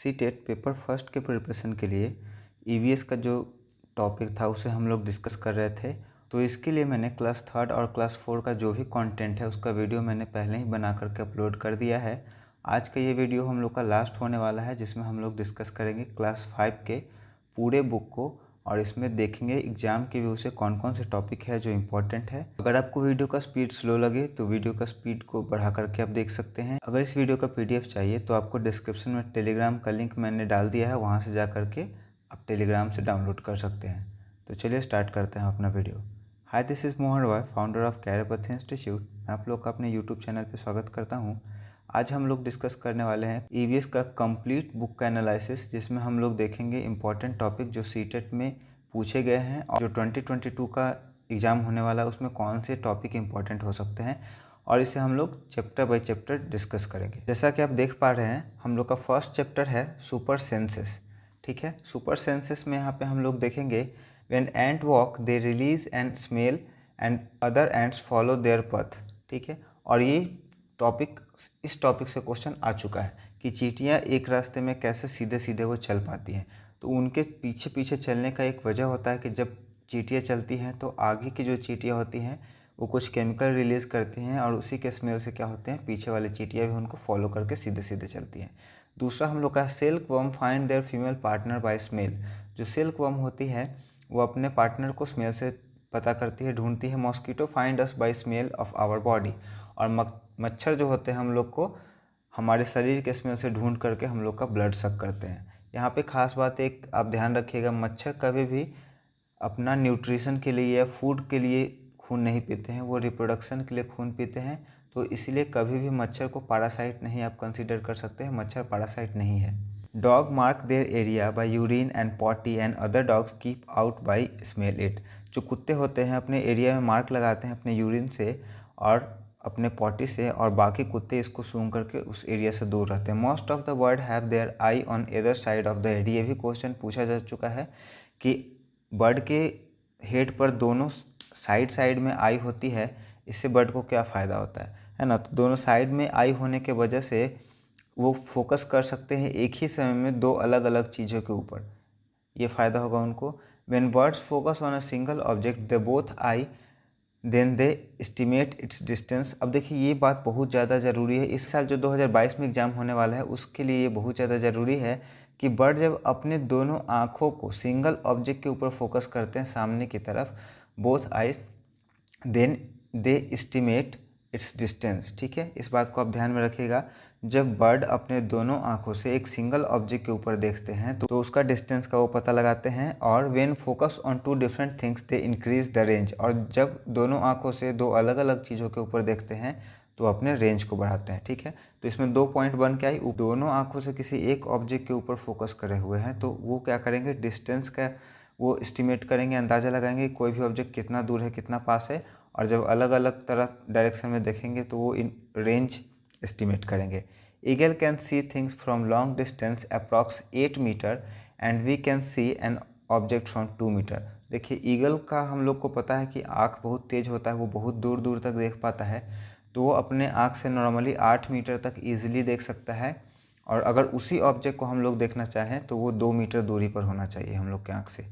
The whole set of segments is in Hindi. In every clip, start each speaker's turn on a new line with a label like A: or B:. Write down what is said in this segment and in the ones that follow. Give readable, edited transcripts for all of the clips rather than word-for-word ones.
A: सीटेट पेपर फर्स्ट के प्रिपरेशन के लिए ईवीएस का जो टॉपिक था उसे हम लोग डिस्कस कर रहे थे। तो इसके लिए मैंने क्लास थर्ड और क्लास 4 का जो भी कंटेंट है उसका वीडियो मैंने पहले ही बना करके अपलोड कर दिया है। आज का ये वीडियो हम लोग का लास्ट होने वाला है, जिसमें हम लोग डिस्कस करेंगे क्लास 5 के पूरे बुक को, और इसमें देखेंगे एग्ज़ाम के व्यू से कौन कौन से टॉपिक है जो इम्पोर्टेंट है। अगर आपको वीडियो का स्पीड स्लो लगे तो वीडियो का स्पीड को बढ़ा करके आप देख सकते हैं। अगर इस वीडियो का पीडीएफ चाहिए तो आपको डिस्क्रिप्शन में टेलीग्राम का लिंक मैंने डाल दिया है, वहाँ से जा करके आप टेलीग्राम से डाउनलोड कर सकते हैं। तो चलिए स्टार्ट करते हैं अपना video. Hi, this is Mohan Roy, founder of career path institute. मैं आप लोग का अपने यूट्यूब चैनल पर स्वागत करता हूँ। आज हम लोग डिस्कस करने वाले हैं ईवीएस का कंप्लीट बुक का एनालिसिस, जिसमें हम लोग देखेंगे इंपॉर्टेंट टॉपिक जो सीटेट में पूछे गए हैं और जो 2022 का एग्ज़ाम होने वाला है उसमें कौन से टॉपिक इंपॉर्टेंट हो सकते हैं, और इसे हम लोग चैप्टर बाय चैप्टर डिस्कस करेंगे। जैसा कि आप देख पा रहे हैं, हम लोग का फर्स्ट चैप्टर है सुपर सेंसेस। ठीक है, सुपर सेंसेस में यहाँ पे हम लोग देखेंगे when ant walk they release and smell and other ants follow their path. ठीक है, और ये टॉपिक, इस टॉपिक से क्वेश्चन आ चुका है कि चींटियाँ एक रास्ते में कैसे सीधे सीधे वो चल पाती हैं। तो उनके पीछे पीछे चलने का एक वजह होता है कि जब चींटियाँ चलती हैं तो आगे की जो चींटियाँ होती हैं वो कुछ केमिकल रिलीज़ करती हैं, और उसी के स्मेल से क्या होते हैं, पीछे वाली चींटियाँ भी उनको फॉलो करके सीधे सीधे चलती हैं। दूसरा हम लोग का silk worm find their female partner by smell. जो सिल्क वर्म होती है वो अपने पार्टनर को स्मेल से पता करती है, ढूंढती है। Mosquito find us by smell of our body. और मच्छर जो होते हैं हम लोग को हमारे शरीर के स्मेल से ढूंढ करके हम लोग का ब्लड सक करते हैं। यहाँ पे खास बात एक आप ध्यान रखिएगा, मच्छर कभी भी अपना न्यूट्रिशन के लिए या फूड के लिए खून नहीं पीते हैं, वो रिप्रोडक्शन के लिए खून पीते हैं। तो इसलिए कभी भी मच्छर को पैरासाइट नहीं आप कंसीडर कर सकते हैं, मच्छर पैरासाइट नहीं है। Dog mark their area bye urine and potty and other dogs keep out by smell it. जो कुत्ते होते हैं अपने एरिया में मार्क लगाते हैं अपने यूरिन से और अपने पॉटी से, और बाकी कुत्ते इसको सूंघ करके उस एरिया से दूर रहते हैं। Most of the bird have their eye on either side of the head. ये भी क्वेश्चन पूछा जा चुका है कि बर्ड के हेड पर दोनों साइड में आई होती है, इससे बर्ड को क्या फ़ायदा होता है ना। तो दोनों साइड में आई होने के वजह से वो फोकस कर सकते हैं एक ही समय में दो अलग अलग चीज़ों के ऊपर, ये फ़ायदा होगा उनको। When birds focus on a single object they both eye then they estimate its distance. अब देखिए ये बात बहुत ज़्यादा ज़रूरी है। इस साल जो 2022 में एग्ज़ाम होने वाला है उसके लिए ये बहुत ज़्यादा ज़रूरी है कि बर्ड जब अपने दोनों आँखों को सिंगल ऑब्जेक्ट के ऊपर फोकस करते हैं सामने की तरफ, both eyes, then they estimate its distance. ठीक है, इस बात को आप ध्यान में रखिएगा। जब बर्ड अपने दोनों आँखों से एक सिंगल ऑब्जेक्ट के ऊपर देखते हैं तो उसका डिस्टेंस का वो पता लगाते हैं। और when focus on two different things they increase the range. और जब दोनों आँखों से दो अलग अलग चीज़ों के ऊपर देखते हैं तो अपने रेंज को बढ़ाते हैं। ठीक है, तो इसमें 2 पॉइंट बन के आई। दोनों आँखों से किसी एक ऑब्जेक्ट के ऊपर फोकस करे हुए हैं तो वो क्या करेंगे, डिस्टेंस का वो एस्टिमेट करेंगे, अंदाज़ा लगाएंगे कोई भी ऑब्जेक्ट कितना दूर है कितना पास है। और जब अलग अलग तरफ डायरेक्शन में देखेंगे तो वो इन रेंज एस्टिमेट करेंगे। Eagle can see things from long distance approx 8 metre and we can see an object from 2 metre. देखिए ईगल का हम लोग को पता है कि आँख बहुत तेज़ होता है, वो बहुत दूर दूर तक देख पाता है। तो वो अपने आँख से नॉर्मली 8 मीटर तक ईजिली देख सकता है। और अगर उसी ऑब्जेक्ट को हम लोग देखना चाहें तो वो 2 मीटर दूरी पर होना चाहिए हम लोग के आँख से।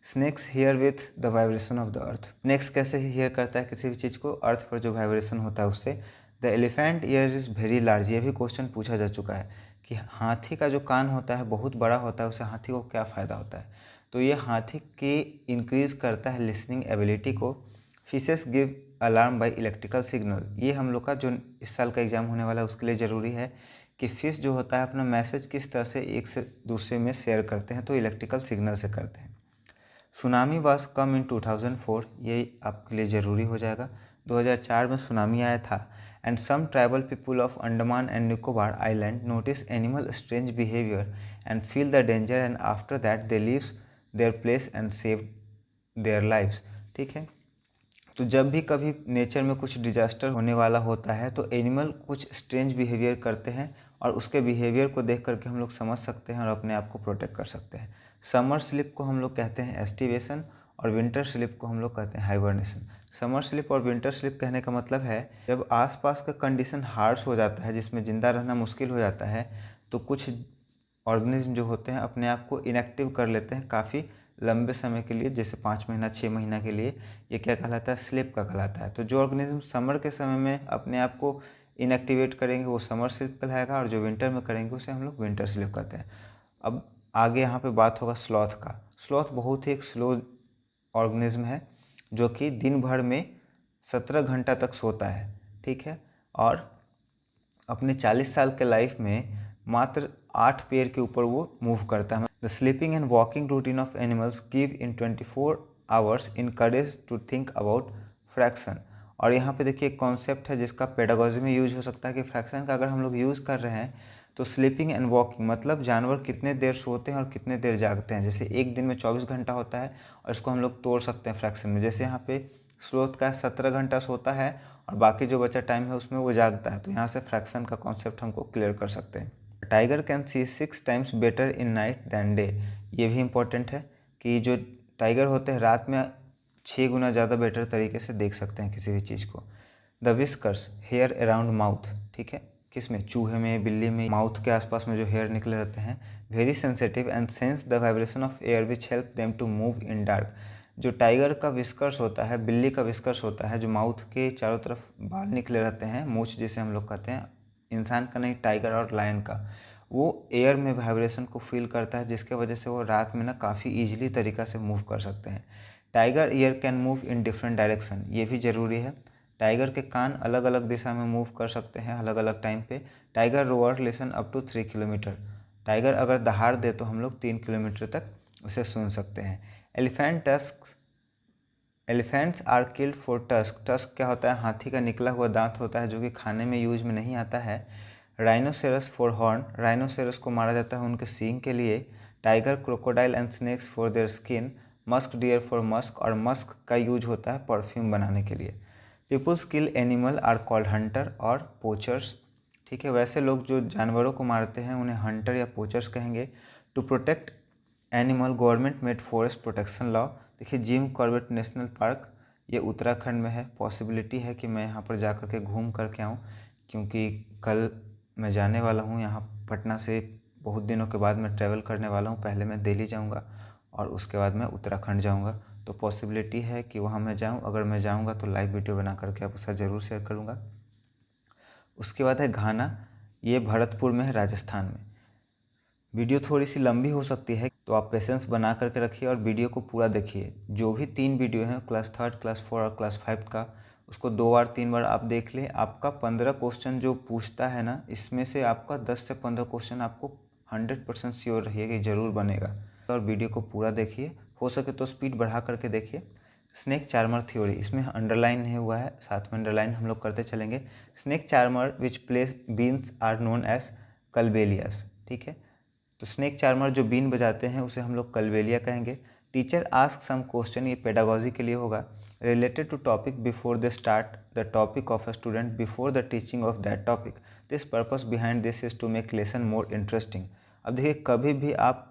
A: Snakes hear with the vibration of the earth. Snakes कैसे हेयर करता है किसी भी चीज़ को, अर्थ पर जो वाइब्रेशन होता है उससे। The elephant year is very large. ये भी क्वेश्चन पूछा जा चुका है कि हाथी का जो कान होता है बहुत बड़ा होता है, उससे हाथी को क्या फ़ायदा होता है। तो ये हाथी के इंक्रीज़ करता है लिसनिंग एबिलिटी को। Fishes give alarm by electrical signal. ये हम लोग का जो इस साल का एग्ज़ाम होने वाला है उसके लिए ज़रूरी है कि फिश जो होता है अपना मैसेज किस तरह से एक से दूसरे में शेयर करते हैं, तो इलेक्ट्रिकल सिग्नल से करते हैं। सुनामी वाज कम इन 2004। ये आपके लिए ज़रूरी हो जाएगा। 2004 में सुनामी आया था। And some tribal people of Andaman and Nicobar island notice animal strange behaviour and feel the danger and after that they leaves their place and save their lives. ठीक है, तो जब भी कभी नेचर में कुछ डिजास्टर होने वाला होता है तो एनिमल कुछ स्ट्रेंज बिहेवियर करते हैं, और उसके बिहेवियर को देख करके हम लोग समझ सकते हैं और अपने आप को प्रोटेक्ट कर सकते हैं। समर स्लीप को हम लोग कहते हैं एस्टिवेशन, और विंटर स्लीप को हम लोग कहते हैं हाइबरनेशन। समर स्लीप और विंटर स्लीप कहने का मतलब है जब आसपास का कंडीशन हार्श हो जाता है, जिसमें ज़िंदा रहना मुश्किल हो जाता है, तो कुछ ऑर्गेनिज्म जो होते हैं अपने आप को इनएक्टिव कर लेते हैं काफ़ी लंबे समय के लिए, जैसे 5 महीना 6 महीना के लिए। ये क्या कहलाता है? स्लीप का कहलाता है। तो जो ऑर्गेनिज्म समर के समय में अपने आप को इनएक्टिवेट करेंगे वो समर स्लीप कहलाएगा, और जो विंटर में करेंगे उसे हम लोग विंटर स्लीप कहते हैं। अब आगे यहाँ पे बात होगा स्लॉथ का। स्लॉथ बहुत ही एक स्लो ऑर्गेनिज्म है जो कि दिन भर में 17 घंटा तक सोता है, ठीक है, और अपने 40 साल के लाइफ में मात्र 8 पैर के ऊपर वो मूव करता है। The sleeping and walking routine of animals give in 24 hours encourage to think about fraction. और यहाँ पे देखिए एक कॉन्सेप्ट है जिसका पेडागोजी में यूज हो सकता है कि फ्रैक्शन का अगर हम लोग यूज़ कर रहे हैं तो स्लीपिंग एंड वॉकिंग मतलब जानवर कितने देर सोते हैं और कितने देर जागते हैं। जैसे एक दिन में 24 घंटा होता है और इसको हम लोग तोड़ सकते हैं फ्रैक्शन में। जैसे यहाँ पे स्लोथ का 17 घंटा सोता है और बाकी जो बचा टाइम है उसमें वो जागता है, तो यहाँ से फ्रैक्शन का कॉन्सेप्ट हमको क्लियर कर सकते हैं। Tiger can see 6 times better in night than day. ये भी इम्पोर्टेंट है कि जो टाइगर होते हैं रात में 6 गुना ज़्यादा बेटर तरीके से देख सकते हैं किसी भी चीज़ को। The whiskers hair around mouth, ठीक है, किस में? चूहे में, बिल्ली में, माउथ के आसपास में जो हेयर निकले रहते हैं, very sensitive and sense the vibration of air which help them to move in dark. जो टाइगर का विस्कर्स होता है, बिल्ली का विस्कर्स होता है, जो माउथ के चारों तरफ बाल निकले रहते हैं, मूंछ जिसे हम लोग कहते हैं, इंसान का नहीं, टाइगर और लायन का, वो एयर में वाइब्रेशन को फील करता है जिसके वजह से वो रात में ना काफ़ी ईजिली तरीक़ा से मूव कर सकते हैं। Tiger year can move in different direction, ये भी ज़रूरी है। टाइगर के कान अलग अलग दिशा में मूव कर सकते हैं अलग अलग टाइम पे। Tiger roar listen up to 3 kilometre. Tiger अगर दहाड़ दे तो हम लोग 3 किलोमीटर तक उसे सुन सकते हैं। Elephants are killed for tusk. Tusk क्या होता है? हाथी का निकला हुआ दांत होता है जो कि खाने में यूज में नहीं आता है। Rhinoceros for horn. राइनोसेरस को मारा जाता है उनके सींग के लिए। Tiger, crocodile and snakes for their skin. Musk deer for musk, और मस्क का यूज होता है परफ्यूम बनाने के लिए। Peoples kill animal are called hunter और पोचर्स, ठीक है। वैसे लोग जो जानवरों को मारते हैं उन्हें हंटर या पोचर्स कहेंगे। To protect animal government made forest protection law. देखिए जिम कॉर्बेट नेशनल पार्क ये उत्तराखंड में है। पॉसिबिलिटी है कि मैं यहाँ पर जा कर के घूम करके आऊँ, क्योंकि कल मैं जाने वाला हूँ यहाँ पटना से। बहुत दिनों के बाद मैं ट्रैवल करने वाला हूँ। पहले मैं दिल्ली जाऊँगा और उसके बाद मैं उत्तराखंड जाऊँगा, तो पॉसिबिलिटी है कि वहाँ मैं जाऊँ। अगर मैं जाऊँगा तो लाइव वीडियो बना करके आपके साथ ज़रूर शेयर करूँगा। उसके बाद है घाना, ये भरतपुर में है, राजस्थान में। वीडियो थोड़ी सी लंबी हो सकती है तो आप पेशेंस बना करके रखिए और वीडियो को पूरा देखिए। जो भी 3 वीडियो हैं, क्लास 3, क्लास 4 और क्लास 5 का, उसको 2 बार 3 बार आप देख लें। आपका 15 क्वेश्चन जो पूछता है ना, इसमें से आपका 10 से 15 क्वेश्चन आपको 100% श्योर रहिए कि ज़रूर बनेगा। और वीडियो को पूरा देखिए, हो सके तो स्पीड बढ़ा करके देखिए। स्नेक चार्मर थ्योरी, इसमें अंडरलाइन नहीं हुआ है, साथ में अंडरलाइन हम लोग करते चलेंगे। Snake charmer which plays beens are known as Kalbelias, ठीक है। तो स्नेक चार्मर जो बीन बजाते हैं उसे हम लोग कलबेलिया कहेंगे। टीचर आस्क सम क्वेश्चन, ये पेडागोजी के लिए होगा। Related to topic before they start the topic of a student before the teaching of that topic. This purpose behind this is to make lesson more interesting. अब देखिए कभी भी आप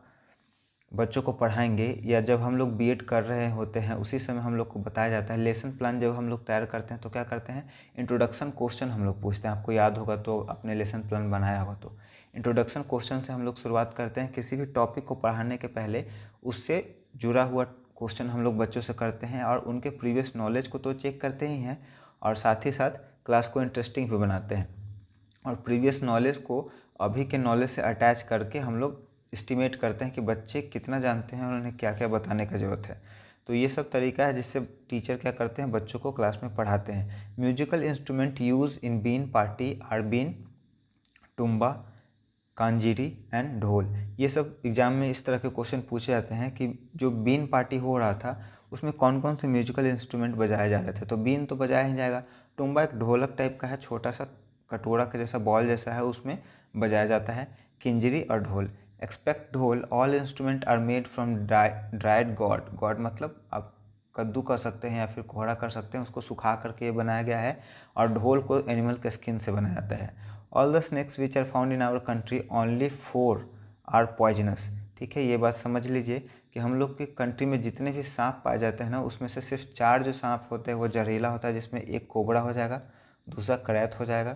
A: बच्चों को पढ़ाएंगे या जब हम लोग बीएड कर रहे होते हैं उसी समय हम लोग को बताया जाता है। लेसन प्लान जब हम लोग तैयार करते हैं तो क्या करते हैं, इंट्रोडक्शन क्वेश्चन हम लोग पूछते हैं। आपको याद होगा तो अपने लेसन प्लान बनाया होगा तो इंट्रोडक्शन क्वेश्चन से हम लोग शुरुआत करते हैं। किसी भी टॉपिक को पढ़ाने के पहले उससे जुड़ा हुआ क्वेश्चन हम लोग बच्चों से करते हैं और उनके प्रीवियस नॉलेज को तो चेक करते ही हैं और साथ ही साथ क्लास को इंटरेस्टिंग भी बनाते हैं। और प्रीवियस नॉलेज को अभी के नॉलेज से अटैच करके हम लोग एस्टिमेट करते हैं कि बच्चे कितना जानते हैं और उन्हें क्या क्या बताने का ज़रूरत है। तो ये सब तरीका है जिससे टीचर क्या करते हैं, बच्चों को क्लास में पढ़ाते हैं। Musical instrument use in been party are been, tumba, kanjiri and dhol. ये सब एग्जाम में इस तरह के क्वेश्चन पूछे जाते हैं कि जो बीन पार्टी हो रहा था उसमें कौन कौन से म्यूजिकल इंस्ट्रूमेंट बजाए जा रहे थे। तो बीन तो बजाया ही जाएगा। टुम्बा एक ढोलक टाइप का है, छोटा सा कटोरा के जैसा बॉल जैसा है, उसमें बजाया जाता है। किंजरी और ढोल। Except dhol, all instrument are made from dried gourd. Gourd मतलब आप कद्दू कर सकते हैं या फिर कोहड़ा कर सकते हैं, उसको सुखा करके ये बनाया गया है। और ढोल को एनिमल के स्किन से बनाया जाता है। All the snakes which are found in our country only 4 are poisonous, ठीक है। ये बात समझ लीजिए कि हम लोग की कंट्री में जितने भी सांप पाए जाते हैं ना, उसमें से सिर्फ 4 जो सांप होते हैं वो जहरीला होता है, जिसमें एक कोबरा हो जाएगा, दूसरा करैत हो जाएगा,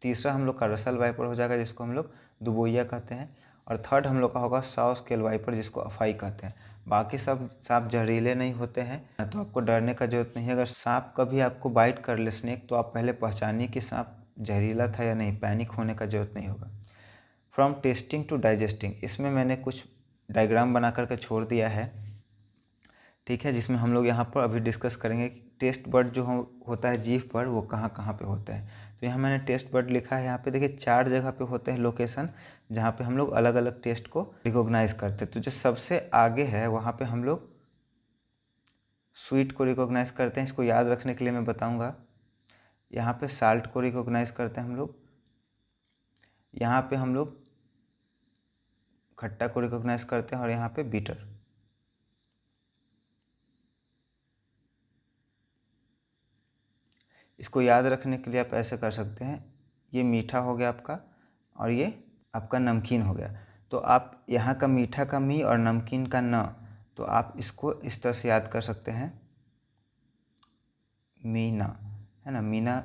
A: तीसरा हम लोग का रसल वाइपर हो जाएगा जिसको हम लोग दुबोइया कहते हैं, और थर्ड हम लोग का होगा सॉ स्केल वाइपर, जिसको अफाई कहते हैं। बाकी सब सांप जहरीले नहीं होते हैं, तो आपको डरने का जरूरत नहीं है। अगर सांप कभी आपको बाइट कर ले स्नेक, तो आप पहले पहचानिए कि सांप जहरीला था या नहीं, पैनिक होने का जरूरत नहीं होगा। फ्रॉम टेस्टिंग टू डाइजेस्टिंग, इसमें मैंने कुछ डायग्राम बना करके छोड़ दिया है, ठीक है, जिसमें हम लोग यहाँ पर अभी डिस्कस करेंगे कि टेस्ट बर्ड जो होता है जीभ पर, वो कहाँ कहाँ पे होते हैं। तो यहाँ मैंने टेस्ट बर्ड लिखा है। यहाँ पे देखिए 4 जगह पे होते हैं लोकेशन, जहाँ पे हम लोग अलग अलग टेस्ट को रिकॉग्नाइज करते हैं। तो जो सबसे आगे है वहाँ पे हम लोग स्वीट को रिकॉग्नाइज करते हैं। इसको याद रखने के लिए मैं बताऊँगा। यहाँ पे साल्ट को रिकॉग्नाइज करते हैं हम लोग। यहाँ पे हम लोग खट्टा को रिकॉग्नाइज करते हैं, और यहाँ पे बीटर। इसको याद रखने के लिए आप ऐसे कर सकते हैं, ये मीठा हो गया आपका, और ये आपका नमकीन हो गया। तो आप यहाँ का मीठा का मी और नमकीन का न, तो आप इसको इस तरह से याद कर सकते हैं, मीना, है ना। मीना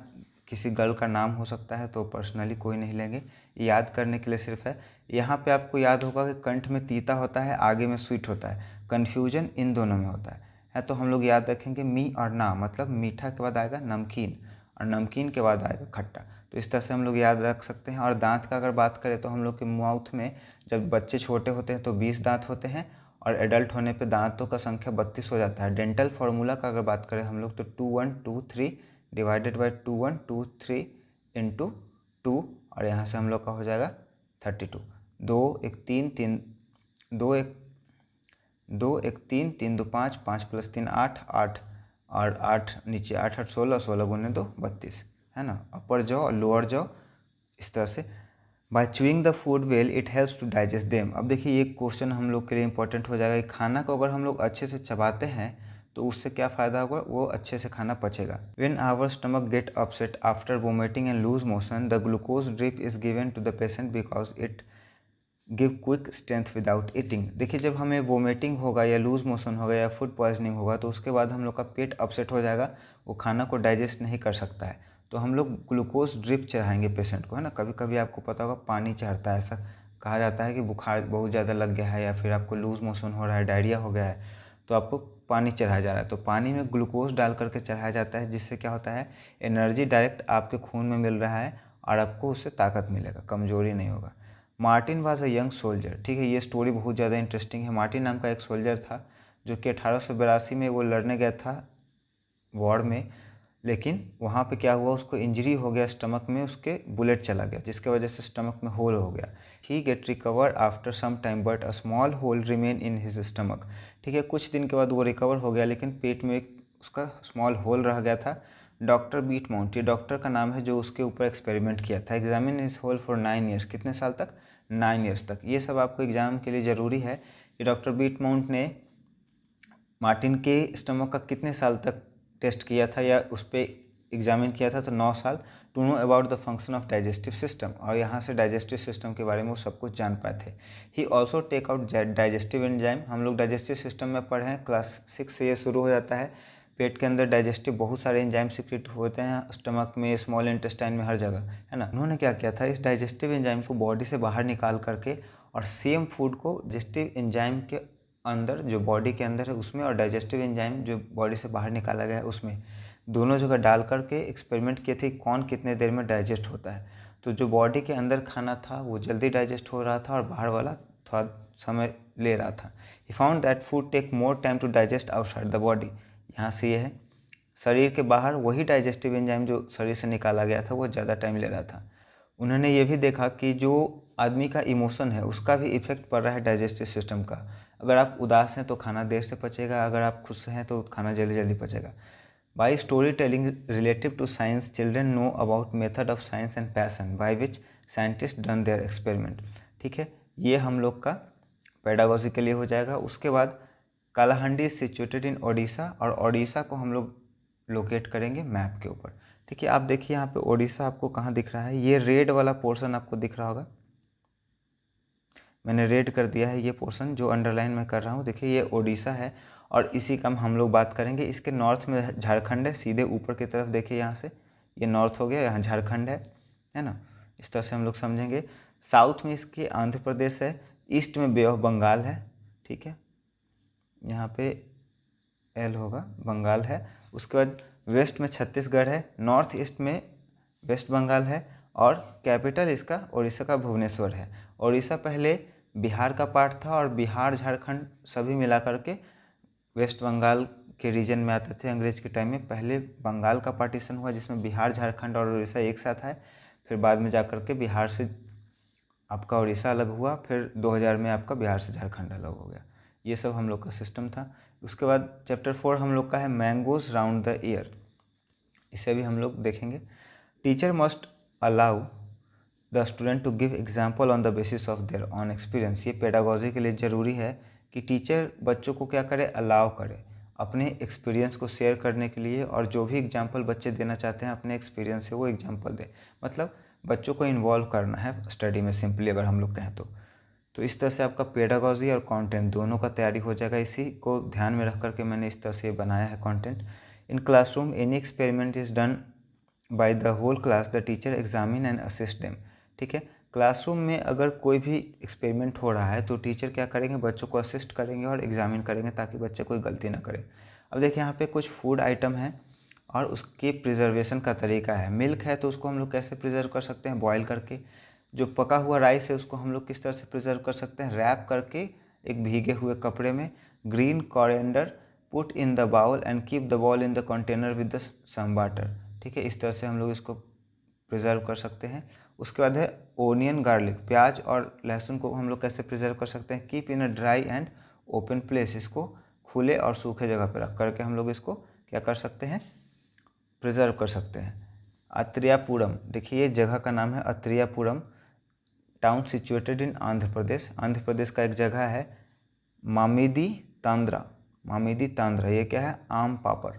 A: किसी गर्ल का नाम हो सकता है, तो पर्सनली कोई नहीं लेंगे, याद करने के लिए सिर्फ है। यहाँ पे आपको याद होगा कि कंठ में तीता होता है, आगे में स्वीट होता है, कन्फ्यूजन इन दोनों में होता है। तो हम लोग याद रखेंगे मी और ना, मतलब मीठा के बाद आएगा नमकीन, और नमकीन के बाद आएगा खट्टा। तो इस तरह से हम लोग याद रख सकते हैं। और दांत का अगर बात करें, तो हम लोग के माउथ में जब बच्चे छोटे होते हैं तो 20 दांत होते हैं, और एडल्ट होने पे दांतों का संख्या 32 हो जाता है। डेंटल फार्मूला का अगर बात करें हम लोग, तो 2123 डिवाइडेड बाई 2123 इंटू 2, और यहाँ से हम लोग का हो जाएगा 32। 2 1 3 3 2 1 2 1 3 3 2 5 5 + 3 8 8, और 8 नीचे 8 8 16 16 गुने 2 32, है ना। अपर जॉ और लोअर जॉ इस तरह से। By chewing the food well it helps to digest them. अब देखिए ये क्वेश्चन हम लोग के लिए इंपॉर्टेंट हो जाएगा कि खाना को अगर हम लोग अच्छे से चबाते हैं तो उससे क्या फ़ायदा होगा, वो अच्छे से खाना पचेगा। When our stomach get upset after vomiting and loose motion, the glucose drip is given to the patient because it give quick strength without eating. देखिए जब हमें वोमिटिंग होगा या लूज मोशन होगा या फूड पॉइजनिंग होगा, तो उसके बाद हम लोग का पेट अपसेट हो जाएगा, वो खाना को डाइजेस्ट नहीं कर सकता है। तो हम लोग ग्लूकोज ड्रिप चढ़ाएंगे पेशेंट को, है ना। कभी कभी आपको पता होगा पानी चढ़ता है, ऐसा कहा जाता है कि बुखार बहुत ज़्यादा लग गया है, या फिर आपको लूज मोशन हो रहा है, डायरिया हो गया है, तो आपको पानी चढ़ाया जा रहा है। तो पानी में ग्लूकोज डाल करके चढ़ाया जाता है, जिससे क्या होता है, एनर्जी डायरेक्ट आपके खून में मिल रहा है, और आपको उससे ताकत मिलेगा, कमजोरी नहीं होगा। Martin was a young soldier, ठीक है, ये स्टोरी बहुत ज़्यादा इंटरेस्टिंग है। मार्टिन नाम का एक सोल्जर था, जो कि 1882 में वो लड़ने गया था वॉर में, लेकिन वहाँ पे क्या हुआ, उसको इंजरी हो गया स्टमक में, उसके बुलेट चला गया, जिसके वजह से स्टमक में होल हो गया। He get recover after some time but a small hole remain in his stomach, ठीक है, कुछ दिन के बाद वो रिकवर हो गया, लेकिन पेट में एक उसका स्मॉल होल रह गया था। डॉक्टर बीटमाउंट, ये डॉक्टर का नाम है जो उसके ऊपर एक्सपेरिमेंट किया था। Examine his whole for 9 years, कितने साल तक, 9 ईयर्स तक। ये सब आपको एग्जाम के लिए ज़रूरी है कि डॉक्टर बीटमाउंट ने मार्टिन के स्टमक का कितने साल तक टेस्ट किया था या उस पर एग्जामिन किया था, तो 9 साल। To know about the function of digestive system, और यहाँ से डाइजेस्टिव सिस्टम के बारे में वो सब कुछ जान पाए थे। He also take out digestive enzyme, हम लोग डाइजेस्टिव सिस्टम में पढ़े हैं, क्लास 6 से ये शुरू हो जाता है। पेट के अंदर डाइजेस्टिव बहुत सारे एंजाइम सीक्रेट होते हैं, स्टमक में, स्मॉल इंटेस्टाइन में, हर जगह, है ना। उन्होंने क्या किया था, इस डाइजेस्टिव एंजाइम को बॉडी से बाहर निकाल करके, और सेम फूड को डाइजेस्टिव एंजाइम के अंदर, जो बॉडी के अंदर है उसमें, और डाइजेस्टिव एंजाइम जो बॉडी से बाहर निकाला गया है उसमें, दोनों जगह डाल करके एक्सपेरिमेंट किए थे कौन कितने देर में डाइजेस्ट होता है। तो जो बॉडी के अंदर खाना था वो जल्दी डाइजेस्ट हो रहा था, और बाहर वाला थोड़ा समय ले रहा था। He found that food take more time to digest outside the body, यहाँ से ये है, शरीर के बाहर वही डाइजेस्टिव एंजाइम जो शरीर से निकाला गया था वो ज़्यादा टाइम ले रहा था। उन्होंने ये भी देखा कि जो आदमी का इमोशन है उसका भी इफेक्ट पड़ रहा है डाइजेस्टिव सिस्टम का। अगर आप उदास हैं तो खाना देर से पचेगा, अगर आप खुश हैं तो खाना जल्दी जल्दी पचेगा। By story telling relative to science, children know about method of science and passion by which scientist done their experiment, ठीक है, ये हम लोग का पेडागोजी के लिए हो जाएगा। उसके बाद Kalahandi is situated in Odisha, और ओडिशा को हम लोग लोकेट करेंगे मैप के ऊपर, ठीक है। आप देखिए यहाँ पे ओडिशा आपको कहाँ दिख रहा है, ये रेड वाला पोर्शन आपको दिख रहा होगा, मैंने रेड कर दिया है ये पोर्शन जो अंडरलाइन में कर रहा हूँ, देखिए ये ओडिशा है, और इसी का हम लोग बात करेंगे। इसके नॉर्थ में झारखंड है, सीधे ऊपर की तरफ देखिए, यहाँ से ये नॉर्थ हो गया, यहाँ झारखंड है ना। इस तरह से हम लोग समझेंगे। साउथ में इसके आंध्र प्रदेश है, ईस्ट में बे ऑफ बंगाल है, ठीक है, यहाँ पे एल होगा, बंगाल है। उसके बाद वेस्ट में छत्तीसगढ़ है, नॉर्थ ईस्ट में वेस्ट बंगाल है और कैपिटल इसका उड़ीसा का भुवनेश्वर है। उड़ीसा पहले बिहार का पार्ट था और बिहार झारखंड सभी मिला करके वेस्ट बंगाल के रीजन में आते थे। अंग्रेज के टाइम में पहले बंगाल का पार्टीशन हुआ जिसमें बिहार झारखंड और उड़ीसा एक साथ है, फिर बाद में जाकर के बिहार से आपका उड़ीसा अलग हुआ, फिर 2000 में आपका बिहार से झारखंड अलग हो गया। ये सब हम लोग का सिस्टम था। उसके बाद चैप्टर 4 हम लोग का है मैंगोज राउंड द ईयर, इसे भी हम लोग देखेंगे। Teacher must allow the student to give example on the basis of their own experience. ये पेडागोजी के लिए ज़रूरी है कि टीचर बच्चों को क्या करे, अलाउ करे अपने एक्सपीरियंस को शेयर करने के लिए, और जो भी एग्जाम्पल बच्चे देना चाहते हैं अपने एक्सपीरियंस से वो एग्जाम्पल दें। मतलब बच्चों को इन्वॉल्व करना है स्टडी में, सिंपली अगर हम लोग कहें तो इस तरह से आपका पेडागोजी और कंटेंट दोनों का तैयारी हो जाएगा। इसी को ध्यान में रख करके मैंने इस तरह से बनाया है content. In classroom any experiment is done by the whole class, the teacher examine and assist them, ठीक है। क्लासरूम में अगर कोई भी एक्सपेरिमेंट हो रहा है तो टीचर क्या करेंगे, बच्चों को असिस्ट करेंगे और एग्जामिन करेंगे ताकि बच्चे कोई गलती ना करे। अब देखिए यहाँ पे कुछ फूड आइटम है और उसके प्रिजर्वेशन का तरीका है। मिल्क है तो उसको हम लोग कैसे प्रिजर्व कर सकते हैं, बॉयल करके। जो पका हुआ राइस है उसको हम लोग किस तरह से प्रिजर्व कर सकते हैं, रैप करके एक भीगे हुए कपड़े में। Green coriander put in the bowl and keep the bowl in the container with the some water, ठीक है। इस तरह से हम लोग इसको प्रिजर्व कर सकते हैं। उसके बाद है ओनियन गार्लिक, प्याज और लहसुन को हम लोग कैसे प्रिजर्व कर सकते हैं, keep in a dry and open place. इसको खुले और सूखे जगह पर रख करके हम लोग इसको क्या कर सकते हैं, प्रिजर्व कर सकते हैं। अत्रियापुरम, देखिए ये जगह का नाम है अत्रियापुरम, town situated in Andhra Pradesh. Andhra Pradesh का एक जगह है मामिदी तांद्रा, मामिदी तांद्रा। ये क्या है, आम पापड़,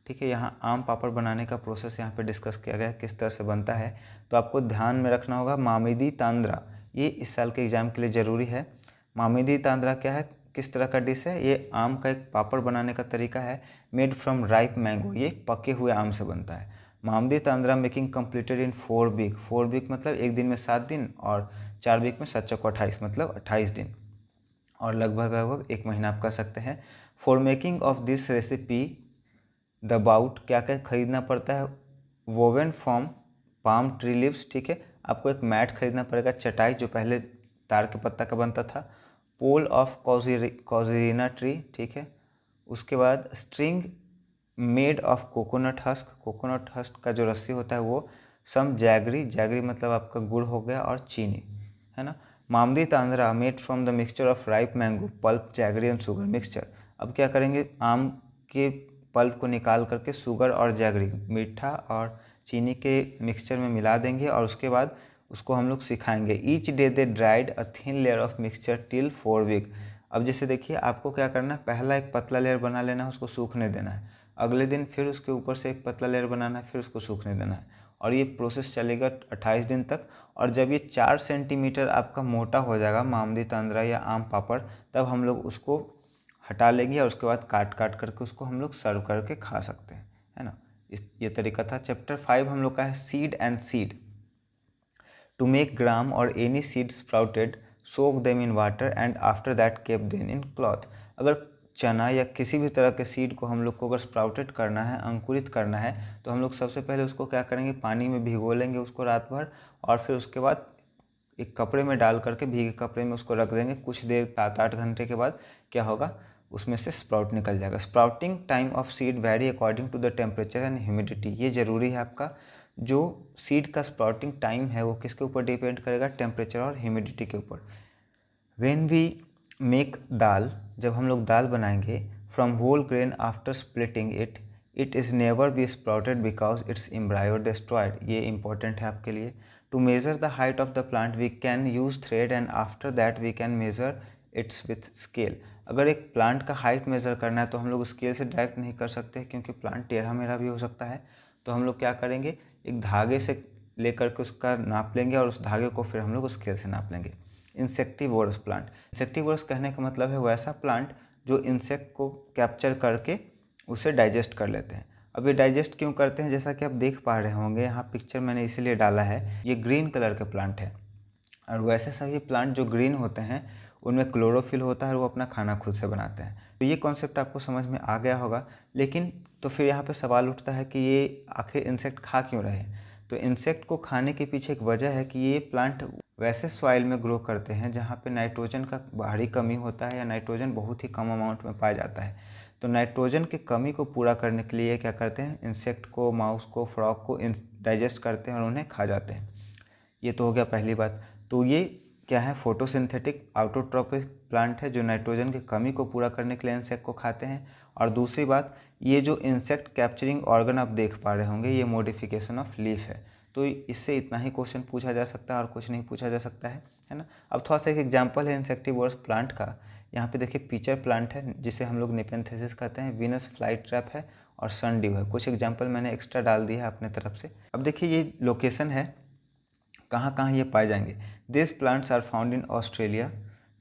A: ठीक है। यहाँ आम पापड़ बनाने का प्रोसेस यहाँ पे डिस्कस किया गया है किस तरह से बनता है, तो आपको ध्यान में रखना होगा। मामिदी तांद्रा ये इस साल के एग्ज़ाम के लिए ज़रूरी है। मामिदी तांद्रा क्या है, किस तरह का डिश है, ये आम का एक पापड़ बनाने का तरीका है। मेड फ्रॉम राइप मैंगो, ये पके हुए आम से बनता है। Mamidi tandra making completed in 4 week, 4 week मतलब एक दिन में 7 दिन और 4 वीक में 7 चौको 28 मतलब 28 दिन, और लगभग 1 महीना आप कह सकते हैं। For making of this recipe the bout, क्या क्या खरीदना पड़ता है, woven from palm tree leaves, ठीक है। आपको एक मैट खरीदना पड़ेगा, चटाई जो पहले ताड़ के पत्ता का बनता था। पोल ऑफ कॉजरीना ट्री, ठीक है। उसके बाद string made of coconut husk, coconut husk का जो रस्सी होता है वो। सम जैगरी, जैगरी मतलब आपका गुड़ हो गया, और चीनी, है ना। Mamidi tandra made from the mixture of ripe mango pulp jaggery and sugar mixture. अब क्या करेंगे, आम के पल्प को निकाल करके शुगर और जैगरी, मीठा और चीनी के मिक्सचर में मिला देंगे और उसके बाद उसको हम लोग सिखाएंगे। Each day they dried a thin layer of mixture till 4 week. अब जैसे देखिए आपको क्या करना है, पहला एक पतला लेयर बना लेना है, उसको सूखने देना है। अगले दिन फिर उसके ऊपर से एक पतला लेयर बनाना है, फिर उसको सूखने देना है, और ये प्रोसेस चलेगा 28 दिन तक। और जब ये 4 सेंटीमीटर आपका मोटा हो जाएगा मामदी तांद्रा या आम पापड़, तब हम लोग उसको हटा लेंगे और उसके बाद काट काट करके उसको हम लोग सर्व करके खा सकते हैं, है ना। ये तरीका था। चैप्टर 5 हम लोग का है seed and seed. To make gram और any seed sprouted soak them in water and after that keep them in cloth. अगर चना या किसी भी तरह के सीड को हम लोग को अगर स्प्राउटेड करना है, अंकुरित करना है, तो हम लोग सबसे पहले उसको क्या करेंगे, पानी में भिगो लेंगे उसको रात भर, और फिर उसके बाद एक कपड़े में डाल करके, भीगे कपड़े में उसको रख देंगे। कुछ देर 7-8 घंटे के बाद क्या होगा, उसमें से स्प्राउट निकल जाएगा। Sprouting time of seed vary according to the temperature and humidity. ये ज़रूरी है आपका, जो सीड का स्प्राउटिंग टाइम है वो किसके ऊपर डिपेंड करेगा, टेम्परेचर और ह्यूमिडिटी के ऊपर। व्हेन वी मेक दाल, जब हम लोग दाल बनाएंगे, from whole grain after splitting it, it is never be sprouted because its embryo destroyed. ये इंपॉर्टेंट है आपके लिए। To measure the height of the plant we can use thread and after that we can measure its with scale. अगर एक प्लांट का हाइट मेज़र करना है तो हम लोग स्केल से डायरेक्ट नहीं कर सकते क्योंकि प्लांट टेढ़ा मेढ़ा भी हो सकता है। तो हम लोग क्या करेंगे, एक धागे से लेकर के उसका नाप लेंगे और उस धागे को फिर हम लोग स्केल से नाप लेंगे। इंसेक्टिवोरस प्लांट, इंसेक्टिवोरस कहने का मतलब है वैसा प्लांट जो इंसेक्ट को कैप्चर करके उसे डाइजेस्ट कर लेते हैं। अब ये डाइजेस्ट क्यों करते हैं, जैसा कि आप देख पा रहे होंगे, यहाँ पिक्चर मैंने इसीलिए डाला है, ये ग्रीन कलर के प्लांट है। और वैसे सभी प्लांट जो ग्रीन होते हैं उनमें क्लोरोफिल होता है और वो अपना खाना खुद से बनाते हैं। तो ये कॉन्सेप्ट आपको समझ में आ गया होगा। लेकिन तो फिर यहाँ पे सवाल उठता है कि ये आखिर इंसेक्ट खा क्यों रहे हैं। तो इंसेक्ट को खाने के पीछे एक वजह है कि ये प्लांट वैसे सॉइल में ग्रो करते हैं जहाँ पे नाइट्रोजन का भारी कमी होता है या नाइट्रोजन बहुत ही कम अमाउंट में पाया जाता है। तो नाइट्रोजन की कमी को पूरा करने के लिए क्या करते हैं, इंसेक्ट को, माउस को, फ्रॉग को डाइजेस्ट करते हैं और उन्हें खा जाते हैं। ये तो हो गया पहली बात। तो ये क्या है, फोटोसिंथेटिक ऑटोट्रॉपिक प्लांट है जो नाइट्रोजन की कमी को पूरा करने के लिए इंसेक्ट को खाते हैं। और दूसरी बात, ये जो इंसेक्ट कैप्चरिंग ऑर्गन आप देख पा रहे होंगे, ये मॉडिफिकेशन ऑफ लीफ है। तो इससे इतना ही क्वेश्चन पूछा जा सकता है और कुछ नहीं पूछा जा सकता है ना। अब थोड़ा सा एक एग्जांपल है इंसेक्टिवोरस प्लांट का। यहाँ पे देखिए पिचर प्लांट है जिसे हम लोग नेपेंथेसिस कहते हैं, वीनस फ्लाई ट्रैप है और सनड्यू है। कुछ एग्जाम्पल मैंने एक्स्ट्रा डाल दिया है अपने तरफ से। अब देखिए ये लोकेशन है, कहाँ कहाँ ये पाए जाएंगे। This plants are found in Australia,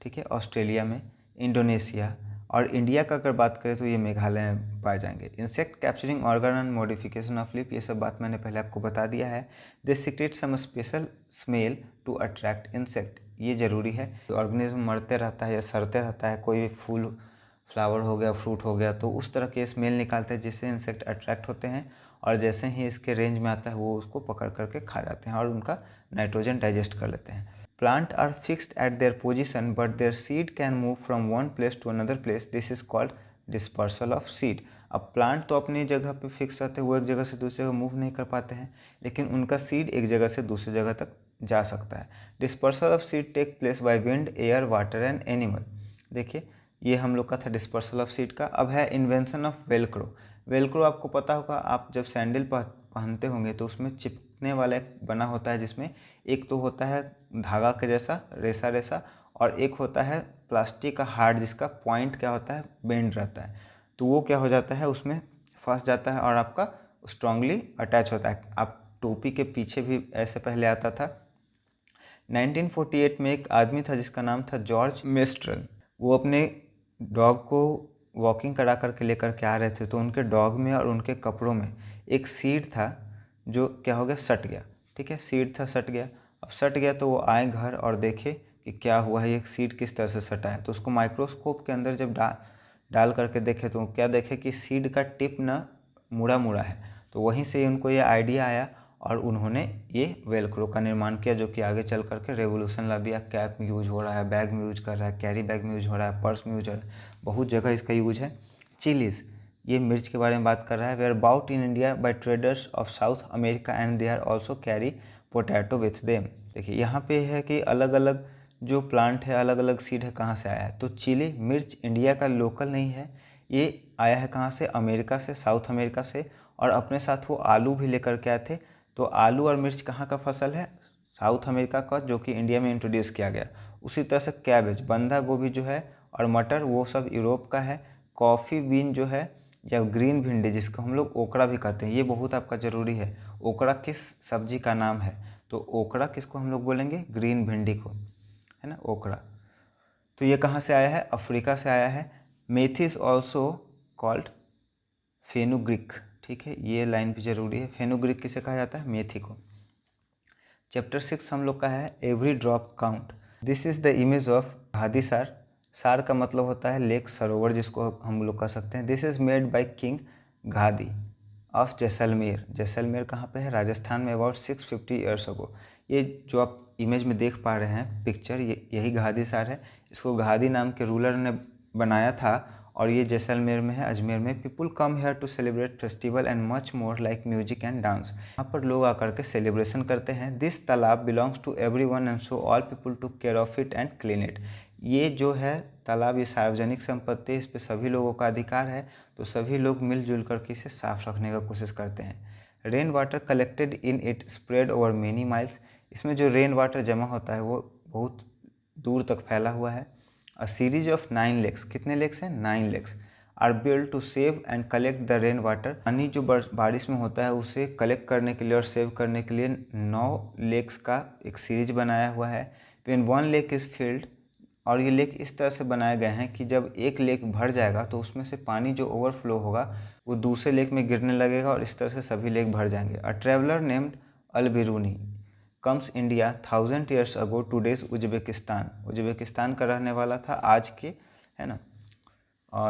A: ठीक है, ऑस्ट्रेलिया में, इंडोनेशिया और इंडिया का अगर बात करें तो ये मेघालय में पाए जाएंगे। Insect capturing organ and modification of leaf, ये सब बात मैंने पहले आपको बता दिया है। They secrete some special smell to attract insect, ये ज़रूरी है। ऑर्गेनिज्म मरते रहता है या सड़ते रहता है, कोई भी फूल, फ्लावर हो गया, फ्रूट हो गया, तो उस तरह के स्मेल निकालते हैं जिससे इंसेक्ट अट्रैक्ट होते हैं और जैसे ही इसके रेंज में आता है वो उसको पकड़ करके खा जाते हैं और उनका नाइट्रोजन डाइजेस्ट कर लेते हैं। Plant are fixed at their position but their seed can move from one place to another place, this is called dispersal of seed. अब प्लांट तो अपनी जगह पे फिक्स रहते हैं, वो एक जगह से दूसरी जगह मूव नहीं कर पाते हैं, लेकिन उनका सीड एक जगह से दूसरी जगह तक जा सकता है। Dispersal of seed take place by wind, air, water and animal. देखिए ये हम लोग का था डिस्पर्सल ऑफ सीड का। अब है इन्वेंशन ऑफ वेलक्रो। वेलक्रो आपको पता होगा, आप जब सैंडल पहनते होंगे तो उसमें चिपकने वाला एक बना होता है, जिसमें एक तो होता है धागा के जैसा रेसा रेसा और एक होता है प्लास्टिक का हार्ड जिसका पॉइंट क्या होता है, बेंड रहता है। तो वो क्या हो जाता है, उसमें फंस जाता है और आपका स्ट्रांगली अटैच होता है। आप टोपी के पीछे भी ऐसे पहले आता था। 1948 में एक आदमी था जिसका नाम था जॉर्ज मेस्ट्रल। वो अपने डॉग को वॉकिंग करा करके लेकर के आ रहे थे, तो उनके डॉग में और उनके कपड़ों में एक सीड था जो क्या हो गया, सट गया। ठीक है, सीड था, सट गया। अब सट गया तो वो आए घर और देखे कि क्या हुआ है, ये सीड किस तरह से सटा है। तो उसको माइक्रोस्कोप के अंदर जब डाल करके देखे तो क्या देखे कि सीड का टिप ना मुड़ा मुड़ा है। तो वहीं से उनको ये आइडिया आया और उन्होंने ये वेलक्रो का निर्माण किया, जो कि आगे चल करके रेवोल्यूशन ला दिया। कैप में यूज हो रहा है, बैग में यूज कर रहा है, कैरी बैग में यूज हो रहा है, पर्स में यूज हो रहा है, बहुत जगह इसका यूज है। चिलीज, ये मिर्च के बारे में बात कर रहा है। वे are brought in India by traders of South America and they are also carry potato with them. देखिए यहाँ पे है कि अलग अलग जो प्लांट है, अलग अलग सीड है, कहाँ से आया है। तो चिली मिर्च इंडिया का लोकल नहीं है, ये आया है कहाँ से, अमेरिका से, साउथ अमेरिका से। और अपने साथ वो आलू भी लेकर के आए थे। तो आलू और मिर्च कहाँ का फसल है, साउथ अमेरिका का, जो कि इंडिया में इंट्रोड्यूस किया गया। उसी तरह से कैबेज, बंधा गोभी जो है और मटर, वो सब यूरोप का है। कॉफ़ी बीन जो है या ग्रीन भिंडी जिसको हम लोग ओकड़ा भी कहते हैं, ये बहुत आपका ज़रूरी है। ओकड़ा किस सब्जी का नाम है, तो ओकड़ा किसको हम लोग बोलेंगे, ग्रीन भिंडी को, है ना, ओकड़ा। तो ये कहाँ से आया है, अफ्रीका से आया है। मेथी इज ऑल्सो कॉल्ड फेनुग्रीक, ठीक है, ये लाइन भी जरूरी है। फेनुग्रीक किसे कहा जाता है, मेथी को। चैप्टर 6 हम लोग का है every drop count. This is the image of Gadi Sar. Sar का मतलब होता है लेक, सरोवर, जिसको हम लोग कह सकते हैं। This is made by king Gadi of Jaisalmer. Jaisalmer कहाँ पे है, राजस्थान में, अबाउट 650 ईयर्स अगो। ये जो आप इमेज में देख पा रहे हैं पिक्चर, यही घादी सार है। इसको घादी नाम के रूलर ने बनाया था और ये जैसलमेर में है, अजमेर में। People come here to celebrate festival and much more like music and dance. यहाँ पर लोग आकर के सेलिब्रेशन करते हैं। This talab belongs to everyone and so all people to care of it and clean it. ये जो है तालाब, ये सार्वजनिक संपत्ति, इस पर सभी लोगों का अधिकार है, तो सभी लोग मिलजुल करके इसे साफ रखने का कोशिश करते हैं। Rain water collected in it spread over many miles. इसमें जो रेन वाटर जमा होता है वो बहुत दूर तक फैला हुआ है। अ सीरीज ऑफ 9 लेक्स, कितने लेक्स हैं, 9 lakes, are build to save and collect the rain water. पानी जो बारिश में होता है उसे कलेक्ट करने के लिए और सेव करने के लिए 9 लेक्स का एक सीरीज बनाया हुआ है। When one lake is filled, और ये लेक इस तरह से बनाए गए हैं कि जब एक लेक भर जाएगा तो उसमें से पानी जो ओवरफ्लो होगा वो दूसरे लेक में गिरने लगेगा और इस तरह से सभी लेक भर जाएंगे। A traveller named Al Biruni comes India 1000 years ago today's Uzbekistan. Uzbekistan का रहने वाला था आज के, है ना।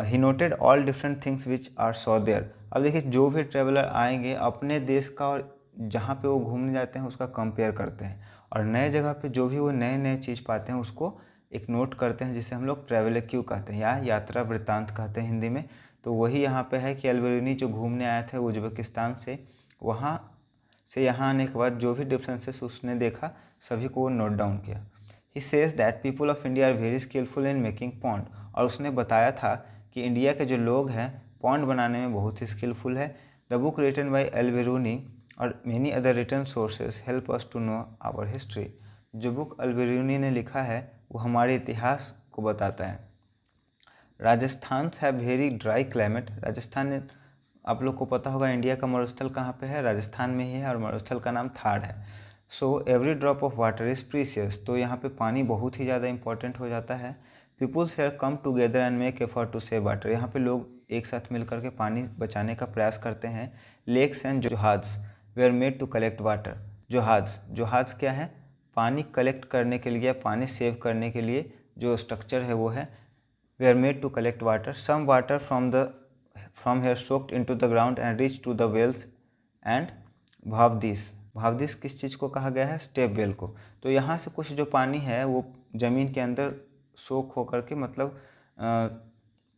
A: He noted all different things which are saw there. अब देखिए जो भी ट्रेवलर आएंगे अपने देश का और जहाँ पे वो घूमने जाते हैं उसका कंपेयर करते हैं, और नए जगह पे जो भी वो नए नए चीज़ पाते हैं उसको एक नोट करते हैं, जिसे हम लोग ट्रैवल क्यू कहते हैं या यात्रा वृत्तांत कहते हैं हिंदी में। तो वही यहाँ पे है कि अल्बेरूनी जो घूमने आए थे उज्बेकिस्तान से, वहाँ से यहाँ आने के बाद जो भी डिफरेंसेस उसने देखा सभी को वो नोट डाउन किया। He says that people of India are very skilful in making pond. और उसने बताया था कि इंडिया के जो लोग हैं पॉन्ड बनाने में बहुत ही स्किलफुल है। The book written by Alberuni और many other written sources help us to know our history. जो बुक अल्बेरूनी ने लिखा है वो हमारे इतिहास को बताता है। राजस्थान है वेरी ड्राई क्लाइमेट। राजस्थान ने, आप लोग को पता होगा इंडिया का मरुस्थल कहाँ पे है, राजस्थान में ही है, और मरुस्थल का नाम थार है। So every drop of water is precious. तो यहाँ पे पानी बहुत ही ज़्यादा इंपॉर्टेंट हो जाता है। Peoples here come together and make effort to save water. यहाँ पे लोग एक साथ मिल करके पानी बचाने का प्रयास करते हैं। Lakes and johads were made to collect water. Johads क्या है, पानी कलेक्ट करने के लिए, पानी सेव करने के लिए जो स्ट्रक्चर है वो है। वे are made to collect water. Some water from here soaked into the ground and reach to the wells and bawdis किस चीज़ को कहा गया है, स्टेप वेल को। तो यहाँ से कुछ जो पानी है वो ज़मीन के अंदर सोख होकर के, मतलब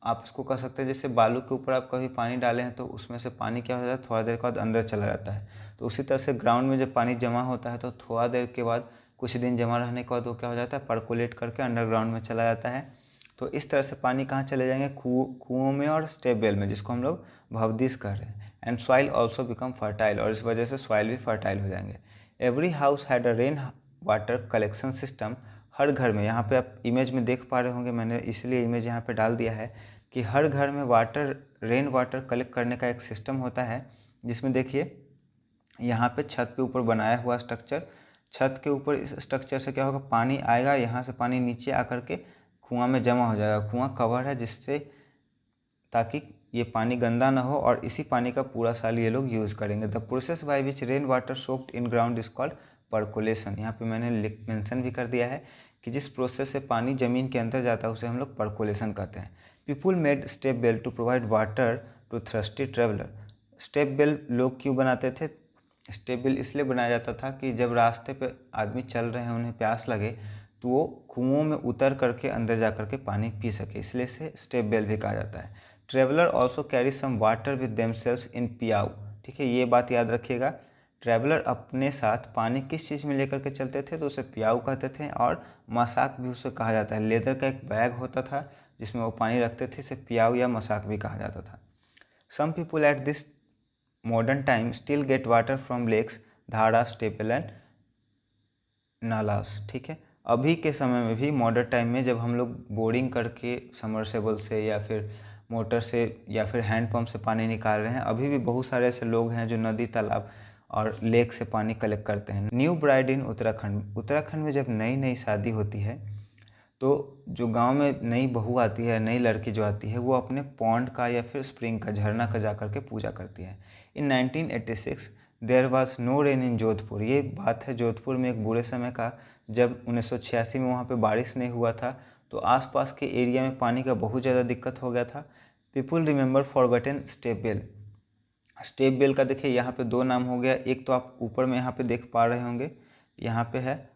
A: आप इसको कह सकते हैं जैसे बालू के ऊपर आप कभी पानी डाले हैं तो उसमें से पानी क्या हो जाता है, थोड़ा देर के बाद अंदर चला जाता है। तो उसी तरह से ग्राउंड में जब पानी जमा होता है तो थोड़ा देर के बाद, कुछ दिन जमा रहने के बाद वो क्या हो जाता है, पर्कोलेट करके अंडरग्राउंड में चला जाता है। तो इस तरह से पानी कहाँ चले जाएंगे, कुओं में और स्टेप वेल में, जिसको हम लोग भवदिश कह रहे हैं। And soil also become fertile, और इस वजह से सॉइल भी फर्टाइल हो जाएंगे। Every house had a rain water collection system. हर घर में, यहाँ पे आप इमेज में देख पा रहे होंगे, मैंने इसलिए इमेज यहाँ पे डाल दिया है कि हर घर में रेन वाटर कलेक्ट करने का एक सिस्टम होता है, जिसमें देखिए यहाँ पे छत पे ऊपर बनाया हुआ स्ट्रक्चर, छत के ऊपर इस स्ट्रक्चर से क्या होगा, पानी आएगा, यहाँ से पानी नीचे आकर के कुआं में जमा हो जाएगा। कुआं कवर है जिससे, ताकि ये पानी गंदा ना हो, और इसी पानी का पूरा साल ये लोग यूज़ करेंगे। The process by which rain water soaked in ground is called percolation. यहाँ पे मैंने मेंशन भी कर दिया है कि जिस प्रोसेस से पानी ज़मीन के अंदर जाता है उसे हम लोग पर्कोलेशन कहते हैं। People made step well to provide water to thirsty traveller. Step well लोग क्यों बनाते थे, स्टेप बेल इसलिए बनाया जाता था कि जब रास्ते पे आदमी चल रहे हैं, उन्हें प्यास लगे, तो वो कुओं में उतर करके अंदर जा करके पानी पी सके, इसलिए इसे स्टेप बेल भी कहा जाता है। Traveller also carry some water with themselves in piau. ठीक है, ये बात याद रखिएगा। ट्रैवलर अपने साथ पानी किस चीज़ में लेकर के चलते थे, तो उसे पियाऊ कहते थे, और मसाक भी उसे कहा जाता है। लेदर का एक बैग होता था जिसमें वो पानी रखते थे, इसे पियाऊ या मसाक भी कहा जाता था। Some people at this modern time still get water from lakes, dhara, stepwell and nalas. ठीक है, अभी के समय में भी, मॉडर्न टाइम में, जब हम लोग बोरिंग करके समरसेबल से या फिर मोटर से या फिर हैंडपम्प से पानी निकाल रहे हैं, अभी भी बहुत सारे ऐसे लोग हैं जो नदी, तालाब और लेक से पानी कलेक्ट करते हैं। न्यू ब्राइड इन उत्तराखंड में जब नई नई शादी होती है तो जो गांव में नई बहू आती है, नई लड़की जो आती है, वो अपने पॉन्ड का या फिर स्प्रिंग का, झरना का जा करके पूजा करती है। इन 1986 देयर वाज नो रेन इन जोधपुर। ये बात है जोधपुर में एक बुरे समय का, जब 1986 में वहाँ पे बारिश नहीं हुआ था, तो आसपास के एरिया में पानी का बहुत ज़्यादा दिक्कत हो गया था। People remember forgotten step well. Step well का देखिए यहाँ पे दो नाम हो गया, एक तो आप ऊपर में यहाँ पे देख पा रहे होंगे, यहाँ पे है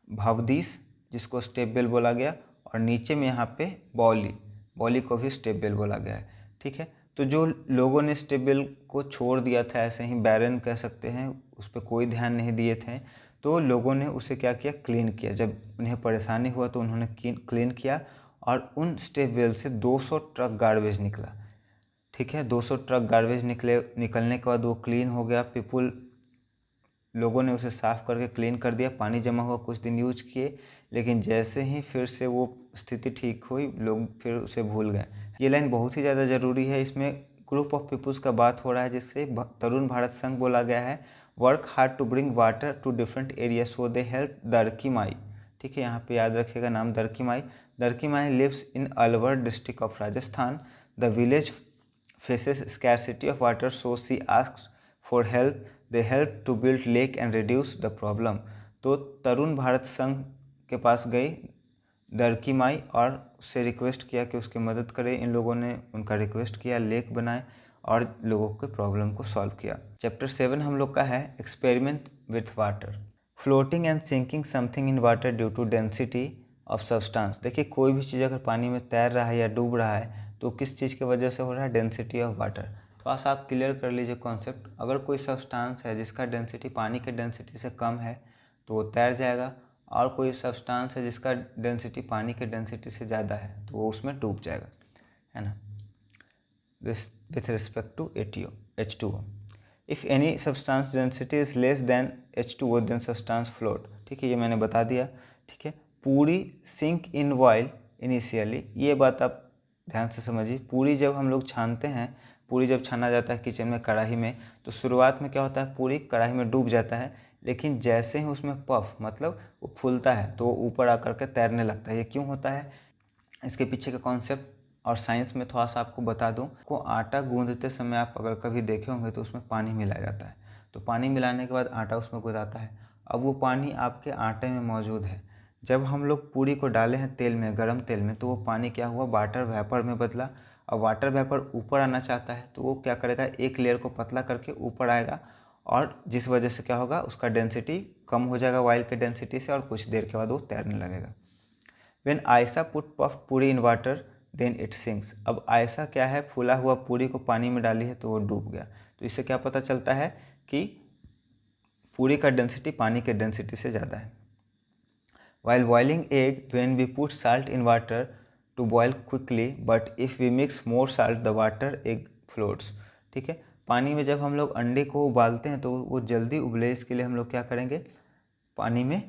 A: भवदीस जिसको स्टेप बेल बोला गया, और नीचे में यहाँ पे बौली को भी स्टेप बेल बोला गया है। ठीक है, तो जो लोगों ने स्टेप बेल को छोड़ दिया था, ऐसे ही बैरन कह सकते हैं, उस पर कोई ध्यान नहीं दिए थे, तो लोगों ने उसे क्या किया, क्लीन किया। जब उन्हें परेशानी हुआ तो उन्होंने क्लीन किया, और उन स्टेप बेल से 200 ट्रक गार्बेज निकला। ठीक है, 200 ट्रक गार्बेज निकलने के बाद वो क्लीन हो गया। लोगों ने उसे साफ़ करके क्लीन कर दिया, पानी जमा हुआ, कुछ दिन यूज किए, लेकिन जैसे ही फिर से वो स्थिति ठीक हुई, लोग फिर उसे भूल गए। ये लाइन बहुत ही ज़्यादा ज़रूरी है, इसमें ग्रुप ऑफ पीपल्स का बात हो रहा है, जिससे तरुण भारत संघ बोला गया है। Work hard to bring water to different area so they help Darki Mai. ठीक है, यहाँ पे याद रखिएगा नाम Darki Mai. Darki Mai lives in Alwar district of Rajasthan. The village faces scarcity of water, so she asks for help. They help to build lake and reduce the problem. तो तरुण भारत संघ के पास गई दरकी माई और उससे रिक्वेस्ट किया कि उसकी मदद करे। इन लोगों ने उनका रिक्वेस्ट किया, लेक बनाए और लोगों के प्रॉब्लम को सॉल्व किया। चैप्टर 7 हम लोग का है experiment with water. Floating and sinking something in water due to density of substance. देखिए कोई भी चीज़ अगर पानी में तैर रहा है या डूब रहा है तो किस चीज़ की वजह से हो रहा है? Density of water. थोड़ा सा आप क्लियर कर लीजिए कॉन्सेप्ट। अगर कोई सब्सटेंस है जिसका डेंसिटी पानी के डेंसिटी से कम है तो वो तैर जाएगा, और कोई सब्सटेंस है जिसका डेंसिटी पानी के डेंसिटी से ज़्यादा है तो वो उसमें डूब जाएगा, है ना, with respect to H2O। If any substance density is less than H2O then substance float. ठीक है, ये मैंने बता दिया। ठीक है, पूरी सिंक इन ऑयल इनिशियली, ये बात आप ध्यान से समझिए। पूरी जब हम लोग छानते हैं, पूरी जब छाना जाता है किचन में कढ़ाई में, तो शुरुआत में क्या होता है? पूरी कढ़ाई में डूब जाता है, लेकिन जैसे ही उसमें पफ मतलब वो फूलता है तो वो ऊपर आकर के तैरने लगता है। ये क्यों होता है? इसके पीछे का कॉन्सेप्ट और साइंस में थोड़ा सा आपको बता दूं। को आटा गूंदते समय आप अगर कभी देखे होंगे तो उसमें पानी मिलाया जाता है, तो पानी मिलाने के बाद आटा उसमें गूंदाता है। अब वो पानी आपके आटे में मौजूद है। जब हम लोग पूरी को डाले हैं तेल में, गर्म तेल में, तो वो पानी क्या हुआ? वाटर वेपर में बदला। और वाटर वेपर ऊपर आना चाहता है तो वो क्या करेगा? एक लेयर को पतला करके ऊपर आएगा, और जिस वजह से क्या होगा? उसका डेंसिटी कम हो जाएगा ऑयल के डेंसिटी से, और कुछ देर के बाद वो तैरने लगेगा। When Ayesha put puff puri in water then it sinks. अब आयशा क्या है? फूला हुआ पूरी को पानी में डाली है तो वो डूब गया। तो इससे क्या पता चलता है कि पूरी का डेंसिटी पानी के डेंसिटी से ज़्यादा है। While boiling egg, when we put salt in water to boil quickly, but if we mix more salt, the water egg floats। ठीक है, पानी में जब हम लोग अंडे को उबालते हैं तो वो जल्दी उबले, इसके लिए हम लोग क्या करेंगे? पानी में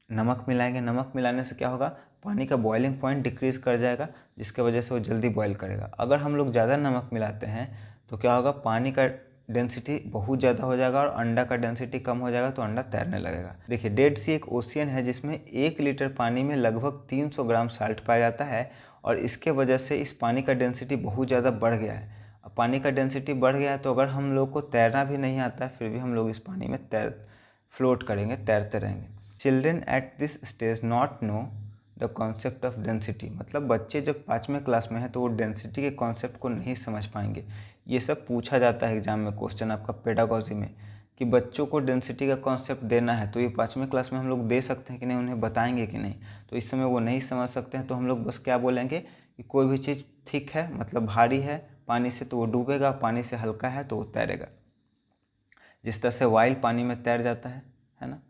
A: नमक मिलाएंगे। नमक मिलाने से क्या होगा? पानी का बॉइलिंग पॉइंट डिक्रीज़ कर जाएगा, जिसके वजह से वो जल्दी बॉयल करेगा। अगर हम लोग ज़्यादा नमक मिलाते हैं तो क्या होगा? पानी का डेंसिटी बहुत ज़्यादा हो जाएगा और अंडा का डेंसिटी कम हो जाएगा, तो अंडा तैरने लगेगा। देखिए, डेड सी एक ओशियन है जिसमें 1 लीटर पानी में लगभग 300 ग्राम साल्ट पाया जाता है, और इसके वजह से इस पानी का डेंसिटी बहुत ज़्यादा बढ़ गया है। अब पानी का डेंसिटी बढ़ गया है तो अगर हम लोग को तैरना भी नहीं आता है फिर भी हम लोग इस पानी में फ्लोट करेंगे, तैरते रहेंगे। Children at this stage not know the concept of density. मतलब बच्चे जब 5वें क्लास में हैं तो वो डेंसिटी के कॉन्सेप्ट को नहीं समझ पाएंगे। ये सब पूछा जाता है एग्जाम में, क्वेश्चन आपका पेडागॉजी में, कि बच्चों को डेंसिटी का कॉन्सेप्ट देना है तो ये 5वें क्लास में हम लोग दे सकते हैं कि नहीं, उन्हें बताएंगे कि नहीं। तो इस समय वो नहीं समझ सकते हैं, तो हम लोग बस क्या बोलेंगे कि कोई भी चीज़ थिक है मतलब भारी है पानी से तो वो डूबेगा, पानी से हल्का है तो वो तैरेगा। जिस तरह से वाइल पानी में तैर जाता है ना।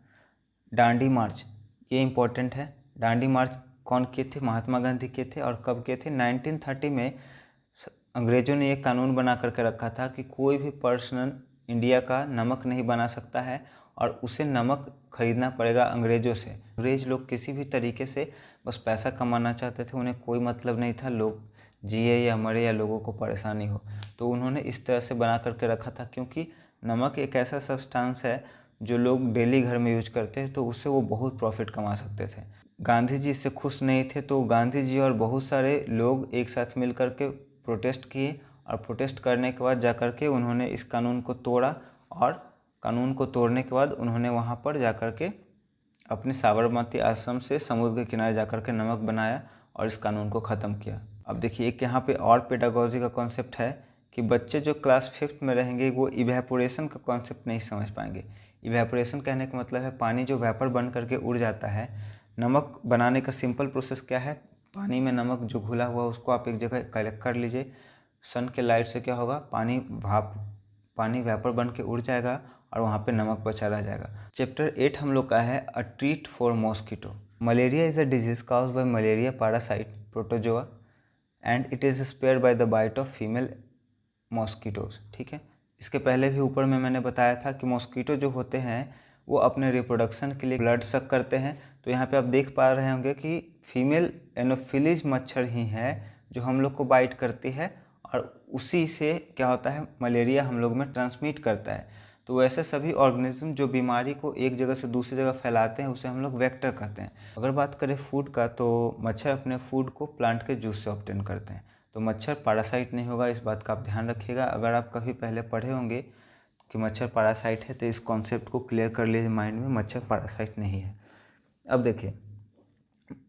A: डांडी मार्च, ये इम्पोर्टेंट है। डांडी मार्च कौन किए थे? महात्मा गांधी किए थे। और कब किए थे? 1930 में अंग्रेज़ों ने एक कानून बना करके रखा था कि कोई भी पर्सन इंडिया का नमक नहीं बना सकता है, और उसे नमक खरीदना पड़ेगा अंग्रेज़ों से। अंग्रेज़ लोग किसी भी तरीके से बस पैसा कमाना चाहते थे, उन्हें कोई मतलब नहीं था लोग जिए या मरे या लोगों को परेशानी हो। तो उन्होंने इस तरह से बना करके रखा था, क्योंकि नमक एक ऐसा सब्सटेंस है जो लोग डेली घर में यूज करते हैं, तो उससे वो बहुत प्रॉफिट कमा सकते थे। गांधी जी इससे खुश नहीं थे, तो गांधी जी और बहुत सारे लोग एक साथ मिल कर के प्रोटेस्ट किए, और प्रोटेस्ट करने के बाद जाकर के उन्होंने इस कानून को तोड़ा, और कानून को तोड़ने के बाद उन्होंने वहाँ पर जाकर के अपने साबरमती आश्रम से समुद्र के किनारे जाकर के नमक बनाया और इस कानून को ख़त्म किया। अब देखिए एक यहाँ पे और पेडागॉजी का कॉन्सेप्ट है कि बच्चे जो क्लास 5th में रहेंगे वो इवेपोरेशन का कॉन्सेप्ट नहीं समझ पाएंगे। इवेपोरेशन कहने का मतलब है पानी जो वेपर बन करके उड़ जाता है। नमक बनाने का सिंपल प्रोसेस क्या है? पानी में नमक जो घुला हुआ उसको आप एक जगह कलेक्ट कर लीजिए, सन के लाइट से क्या होगा? पानी वेपर बन के उड़ जाएगा और वहाँ पे नमक बचा रह जाएगा। चैप्टर 8 हम लोग का है a treat for mosquito. Malaria is a disease caused by malaria parasite protozoa and it is spread by the bite of female mosquitoes. ठीक है, इसके पहले भी ऊपर में मैंने बताया था कि मॉस्किटो जो होते हैं वो अपने रिप्रोडक्शन के लिए ब्लड सक करते हैं। तो यहाँ पे आप देख पा रहे होंगे कि फीमेल एनोफिलीज मच्छर ही है जो हम लोग को बाइट करती है, और उसी से क्या होता है? मलेरिया हम लोग में ट्रांसमिट करता है। तो वैसे सभी ऑर्गेनिज्म जो बीमारी को एक जगह से दूसरी जगह फैलाते हैं उसे हम लोग वेक्टर कहते हैं। अगर बात करें फूड का, तो मच्छर अपने फूड को प्लांट के जूस से ऑब्टेन करते हैं। तो मच्छर पैरासाइट नहीं होगा, इस बात का आप ध्यान रखिएगा। अगर आप कभी पहले पढ़े होंगे कि मच्छर पैरासाइट है, तो इस कॉन्सेप्ट को क्लियर कर लीजिए माइंड में, मच्छर पैरासाइट नहीं है। अब देखिए,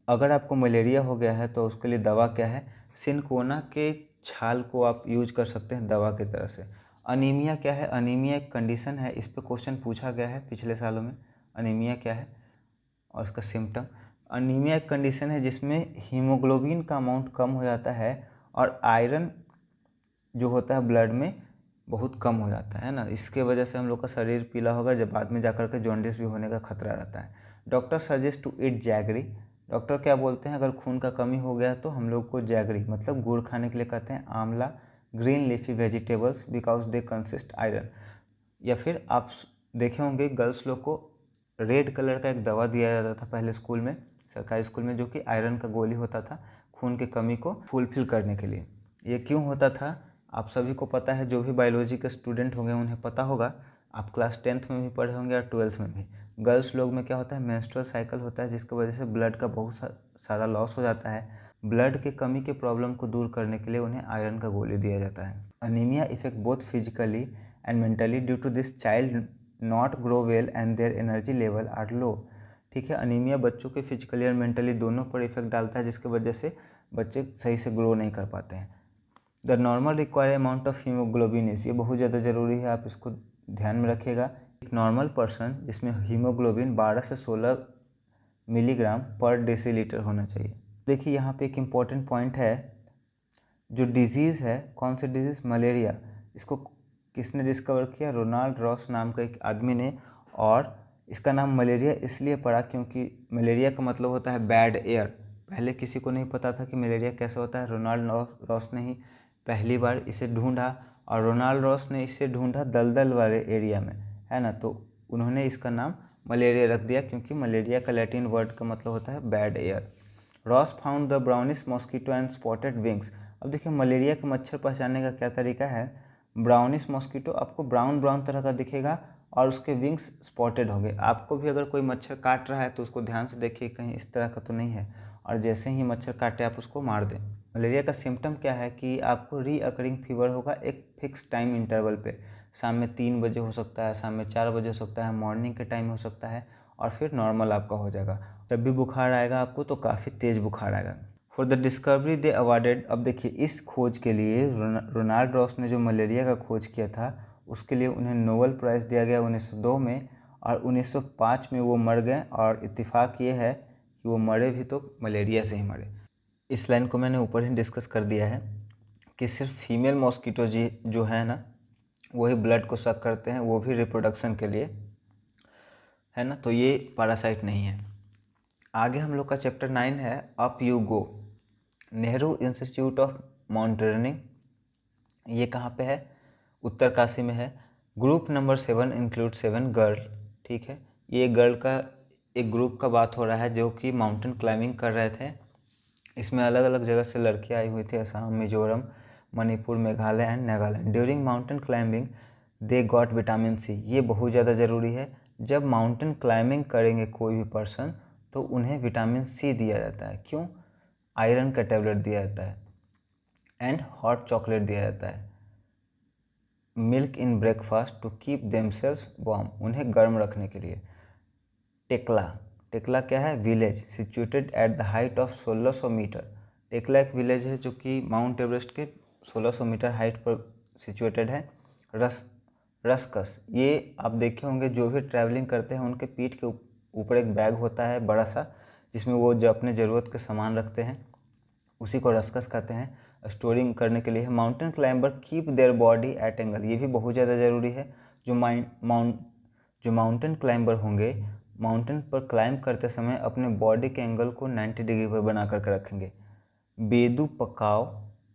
A: अगर आपको मलेरिया हो गया है तो उसके लिए दवा क्या है, सिनकोना के छाल को आप यूज कर सकते हैं दवा की तरह से। अनीमिया क्या है, अनीमिया एक कंडीशन है, इस पे क्वेश्चन पूछा गया है पिछले सालों में। अनीमिया क्या है और इसका सिम्टम। अनीमिया एक कंडीशन है जिसमें हीमोग्लोबिन का अमाउंट कम हो जाता है और आयरन जो होता है ब्लड में बहुत कम हो जाता है ना, इसके वजह से हम लोग का शरीर पीला होगा, जब बाद में जाकर के जॉन्डिस भी होने का खतरा रहता है। Doctor suggest to eat jaggery. Doctor क्या बोलते हैं, अगर खून का कमी हो गया तो हम लोग को जैगरी मतलब गुड़ खाने के लिए कहते हैं, आंवला, green leafy vegetables because they consist iron. या फिर आप देखे होंगे गर्ल्स लोग को रेड कलर का एक दवा दिया जाता था पहले स्कूल में, सरकारी स्कूल में, जो कि आयरन का गोली होता था खून की कमी को फुलफिल करने के लिए। ये क्यों होता था आप सभी को पता है, जो भी बायोलॉजी के स्टूडेंट होंगे उन्हें पता होगा, आप क्लास 10th में भी पढ़े होंगे और 12th में भी। गर्ल्स लोग में क्या होता है, मेंस्ट्रुअल साइकिल होता है, जिसकी वजह से ब्लड का बहुत सारा लॉस हो जाता है। ब्लड के कमी के प्रॉब्लम को दूर करने के लिए उन्हें आयरन का गोली दिया जाता है। Anaemia effect both physically and mentally due to this child not grow well and their energy level are low. ठीक है, अनीमिया बच्चों के फिजिकली और मेंटली दोनों पर इफेक्ट डालता है, जिसकी वजह से बच्चे सही से ग्रो नहीं कर पाते हैं। The normal require amount of haemoglobin is, ये बहुत ज़्यादा ज़रूरी है, आप इसको ध्यान में रखिएगा। एक नॉर्मल पर्सन जिसमें हीमोग्लोबिन 12 से 16 मिलीग्राम पर डेसीलीटर होना चाहिए। देखिए यहाँ पे एक इम्पॉर्टेंट पॉइंट है, जो डिजीज़ है, कौन सी डिजीज़, मलेरिया, इसको किसने डिस्कवर किया, रोनाल्ड रॉस नाम का एक आदमी ने। और इसका नाम मलेरिया इसलिए पड़ा क्योंकि मलेरिया का मतलब होता है बैड एयर। पहले किसी को नहीं पता था कि मलेरिया कैसे होता है, रोनाल्ड रॉस ने ही पहली बार इसे ढूंढा, और रोनाल्ड रॉस ने इसे ढूंढा दलदल वाले एरिया में, है ना, तो उन्होंने इसका नाम मलेरिया रख दिया, क्योंकि मलेरिया का लैटिन वर्ड का मतलब होता है bad air. Ross found the brownish mosquito and spotted wings. अब देखिए मलेरिया का मच्छर पहचानने का क्या तरीका है, ब्राउनिश मॉस्किटो आपको ब्राउन ब्राउन तरह का दिखेगा और उसके विंग्स स्पॉटेड होंगे। आपको भी अगर कोई मच्छर काट रहा है तो उसको ध्यान से देखिए कहीं इस तरह का तो नहीं है, और जैसे ही मच्छर काटे आप उसको मार दें। मलेरिया का सिम्टम क्या है कि आपको रीअकरिंग फीवर होगा एक फिक्स टाइम इंटरवल पे, शाम में 3 बजे हो सकता है, शाम में 4 बजे हो सकता है, मॉर्निंग के टाइम हो सकता है, और फिर नॉर्मल आपका हो जाएगा। जब भी बुखार आएगा आपको तो काफ़ी तेज़ बुखार आएगा। For the discovery they awarded, अब देखिए इस खोज के लिए रोनाल्ड रॉस ने जो मलेरिया का खोज किया था उसके लिए उन्हें नोबेल प्राइज़ दिया गया 1902 में, और 1905 में वो मर गए। और इत्तेफाक ये है कि वो मरे भी तो मलेरिया से ही मरे। इस लाइन को मैंने ऊपर ही डिस्कस कर दिया है कि सिर्फ फीमेल मॉस्किटो जी जो है ना वही ब्लड को सक करते हैं, वो भी रिप्रोडक्शन के लिए, है ना, तो ये पैरासाइट नहीं है। आगे हम लोग का चैप्टर 9 है up you go, Nehru institute of mountaineering. ये कहाँ पे है, उत्तरकाशी में है। Group number 7 include 7 girl. ठीक है, ये गर्ल का एक ग्रुप का बात हो रहा है जो कि माउंटेन क्लाइंबिंग कर रहे थे। इसमें अलग अलग जगह से लड़कियाँ आई हुई थी, Assam, Mizoram, Manipur, Meghalaya and Nagaland. During mountain climbing they got vitamin C, ये बहुत ज़्यादा ज़रूरी है। जब माउंटेन क्लाइंबिंग करेंगे कोई भी पर्सन तो उन्हें विटामिन सी दिया जाता है। क्यों, आयरन का टेबलेट दिया जाता है, एंड हॉट चॉकलेट दिया जाता है, milk in breakfast to keep themselves warm, उन्हें गर्म रखने के लिए। टेकला, टेकला क्या है, village situated at the height of 1600 metre. Tekla एक विलेज है जो कि माउंट एवरेस्ट के 1600 मीटर हाइट पर सिचुएटेड है। रसकस, ये आप देखे होंगे जो भी ट्रैवलिंग करते हैं उनके पीठ के ऊपर एक बैग होता है बड़ा सा, जिसमें वो जो अपने ज़रूरत के सामान रखते हैं, उसी को रसकस कहते हैं, स्टोरिंग करने के लिए। Mountain climber keep their body at angle, ये भी बहुत ज़्यादा ज़रूरी है। जो माउंटेन क्लाइंबर होंगे माउंटेन पर क्लाइंब करते समय अपने बॉडी के एंगल को 90 डिग्री पर बना करके रखेंगे। बेदू पकाओ,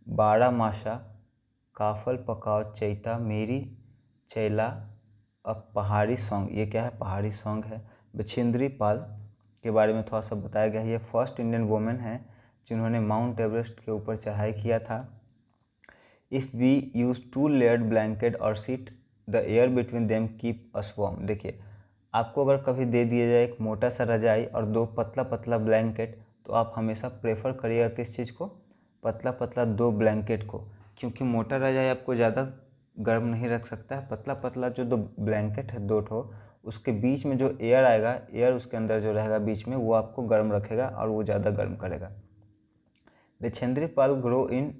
A: बारा माशा, काफल पकाओ चैता मेरी चैला, अब पहाड़ी सॉन्ग, ये क्या है, पहाड़ी सॉन्ग है। बछेंद्री पाल के बारे में थोड़ा सा बताया गया है, ये फर्स्ट इंडियन वुमेन है जिन्होंने माउंट एवरेस्ट के ऊपर चढ़ाई किया था। If we use 2 layered blanket और seat the air between them keep us warm. देखिए आपको अगर कभी दे दिया जाए एक मोटा सा रजाई और 2 पतला पतला ब्लैंकेट, तो आप हमेशा प्रेफर करिएगा किस चीज़ को, पतला पतला 2 ब्लैंकेट को, क्योंकि मोटा रजाई आपको ज़्यादा गर्म नहीं रख सकता है। पतला पतला जो दो ब्लैंकेट है, दो ठो, उसके बीच में जो एयर आएगा, एयर उसके अंदर जो रहेगा बीच में, वो आपको गर्म रखेगा और वो ज़्यादा गर्म करेगा। विछेंद्री पाल ग्रो इन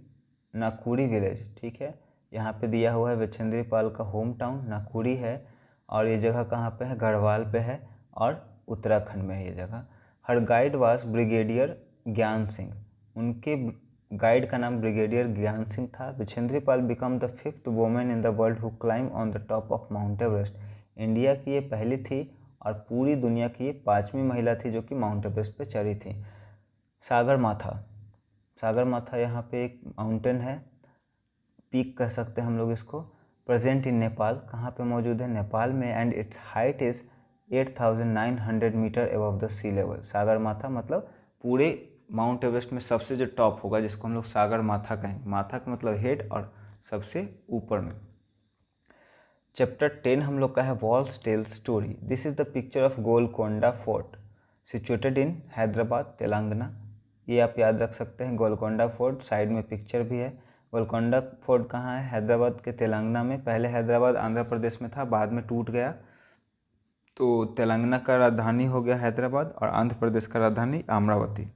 A: नाकुरी विलेज, ठीक है, यहाँ पे दिया हुआ है विछेंद्री पाल का होम टाउन नाकुरी है, और ये जगह कहाँ पे है, गढ़वाल पे है और उत्तराखंड में है ये जगह। हर गाइड वास ब्रिगेडियर ज्ञान सिंह, उनके गाइड का नाम ब्रिगेडियर ज्ञान सिंह था। Bachendri Pal become the 5th women in the world who climb on the top of mount Everest, India की ये पहली थी और पूरी दुनिया की ये 5वीं महिला थी जो कि माउंट एवरेस्ट पे चढ़ी थी। सागरमाथा, सागरमाथा यहाँ पे एक माउंटेन है, पीक कह सकते हैं हम लोग इसको, प्रेजेंट इन नेपाल, कहाँ पे मौजूद है, नेपाल में, and its height is 8,900 metre above the sea level. Sagarmatha मतलब पूरे माउंट एवरेस्ट में सबसे जो टॉप होगा, जिसको हम लोग सागरमाथा कहेंगे, माथा का मतलब हेड और सबसे ऊपर में। चैप्टर 10 हम लोग का है walls tell story. This is the picture of Golconda fort situated in Hyderabad Telangana. ये आप याद रख सकते हैं, गोलकोंडा फोर्ट, साइड में पिक्चर भी है। गोलकोंडा फोर्ट कहाँ है, हैदराबाद के तेलंगाना में। पहले हैदराबाद आंध्र प्रदेश में था, बाद में टूट गया, तो तेलंगाना का राजधानी हो गया हैदराबाद और आंध्र प्रदेश का राजधानी अमरावती।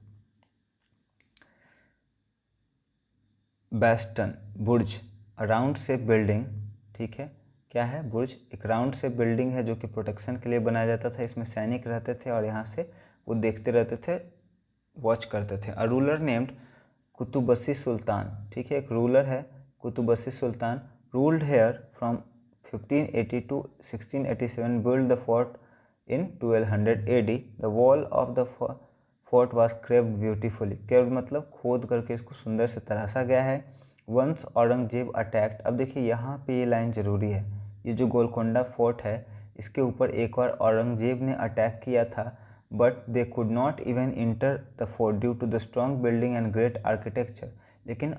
A: बेस्टन बुर्ज, राउंड शेप बिल्डिंग, ठीक है, क्या है, बुर्ज, एक राउंड शेप बिल्डिंग है जो कि प्रोटेक्शन के लिए बनाया जाता था। इसमें सैनिक रहते थे और यहाँ से वो देखते रहते थे, वॉच करते थे। अ रूलर नेम्ड कुतुबसी सुल्तान, ठीक है, एक रूलर है कुतुबसी सुल्तान, ruled hair from 1580 to 1687, built the fort in 1200 AD. The wall of the fort was carved beautifully. carved मतलब खोद करके इसको सुंदर से तराशा गया है। वंस औरंगजेब अटैक्ड, अब देखिए यहाँ पे ये लाइन ज़रूरी है, ये जो गोलकोंडा फोर्ट है इसके ऊपर एक बार औरंगजेब ने अटैक किया था, but they could not even enter the fort due to the strong building and great architecture. लेकिन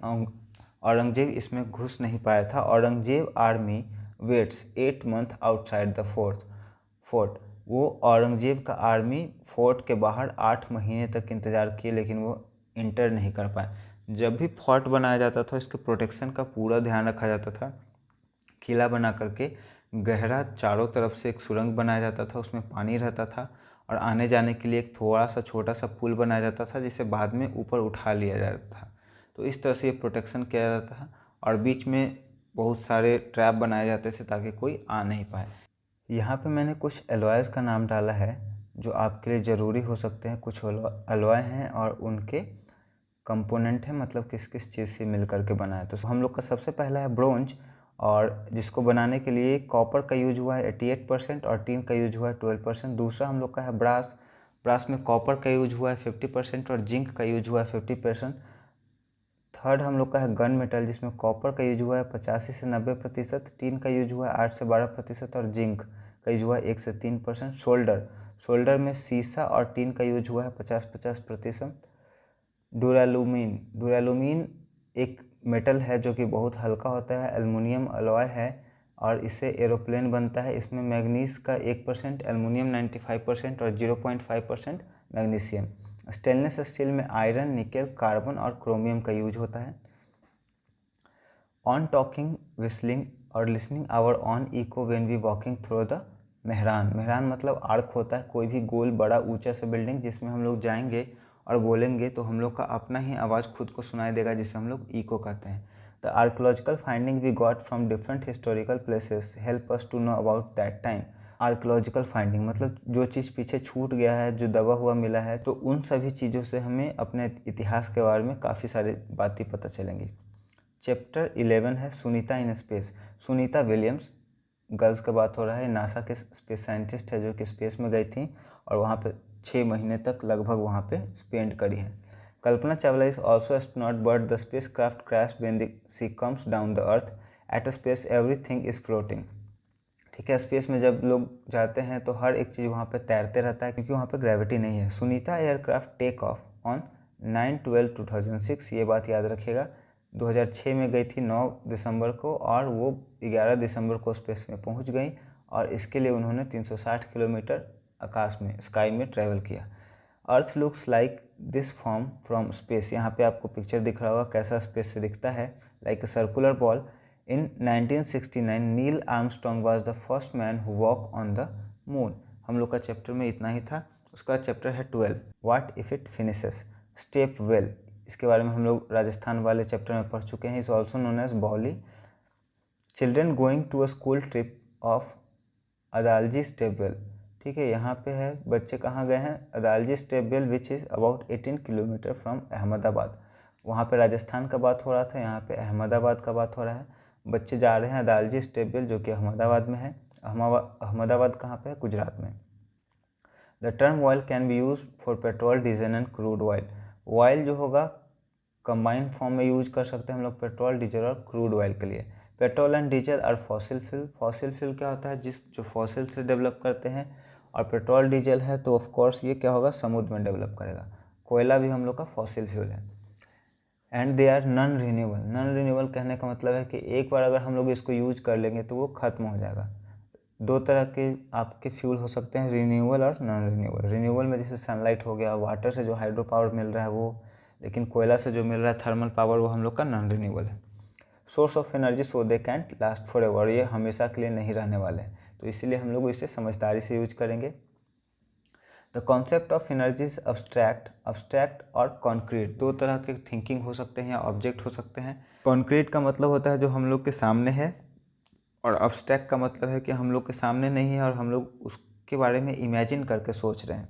A: औरंगजेब इसमें घुस नहीं पाया था। Aurangzeb army waits 8 months outside the fort, वो औरंगजेब का आर्मी फोर्ट के बाहर 8 महीने तक इंतज़ार किए, लेकिन वो इंटर नहीं कर पाए। जब भी फोर्ट बनाया जाता था इसके प्रोटेक्शन का पूरा ध्यान रखा जाता था। किला बना करके गहरा चारों तरफ से एक सुरंग बनाया जाता था, उसमें पानी रहता था, और आने जाने के लिए एक थोड़ा सा छोटा सा पुल बनाया जाता था जिसे बाद में ऊपर उठा लिया जाता था। तो इस तरह से ये प्रोटेक्शन किया जाता था, और बीच में बहुत सारे ट्रैप बनाए जाते थे ताकि कोई आ नहीं पाए। यहाँ पे मैंने कुछ एलॉयज़ का नाम डाला है जो आपके लिए ज़रूरी हो सकते हैं। कुछ एलॉय हैं और उनके कंपोनेंट हैं, मतलब किस किस चीज़ से मिल करके बना है। तो हम लोग का सबसे पहला है ब्रोंज, और जिसको बनाने के लिए कॉपर का यूज हुआ है 88% और टीन का यूज हुआ है 12%। दूसरा हम लोग का है ब्रास, ब्रास में कॉपर का यूज हुआ है 50% और जिंक का यूज हुआ है 50%। थर्ड हम लोग का है गन मेटल, जिसमें कॉपर का यूज हुआ है 85 से 90%, टीन का यूज हुआ है 8 से 12% और जिंक का यूज हुआ है 1 से 3%। शोल्डर, शोल्डर में शीशा और टीन का यूज हुआ है 50-50%। डुरालुमीन, डुरालुमीन एक मेटल है जो कि बहुत हल्का होता है, एल्युमिनियम अलॉय है और इससे एरोप्लेन बनता है। इसमें मैग्नीज का 1%, एल्युमिनियम 95% और 0.5% मैग्नीशियम। स्टेनलेस स्टील में आयरन, निकेल, कार्बन और क्रोमियम का यूज होता है। ऑन टॉकिंग, विस्लिंग और listening our own echo when we walking through the mehran, मेहरान मतलब आर्क होता है, कोई भी गोल बड़ा ऊंचा सा बिल्डिंग जिसमें हम लोग जाएंगे और बोलेंगे तो हम लोग का अपना ही आवाज़ खुद को सुनाई देगा, जिसे हम लोग इको कहते हैं। The archaeological finding we got from different historical places help us to know about that time. Archaeological finding मतलब जो चीज़ पीछे छूट गया है, जो दबा हुआ मिला है, तो उन सभी चीज़ों से हमें अपने इतिहास के बारे में काफ़ी सारी बातें पता चलेंगी। चैप्टर 11 है Sunita in space. Sunita Williams, girls का बात हो रहा है, नासा के स्पेस साइंटिस्ट है जो कि स्पेस में गई थी और वहाँ पे 6 महीने तक लगभग वहाँ पे स्पेंड करी है। Kalpana Chawla is also astronaut but the space craft crash when she comes down the earth at a space everything is floating. ठीक है, स्पेस में जब लोग जाते हैं तो हर एक चीज़ वहाँ पे तैरते रहता है क्योंकि वहाँ पे ग्रेविटी नहीं है। Sunita aircraft take off on 9/12/2006, ये बात याद रखिएगा, 2006 में गई थी 9 दिसंबर को और वो 11 दिसंबर को स्पेस में पहुँच गई और इसके लिए उन्होंने 360 किलोमीटर आकाश में, स्काई में ट्रैवल किया। Earth looks like this from space, यहाँ पे आपको पिक्चर दिख रहा होगा कैसा स्पेस से दिखता है, like a circular ball in 1969 Neil Armstrong was the first man who walk on the moon. हम लोग का चैप्टर में इतना ही था। उसका चैप्टर है 12 what if it finishes step well. इसके बारे में हम लोग राजस्थान वाले चैप्टर में पढ़ चुके हैं। Is also known as baoli. Children going to a school trip of Adalaj stepwell. ठीक है, यहाँ पे है बच्चे कहाँ गए हैं, Adalaj stepwell which is about 18 kilometre from Ahmedabad. वहाँ पे राजस्थान का बात हो रहा था, यहाँ पे अहमदाबाद का बात हो रहा है। बच्चे जा रहे हैं अदालजी स्टेपवेल जो कि अहमदाबाद में है। अहमदाबाद कहाँ पे है, गुजरात में। The term oil can be use for petrol diesel and crude oil. Oil जो होगा कंबाइंड फॉर्म में यूज कर सकते हैं हम लोग पेट्रोल डीजल और क्रूड ऑयल के लिए। पेट्रोल एंड डीजल और फॉसिल फ्यूल। फॉसिल फ्यूल क्या होता है, जो फॉसिल से डेवलप करते हैं, और पेट्रोल डीजल है तो ऑफ कोर्स ये क्या होगा, समुद्र में डेवलप करेगा। कोयला भी हम लोग का फॉसिल फ्यूल है। And they are non renewable. Non renewable कहने का मतलब है कि एक बार अगर हम लोग इसको यूज कर लेंगे तो वो ख़त्म हो जाएगा। दो तरह के आपके फ्यूल हो सकते हैं, रिन्यूएबल और नॉन रिन्यूएबल। रिन्यूएबल में जैसे सनलाइट हो गया, वाटर से जो हाइड्रो पावर मिल रहा है वो, लेकिन कोयला से जो मिल रहा है थर्मल पावर, वो हम लोग का नॉन रिन्यूएबल है। Source of energy so they can't last for ever. ये हमेशा के लिए नहीं रहने वाले हैं, तो इसीलिए हम लोग इसे समझदारी से यूज करेंगे। The concept of energy is abstract और कॉन्क्रीट। दो तरह के थिंकिंग हो सकते हैं या ऑब्जेक्ट हो सकते हैं। कॉन्क्रीट का मतलब होता है जो हम लोग के सामने है, और अब्स्ट्रैक्ट का मतलब है कि हम लोग के सामने नहीं है और हम लोग उसके बारे में इमेजिन करके सोच रहे हैं।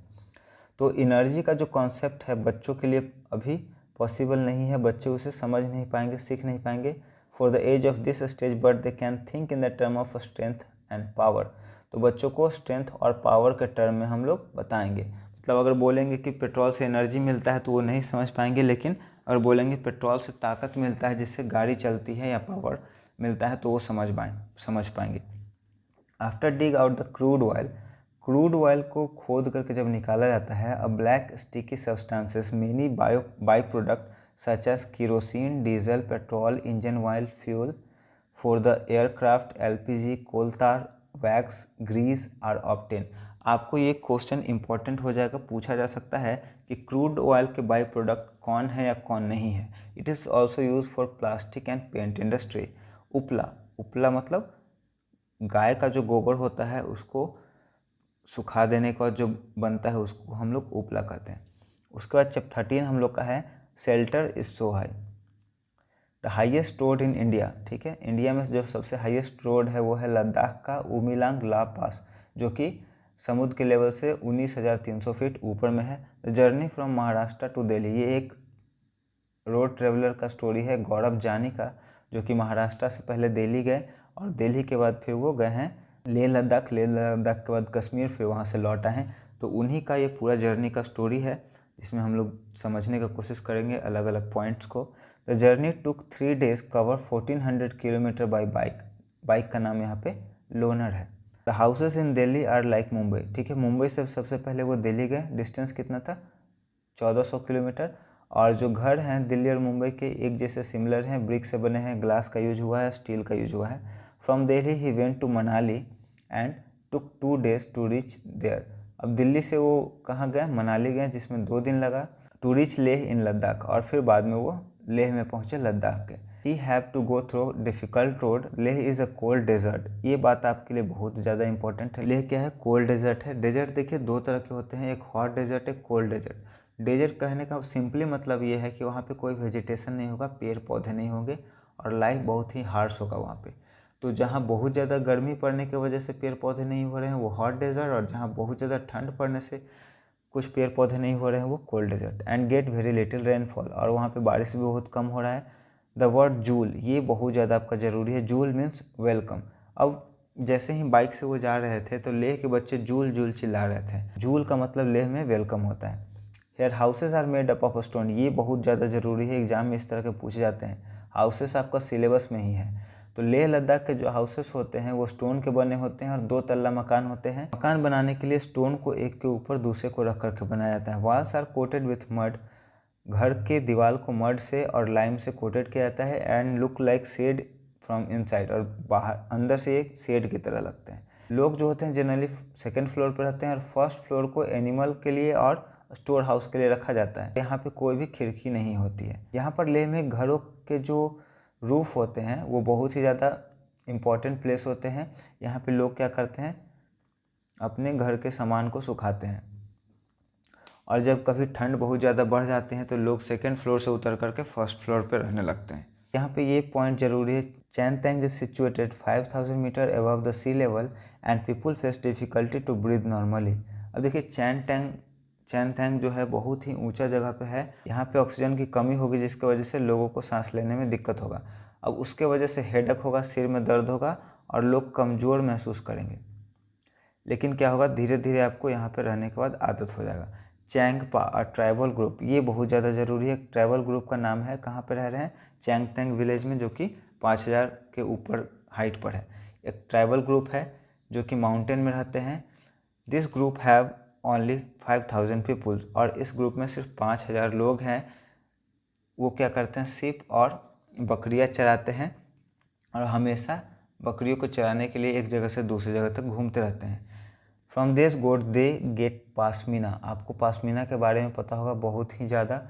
A: तो एनर्जी का जो कॉन्सेप्ट है बच्चों के लिए अभी पॉसिबल नहीं है, बच्चे उसे समझ नहीं पाएंगे, सीख नहीं पाएंगे for the age of this stage, but they can think in the term of strength and power. तो बच्चों को स्ट्रेंथ और पावर के टर्म में हम लोग बताएंगे। मतलब अगर बोलेंगे कि पेट्रोल से एनर्जी मिलता है तो वो नहीं समझ पाएंगे, लेकिन अगर बोलेंगे पेट्रोल से ताकत मिलता है जिससे गाड़ी चलती है या पावर मिलता है तो वो समझ पाएंगे। After dig out the crude oil को खोद करके जब निकाला जाता है, a black sticky substances many by product such as kerosene, diesel, petrol, engine oil, fuel for the aircraft, LPG, coal tar, wax, Greece are obtain. आपको ये क्वेश्चन इंपॉर्टेंट हो जाएगा, पूछा जा सकता है कि क्रूड ऑयल के बाई प्रोडक्ट कौन है या कौन नहीं है। It is also use for plastic and paint industry. उपला मतलब गाय का जो गोबर होता है उसको सुखा देने के बाद जो बनता है उसको हम लोग उपला कहते हैं। उसके बाद चैप्टर 13 हम लोग का है shelter is so high. The highest road in India. ठीक है, इंडिया में जो सबसे हाईएस्ट रोड है वो है लद्दाख का उमिलांग ला पास, जो कि समुद्र के लेवल से 19,300 फीट ऊपर में है। The journey from Maharashtra to Delhi. ये एक रोड ट्रेवलर का स्टोरी है गौरव जानी का, जो कि महाराष्ट्र से पहले दिल्ली गए और दिल्ली के बाद फिर वो गए हैं लेह लद्दाख के बाद कश्मीर, फिर वहाँ से लौट आए हैं। तो उन्हीं का ये पूरा जर्नी का स्टोरी है जिसमें हम लोग समझने का कोशिश करेंगे अलग अलग पॉइंट्स को। The journey took 3 days, cover 1400 kilometre by bike का नाम यहाँ पे लोनर है। The houses in Delhi are like Mumbai. ठीक है, मुंबई से सबसे पहले वो दिल्ली गए, डिस्टेंस कितना था 1400 किलोमीटर। और जो घर हैं दिल्ली और मुंबई के एक जैसे सिमिलर हैं, ब्रिक से बने हैं, ग्लास का यूज हुआ है, स्टील का यूज हुआ है। From Delhi he went to Manali and took 2 days to reach there. अब दिल्ली से वो कहाँ गए, मनाली गए, जिसमें 2 दिन लगा, टू रीच लेह इन लद्दाख, और फिर बाद में वो लेह में पहुँचे लद्दाख के। He have to go through difficult road, Leh is a cold desert. ये बात आपके लिए बहुत ज़्यादा इंपॉर्टेंट है। लेह क्या है, कोल्ड डेजर्ट है। डेजर्ट देखिए 2 तरह के होते हैं, एक हॉट डेजर्ट, एक कोल्ड डेजर्ट। डेजर्ट कहने का सिंपली मतलब ये है कि वहाँ पे कोई वेजिटेशन नहीं होगा, पेड़ पौधे नहीं होंगे, और लाइफ बहुत ही हार्श होगा वहाँ पे। तो जहाँ बहुत ज़्यादा गर्मी पड़ने की वजह से पेड़ पौधे नहीं हो रहे हैं वो हॉट डेजर्ट, और जहाँ बहुत ज़्यादा ठंड पड़ने से कुछ पेड़ पौधे नहीं हो रहे हैं वो cold desert. And get very little rainfall, और वहाँ पे बारिश भी बहुत कम हो रहा है। द वर्ड जूल, ये बहुत ज़्यादा आपका ज़रूरी है। Joule means welcome. अब जैसे ही बाइक से वो जा रहे थे तो लेह के बच्चे जूल जूल चिल्ला रहे थे। जूल का मतलब लेह में वेलकम होता है। Here houses are made up of stone, ये बहुत ज़्यादा ज़रूरी है, एग्जाम में इस तरह के पूछे जाते हैं। हाउसेस आपका सिलेबस में ही है। तो लेह लद्दाख के जो हाउसेस होते हैं वो स्टोन के बने होते हैं और 2 तल्ला मकान होते हैं। मकान बनाने के लिए स्टोन को एक के ऊपर दूसरे को रख करके बनाया जाता है। Walls are coated with mud, घर के दीवार को मड से और लाइम से कोटेड किया जाता है। And look like shed from inside, और बाहर अंदर से एक शेड की तरह लगते हैं। लोग जो होते हैं जनरली 2nd फ्लोर पर रहते हैं, और 1st फ्लोर को एनिमल के लिए और स्टोर हाउस के लिए रखा जाता है। यहाँ पे कोई भी खिड़की नहीं होती है। यहाँ पर लेह में घरों के जो रूफ़ होते हैं वो बहुत ही ज़्यादा इम्पॉर्टेंट प्लेस होते हैं। यहाँ पे लोग क्या करते हैं, अपने घर के सामान को सुखाते हैं। और जब कभी ठंड बहुत ज़्यादा बढ़ जाती है तो लोग सेकेंड फ्लोर से उतर करके फर्स्ट फ्लोर पे रहने लगते हैं। यहाँ पे ये पॉइंट जरूरी है, Changthang is situated 5000 metre above the sea level and people face difficulty to breathe normally. अब देखिए चैनतैंग जो है बहुत ही ऊंचा जगह पे है। यहाँ पे ऑक्सीजन की कमी होगी जिसकी वजह से लोगों को सांस लेने में दिक्कत होगा। अब उसके वजह से हेडेक होगा, सिर में दर्द होगा और लोग कमज़ोर महसूस करेंगे। लेकिन क्या होगा, धीरे धीरे आपको यहाँ पे रहने के बाद आदत हो जाएगा। चैंगपा और ट्राइबल ग्रुप, ये बहुत ज़्यादा ज़रूरी है। ट्राइबल ग्रुप का नाम है, कहाँ पे रह रहे हैं, चैंगतैंग विलेज में, जो कि 5000 के ऊपर हाइट पर है। एक ट्राइबल ग्रुप है जो कि माउंटेन में रहते हैं। This group have only 5000 people, और इस ग्रुप में सिर्फ 5000 लोग हैं। वो क्या करते हैं, सिप और बकरियाँ चराते हैं और हमेशा बकरियों को चराने के लिए एक जगह से दूसरी जगह तक घूमते रहते हैं। From this goat they get pashmina. आपको पाशमीना के बारे में पता होगा, बहुत ही ज़्यादा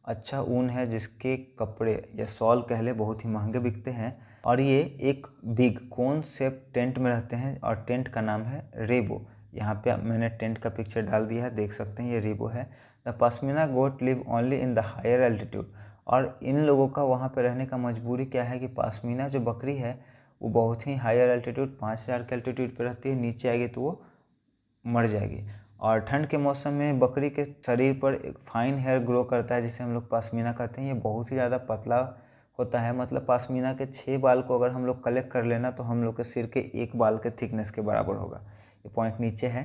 A: अच्छा ऊन है जिसके कपड़े या शॉल कह ले बहुत ही महंगे बिकते हैं। और ये एक बिग कोन शेप टेंट में रहते हैं और टेंट का नाम है रेबो। यहाँ पे मैंने टेंट का पिक्चर डाल दिया है, देख सकते हैं, ये रेबो है। The pashmina goat live only in the higher altitude. और इन लोगों का वहाँ पे रहने का मजबूरी क्या है कि पश्मीना जो बकरी है वो बहुत ही हायर एल्टीट्यूड 5000 के एल्टीट्यूड पे रहती है। नीचे आएगी तो वो मर जाएगी। और ठंड के मौसम में बकरी के शरीर पर एक फाइन हेयर ग्रो करता है जिसे हम लोग पश्मीना कहते हैं। ये बहुत ही ज़्यादा पतला होता है, मतलब पश्मीना के 6 बाल को अगर हम लोग कलेक्ट कर लेना तो हम लोग के सिर के 1 बाल के थिकनेस के बराबर होगा। ये पॉइंट नीचे है,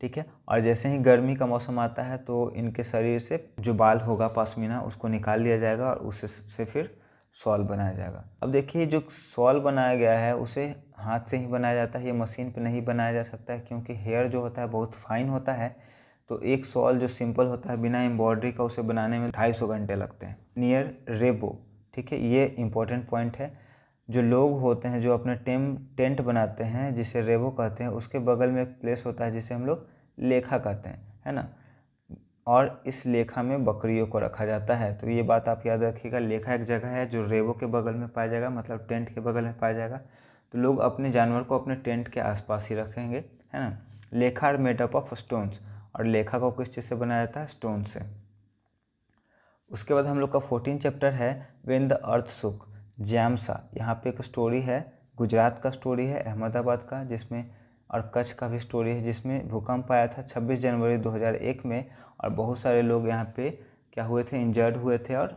A: ठीक है। और जैसे ही गर्मी का मौसम आता है तो इनके शरीर से जो बाल होगा पश्मीना उसको निकाल लिया जाएगा और उससे फिर शॉल बनाया जाएगा। अब देखिए, जो शॉल बनाया गया है उसे हाथ से ही बनाया जाता है, ये मशीन पे नहीं बनाया जा सकता है क्योंकि हेयर जो होता है बहुत फाइन होता है। तो एक शॉल जो सिंपल होता है बिना एम्ब्रॉयडरी का, उसे बनाने में 250 घंटे लगते हैं। नियर रेबो, ठीक है, ये इंपॉर्टेंट पॉइंट है। जो लोग होते हैं जो अपने टेंट बनाते हैं जिसे रेबो कहते हैं, उसके बगल में एक प्लेस होता है जिसे हम लोग लेखा कहते हैं, है ना। और इस लेखा में बकरियों को रखा जाता है। तो ये बात आप याद रखिएगा, लेखा एक जगह है जो रेबो के बगल में पाया जाएगा, मतलब टेंट के बगल में पाया जाएगा। तो लोग अपने जानवर को अपने टेंट के आसपास ही रखेंगे, है ना। लेखा are made up of stones, और लेखा को किस चीज़ से बनाया जाता है, स्टोन से। उसके बाद हम लोग का 14 चैप्टर है व्हेन द अर्थ शुक, जैमसा। यहाँ पे एक स्टोरी है, गुजरात का स्टोरी है, अहमदाबाद का, जिसमें और कच्छ का भी स्टोरी है, जिसमें भूकंप आया था 26 जनवरी 2001 में। और बहुत सारे लोग यहाँ पे क्या हुए थे, इंजर्ड हुए थे और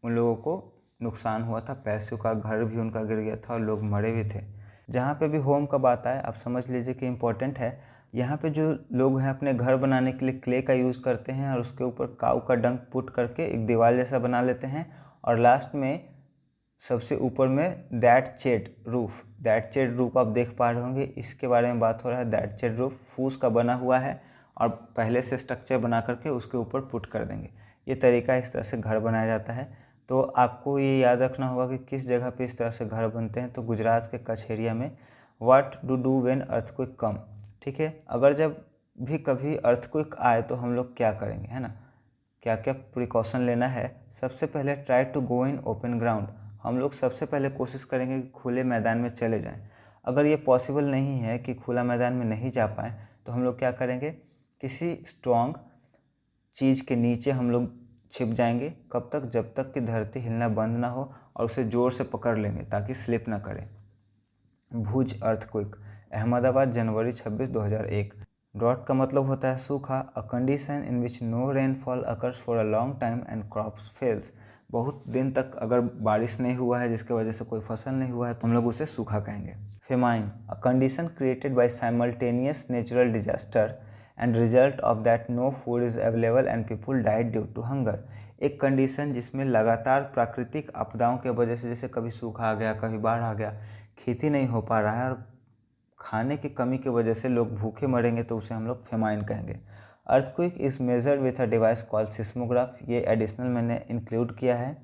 A: उन लोगों को नुकसान हुआ था, पैसों का, घर भी उनका गिर गया था और लोग मरे भी थे। जहाँ पे भी होम का बात आए आप समझ लीजिए कि इम्पोर्टेंट है। यहाँ पे जो लोग हैं अपने घर बनाने के लिए क्ले का यूज़ करते हैं और उसके ऊपर काऊ का डंक पुट करके एक दीवार जैसा बना लेते हैं। और लास्ट में सबसे ऊपर में दैट शेड रूफ आप देख पा रहे होंगे, इसके बारे में बात हो रहा है। दैट शेड रूफ फूस का बना हुआ है और पहले से स्ट्रक्चर बना करके उसके ऊपर पुट कर देंगे। ये तरीका, इस तरह से घर बनाया जाता है। तो आपको ये याद रखना होगा कि किस जगह पे इस तरह से घर बनते हैं। तो गुजरात के कच्छ एरिया में। What to do when earthquake come, ठीक है, अगर जब भी कभी अर्थक्वेक आए तो हम लोग क्या करेंगे, है ना, क्या क्या प्रिकॉशन लेना है। सबसे पहले try to go in open ground, हम लोग सबसे पहले कोशिश करेंगे कि खुले मैदान में चले जाएं। अगर ये पॉसिबल नहीं है कि खुला मैदान में नहीं जा पाएँ तो हम लोग क्या करेंगे, किसी स्ट्रॉन्ग चीज़ के नीचे हम लोग छिप जाएंगे। कब तक, जब तक कि धरती हिलना बंद ना हो, और उसे ज़ोर से पकड़ लेंगे ताकि स्लिप ना करे। Bhuj earthquake, Ahmedabad, January 26, 2001। Drought का मतलब होता है सूखा, a condition in which no rainfall occurs for a long time and crops fails. बहुत दिन तक अगर बारिश नहीं हुआ है जिसकी वजह से कोई फसल नहीं हुआ है तो हम लोग उसे सूखा कहेंगे। Famine, a condition created by simultaneous natural disaster and result of that no food is available and people died due to hunger. एक कंडीशन जिसमें लगातार प्राकृतिक आपदाओं के वजह से, जैसे कभी सूखा आ गया, कभी बाढ़ आ गया, खेती नहीं हो पा रहा है और खाने की कमी की वजह से लोग भूखे मरेंगे, तो उसे हम लोग फेमाइन कहेंगे। Earthquake is measured with a device called seismograph, ये एडिशनल मैंने इंक्लूड किया है।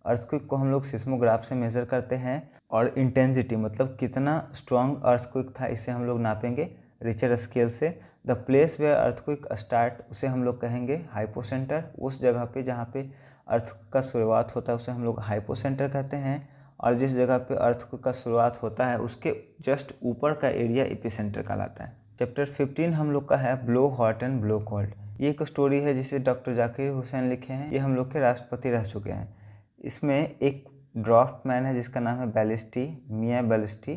A: अर्थक्वेक को हम लोग सिस्मोग्राफ से मेज़र करते हैं। और इंटेंसिटी मतलब कितना स्ट्रॉन्ग अर्थक्वेक था, इसे हम लोग नापेंगे रिचर स्केल से। The place where earthquake start, उसे हम लोग कहेंगे हाइपोसेंटर, उस जगह पे जहाँ पे अर्थक्वेक का शुरुआत होता है उसे हम लोग हाइपोसेंटर कहते हैं, और जिस जगह पे अर्थक्वेक का शुरुआत होता है उसके जस्ट ऊपर का एरिया एपिसेंटर कहलाता है। चैप्टर 15 हम लोग का है blow hot and blow cold. ये एक स्टोरी है जिसे डॉक्टर जाकिर हुसैन लिखे हैं। ये हम लोग के राष्ट्रपति रह चुके हैं। इसमें एक ड्राफ्ट मैन है जिसका नाम है बैलिस्टी, मियाँ बैलिस्टी,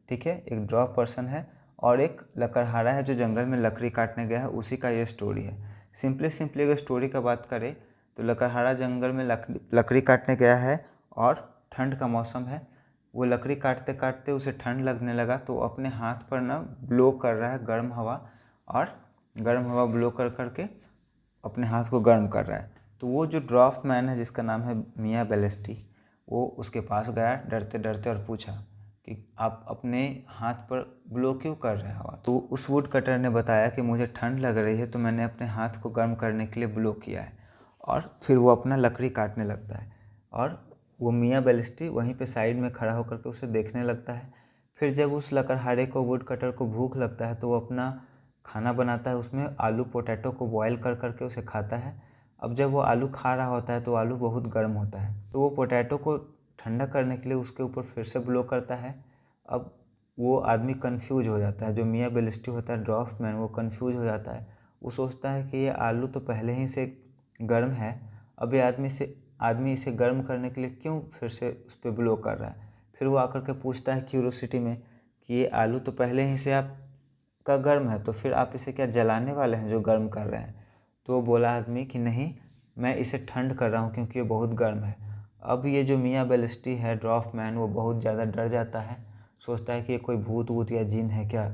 A: ठीक है, एक ड्राफ्ट पर्सन है, और एक लकड़हारा है जो जंगल में लकड़ी काटने गया है, उसी का ये स्टोरी है। सिंपली अगर स्टोरी का बात करें तो लकड़हारा जंगल में लकड़ी काटने गया है और ठंड का मौसम है। वो लकड़ी काटते काटते उसे ठंड लगने लगा तो अपने हाथ पर ना ब्लो कर रहा है गर्म हवा, और गर्म हवा ब्लो कर करके अपने हाथ को गर्म कर रहा है। तो वो जो ड्राफ्ट मैन है जिसका नाम है मियाँ बैलिस्टी, वो उसके पास गया डरते डरते और पूछा कि आप अपने हाथ पर ब्लो क्यों कर रहे हैं हवा। तो उस वुड कटर ने बताया कि मुझे ठंड लग रही है तो मैंने अपने हाथ को गर्म करने के लिए ब्लो किया है, और फिर वो अपना लकड़ी काटने लगता है। और वो मियाँ बैलिस्टी वहीं पे साइड में खड़ा होकर के उसे देखने लगता है। फिर जब उस लकड़हारे को, वुड कटर को भूख लगता है तो वो अपना खाना बनाता है, उसमें आलू पोटैटो को बॉयल कर करके उसे खाता है। अब जब वो आलू खा रहा होता है तो आलू बहुत गर्म होता है, तो वो पोटैटो को ठंडा करने के लिए उसके ऊपर फिर से ब्लो करता है। अब वो आदमी कंफ्यूज हो जाता है, जो मियाँ बैलिस्टी होता है ड्राफ्ट मैन, वो कंफ्यूज हो जाता है। वो सोचता है कि ये आलू तो पहले ही से गर्म है, अब ये आदमी इसे गर्म करने के लिए क्यों फिर से उस पर ब्लो कर रहा है। फिर वो आकर के पूछता है क्यूरोसिटी में कि ये आलू तो पहले ही से आपका गर्म है, तो फिर आप इसे क्या जलाने वाले हैं जो गर्म कर रहे हैं। तो वो बोला आदमी कि नहीं, मैं इसे ठंड कर रहा हूँ क्योंकि ये बहुत गर्म है। अब ये जो मियाँ बैलिस्टी है ड्राफ्ट मैन, वो बहुत ज़्यादा डर जाता है, सोचता है कि ये कोई भूत वूत या जिन है क्या,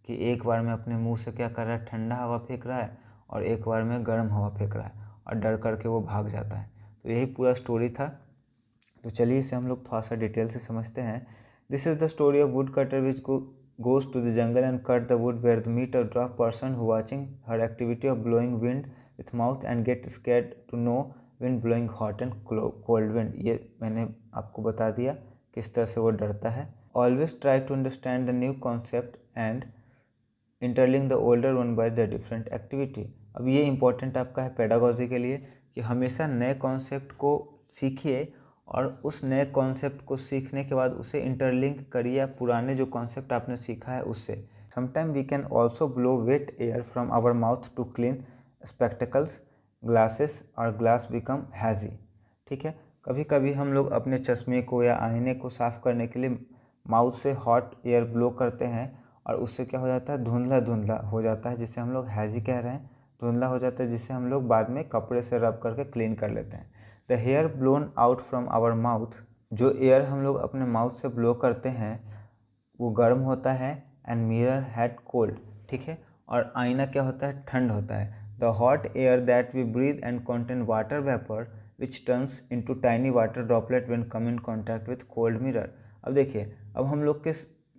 A: कि एक बार में अपने मुंह से क्या कर रहा है, ठंडा हवा फेंक रहा है, और एक बार में गर्म हवा फेंक रहा है, और डर करके वो भाग जाता है। तो यही पूरा स्टोरी था। तो चलिए इसे हम लोग थोड़ा सा डिटेल से समझते हैं। This is the story of wood cutter which goes to the jungle and cut the wood where the meet a draft person who watching her activity of blowing wind with mouth and get scared to know wind blowing hot and cold wind. ये मैंने आपको बता दिया किस तरह से वो डरता है। Always try to understand the new concept and interlink the older one by the different activity. अब ये इंपॉर्टेंट आपका है पेडागोजी के लिए कि हमेशा नए कॉन्सेप्ट को सीखिए, और उस नए कॉन्सेप्ट को सीखने के बाद उसे इंटरलिंक करिए पुराने जो कॉन्सेप्ट आपने सीखा है उससे। Sometime we can also blow wet air from our mouth to clean spectacles, glasses और ग्लास बिकम हैजी। ठीक है, कभी कभी हम लोग अपने चश्मे को या आईने को साफ़ करने के लिए माउथ से हॉट एयर ब्लो करते हैं, और उससे क्या हो जाता है, धुंधला धुंधला हो जाता है, जिसे हम लोग हैजी कह रहे हैं, धुंधला हो जाता है, जिसे हम लोग बाद में कपड़े से रब करके क्लीन कर लेते हैं। The air blown out from our mouth, जो एयर हम लोग अपने माउथ से ब्लो करते हैं वो गर्म होता है, एंड मिरर हैड कोल्ड, ठीक है, और आईना क्या होता है, ठंड होता है। The hot air that we breathe and contain water vapour which turns into tiny water droplet when come in contact with cold mirror. अब देखिए, अब हम लोग के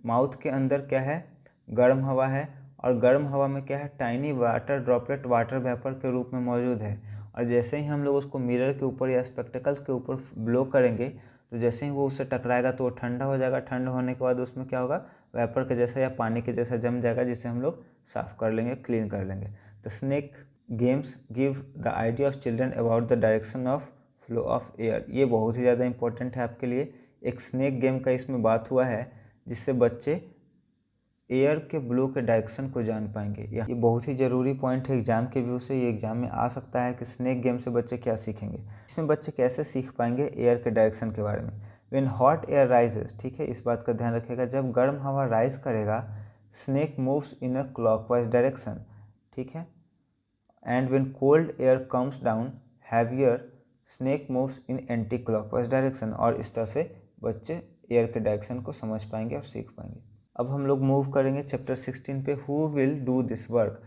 A: माउथ के अंदर क्या है, गर्म हवा है, और गर्म हवा में क्या है, tiny water droplet water vapour के रूप में मौजूद है। और जैसे ही हम लोग उसको मिरर के ऊपर या स्पेक्टिकल्स के ऊपर ब्लो करेंगे तो जैसे ही वो उससे टकराएगा तो वो ठंडा हो जाएगा। ठंडा होने के बाद उसमें क्या होगा, वेपर के जैसा या पानी के जैसा जम जाएगा, जिसे हम लोग साफ़ कर लेंगे, क्लीन कर लेंगे। The snake games give the idea of children about the direction of flow of air. ये बहुत ही ज़्यादा इंपॉर्टेंट है आपके लिए। एक स्नेक गेम का इसमें बात हुआ है जिससे बच्चे एयर के ब्लो के डायरेक्शन को जान पाएंगे। ये बहुत ही ज़रूरी पॉइंट है एग्जाम के व्यू से। ये एग्जाम में आ सकता है कि स्नेक गेम से बच्चे क्या सीखेंगे, इसमें बच्चे कैसे सीख पाएंगे एयर के डायरेक्शन के बारे में। व्हेन हॉट एयर राइजेस, ठीक है, इस बात का ध्यान रखिएगा, जब गर्म हवा राइज करेगा snake moves in a clockwise direction, ठीक है, and when cold air comes down heavier snake moves in anti clockwise direction. और इस तरह से बच्चे एयर के डायरेक्शन को समझ पाएंगे और सीख पाएंगे। अब हम लोग मूव करेंगे चैप्टर 16 पे। Who will do this work.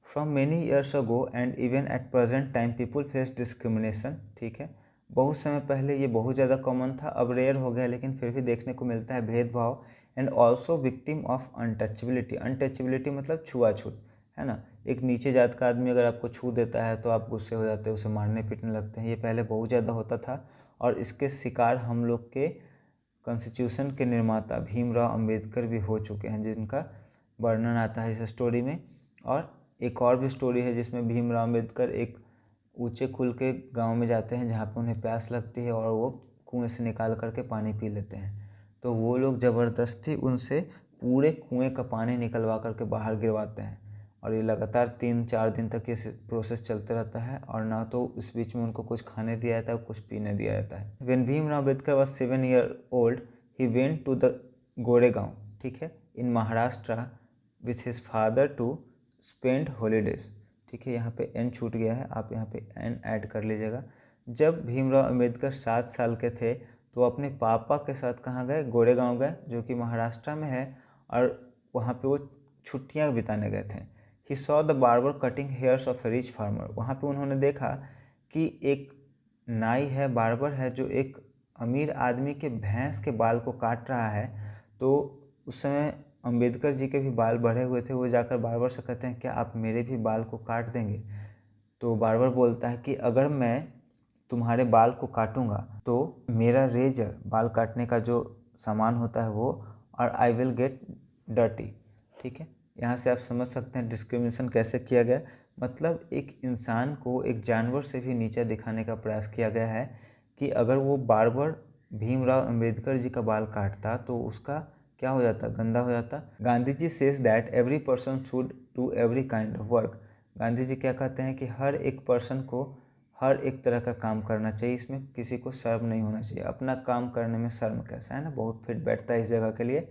A: From many years ago and even at present time people face discrimination, ठीक है, बहुत समय पहले ये बहुत ज़्यादा कॉमन था, अब रेयर हो गया लेकिन फिर भी देखने को मिलता है भेदभाव। And also victim of untouchability. Untouchability मतलब छुआछूत, है ना। एक नीचे जात का आदमी अगर आपको छू देता है तो आप गुस्से हो जाते हैं, उसे मारने पीटने लगते हैं। ये पहले बहुत ज़्यादा होता था, और इसके शिकार हम लोग के कॉन्स्टिट्यूशन के निर्माता भीमराव अंबेडकर भी हो चुके हैं, जिनका वर्णन आता है इस स्टोरी में। और एक और भी स्टोरी है जिसमें भीमराव अंबेडकर एक ऊंचे कुल के गांव में जाते हैं जहाँ पे उन्हें प्यास लगती है और वो कुएं से निकाल करके पानी पी लेते हैं। तो वो लोग ज़बरदस्ती उनसे पूरे कुएं का पानी निकलवा करके बाहर गिरवाते हैं और ये लगातार 3-4 दिन तक ये प्रोसेस चलते रहता है और ना तो इस बीच में उनको कुछ खाने दिया जाता है, कुछ पीने दिया जाता है। When Bhimrao Ambedkar was 7 year old, he went to the Goregaon, ठीक है, इन Maharashtra with his father to spend holidays, ठीक है। यहाँ पे एन छूट गया है, आप यहाँ पे एन ऐड कर लीजिएगा। जब भीमराव अम्बेडकर 7 साल के थे तो अपने पापा के साथ कहाँ गए? गोरेगांव गए, जो कि महाराष्ट्र में है, और वहाँ पे वो छुट्टियाँ बिताने गए थे। He saw the barber cutting hairs of A rich farmer. वहाँ पे उन्होंने देखा कि एक नाई है, बार्बर है, जो एक अमीर आदमी के भैंस के बाल को काट रहा है। तो उस समय अंबेडकर जी के भी बाल बढ़े हुए थे। वो जाकर बार्बर से कहते हैं क्या आप मेरे भी बाल को काट देंगे? तो बार्बर बोलता है कि अगर मैं तुम्हारे बाल को काटूंगा तो मेरा रेजर, बाल काटने का जो सामान होता है वो, और आई विल गेट डर्टी, ठीक है। यहाँ से आप समझ सकते हैं डिस्क्रिमिनेशन कैसे किया गया। मतलब एक इंसान को एक जानवर से भी नीचा दिखाने का प्रयास किया गया है कि अगर वो बार्बर भीमराव अंबेडकर जी का बाल काटता तो उसका क्या हो जाता? गंदा हो जाता। Gandhi ji says that every person should do every kind of work. Gandhi ji क्या कहते हैं कि हर एक पर्सन को हर एक तरह का काम करना चाहिए, इसमें किसी को शर्म नहीं होना चाहिए। अपना काम करने में शर्म कैसा है ना, बहुत फिट बैठता है इस जगह के लिए।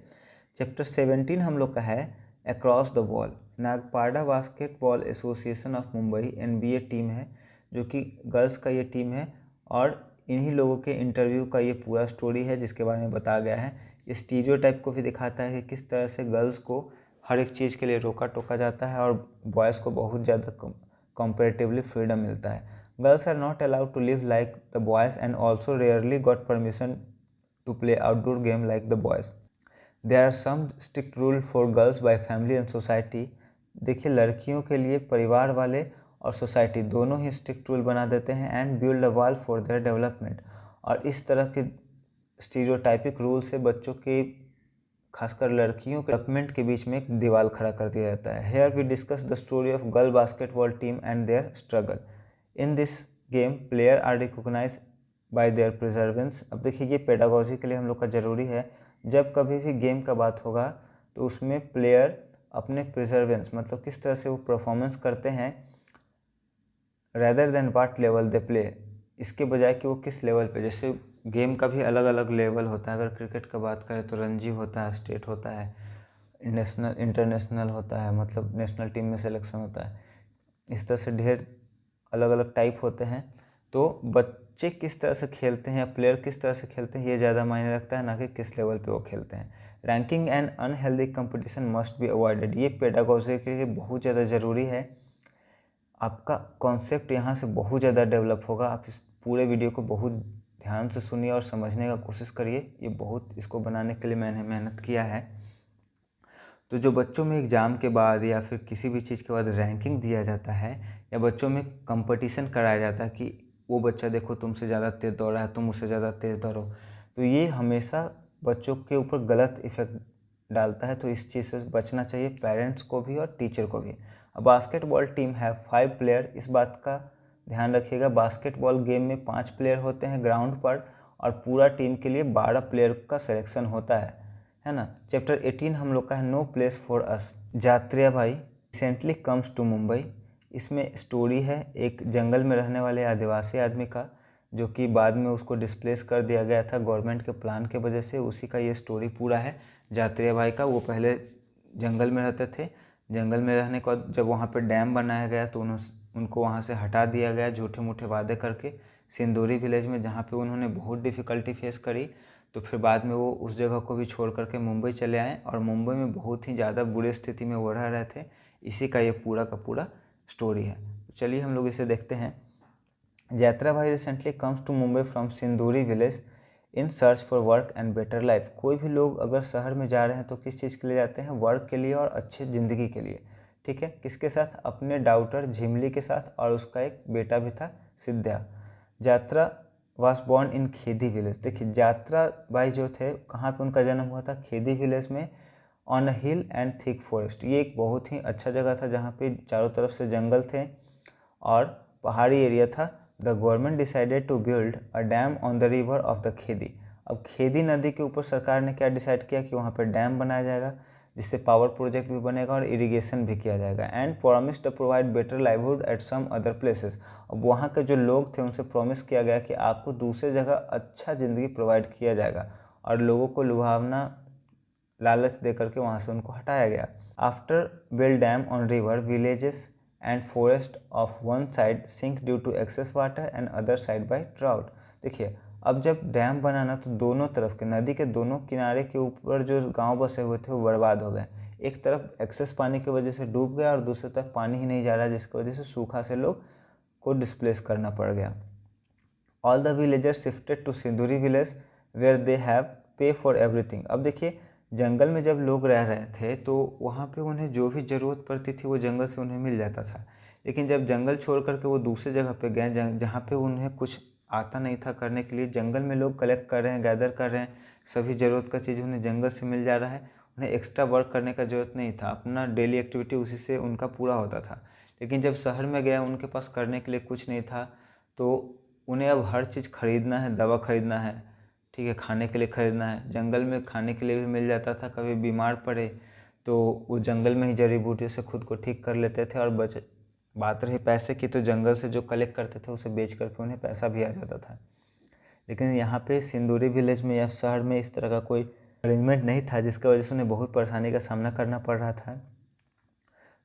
A: चैप्टर 17 हम लोग का है across the wall. Nagpada basketball association of Mumbai NBA team है, जो कि गर्ल्स का ये टीम है, और इन्हीं लोगों के इंटरव्यू का ये पूरा स्टोरी है जिसके बारे में बताया गया है। ये स्टीरियोटाइप को भी दिखाता है कि किस तरह से गर्ल्स को हर एक चीज़ के लिए रोका टोका जाता है और बॉयज़ को बहुत ज़्यादा कंपैरेटिवली फ्रीडम मिलता है। Girls are not allowed to live like the boys and also rarely got permission to play outdoor game like the boys. There are some strict rule for girls by family and society. देखिए, लड़कियों के लिए परिवार वाले और सोसाइटी दोनों ही स्ट्रिक्ट रूल बना देते हैं and build a wall for their development. और इस तरह के स्टीरियोटाइपिक रूल से बच्चों के, खासकर लड़कियों के डेवलपमेंट के बीच में एक दीवार खड़ा कर दिया जाता है। Here we discuss the story of girl basketball team and their struggle. In this game player are recognise by their perseverance. अब देखिए, ये पेडागोजी के लिए हम लोग का ज़रूरी है। जब कभी भी गेम का बात होगा तो उसमें प्लेयर अपने प्रिजर्वेंस, मतलब किस तरह से वो परफॉर्मेंस करते हैं, rather than what level they play, इसके बजाय कि वो किस लेवल पे। जैसे गेम का भी अलग अलग लेवल होता है। अगर क्रिकेट का बात करें तो रणजी होता है, स्टेट होता है, नेशनल, इंटरनेशनल होता है, मतलब नेशनल टीम में सिलेक्शन होता है। इस तरह से ढेर अलग अलग टाइप होते हैं। तो बच्चे किस तरह से खेलते हैं या प्लेयर किस तरह से खेलते हैं, ये ज़्यादा मायने रखता है, ना कि किस लेवल पे वो खेलते हैं। Ranking and unhealthy competition must be avoided. ये पेडागोजी के लिए बहुत ज़्यादा ज़रूरी है। आपका कॉन्सेप्ट यहाँ से बहुत ज़्यादा डेवलप होगा। आप इस पूरे वीडियो को बहुत ध्यान से सुनिए और समझने का कोशिश करिए। ये बहुत, इसको बनाने के लिए मैंने मेहनत किया है। तो जो बच्चों में एग्ज़ाम के बाद या फिर किसी भी चीज़ के बाद रैंकिंग दिया जाता है या बच्चों में कंपटीशन कराया जाता है कि वो बच्चा देखो तुमसे ज़्यादा तेज़ दौड़ रहा है, तुम उससे ज़्यादा तेज़ दौड़ो, तो ये हमेशा बच्चों के ऊपर गलत इफ़ेक्ट डालता है। तो इस चीज़ से बचना चाहिए, पेरेंट्स को भी और टीचर को भी। अब बास्केटबॉल टीम है 5 प्लेयर, इस बात का ध्यान रखिएगा। बास्केटबॉल गेम में 5 प्लेयर होते हैं ग्राउंड पर और पूरा टीम के लिए 12 प्लेयर का सिलेक्शन होता है ना। चैप्टर 18 हम लोग का है नो प्लेस फॉर अस। जात्रिया भाई रिसेंटली कम्स टू मुंबई। इसमें स्टोरी है एक जंगल में रहने वाले आदिवासी आदमी का, जो कि बाद में उसको डिस्प्लेस कर दिया गया था गवर्नमेंट के प्लान के वजह से। उसी का ये स्टोरी पूरा है जात्रिया भाई का। वो पहले जंगल में रहते थे। जंगल में रहने के बाद जब वहाँ पे डैम बनाया गया तो उनको वहाँ से हटा दिया गया झूठे मूठे वादे करके सिंदूरी विलेज में, जहाँ पे उन्होंने बहुत डिफ़िकल्टी फेस करी। तो फिर बाद में वो उस जगह को भी छोड़ करके मुंबई चले आए और मुंबई में बहुत ही ज़्यादा बुरी स्थिति में वो रह रहे थे। इसी का ये पूरा का पूरा स्टोरी है। तो चलिए हम लोग इसे देखते हैं। Yatra bhai recently comes to Mumbai from Sinduri village in search for work and better life. कोई भी लोग अगर शहर में जा रहे हैं तो किस चीज़ के लिए जाते हैं? वर्क के लिए और अच्छी ज़िंदगी के लिए, ठीक है। किसके साथ? अपने डाउटर झिमली के साथ, और उसका एक बेटा भी था सिद्धा। यात्रा वास बॉर्न इन खेदी विलेज। देखिए, यात्रा भाई जो थे, कहाँ पे उनका जन्म हुआ था? खेदी विलेज में, on a hill and thick forest. ये एक बहुत ही अच्छा जगह था जहाँ पे चारों तरफ से जंगल थे और पहाड़ी एरिया था। The government decided to build a dam on the river of the Khedi. अब खेदी नदी के ऊपर सरकार ने क्या डिसाइड किया कि वहाँ पर डैम बनाया जाएगा, जिससे पावर प्रोजेक्ट भी बनेगा और इरिगेशन भी किया जाएगा। And promise to provide better livelihood at some other places. अब वहाँ के जो लोग थे उनसे प्रॉमिस किया गया कि आपको दूसरे जगह अच्छा ज़िंदगी प्रोवाइड किया जाएगा, और लोगों को लुभावना लालच दे करके वहाँ से उनको हटाया गया। After build dam on river, villages and forest of one side sink due to excess water and other side by drought. देखिए, अब जब डैम बनाना तो दोनों तरफ के, नदी के दोनों किनारे के ऊपर जो गांव बसे हुए थे वो बर्बाद हो गए। एक तरफ एक्सेस पानी की वजह से डूब गया और दूसरी तरफ पानी ही नहीं जा रहा, जिसकी वजह से सूखा से लोग को डिस्प्लेस करना पड़ गया। All the villagers shifted to Sinduri village where they have pay for everything. अब देखिए, जंगल में जब लोग रह रहे थे तो वहाँ पे उन्हें जो भी ज़रूरत पड़ती थी वो जंगल से उन्हें मिल जाता था। लेकिन जब जंगल छोड़ करके वो दूसरे जगह पे गए जहाँ पे उन्हें कुछ आता नहीं था करने के लिए, जंगल में लोग कलेक्ट कर रहे हैं, गैदर कर रहे हैं, सभी ज़रूरत का चीज़ उन्हें जंगल से मिल जा रहा है, उन्हें एक्स्ट्रा वर्क करने का ज़रूरत नहीं था, अपना डेली एक्टिविटी उसी से उनका पूरा होता था। लेकिन जब शहर में गया उनके पास करने के लिए कुछ नहीं था, तो उन्हें अब हर चीज़ खरीदना है, दवा खरीदना है, ठीक है, खाने के लिए खरीदना है। जंगल में खाने के लिए भी मिल जाता था, कभी बीमार पड़े तो वो जंगल में ही जड़ी बूटियों से खुद को ठीक कर लेते थे। और बात रही पैसे की, तो जंगल से जो कलेक्ट करते थे उसे बेच करके उन्हें पैसा भी आ जाता था। लेकिन यहाँ पे सिंदूरी विलेज में या शहर में इस तरह का कोई अरेंजमेंट नहीं था, जिसकी वजह से उन्हें बहुत परेशानी का सामना करना पड़ रहा था।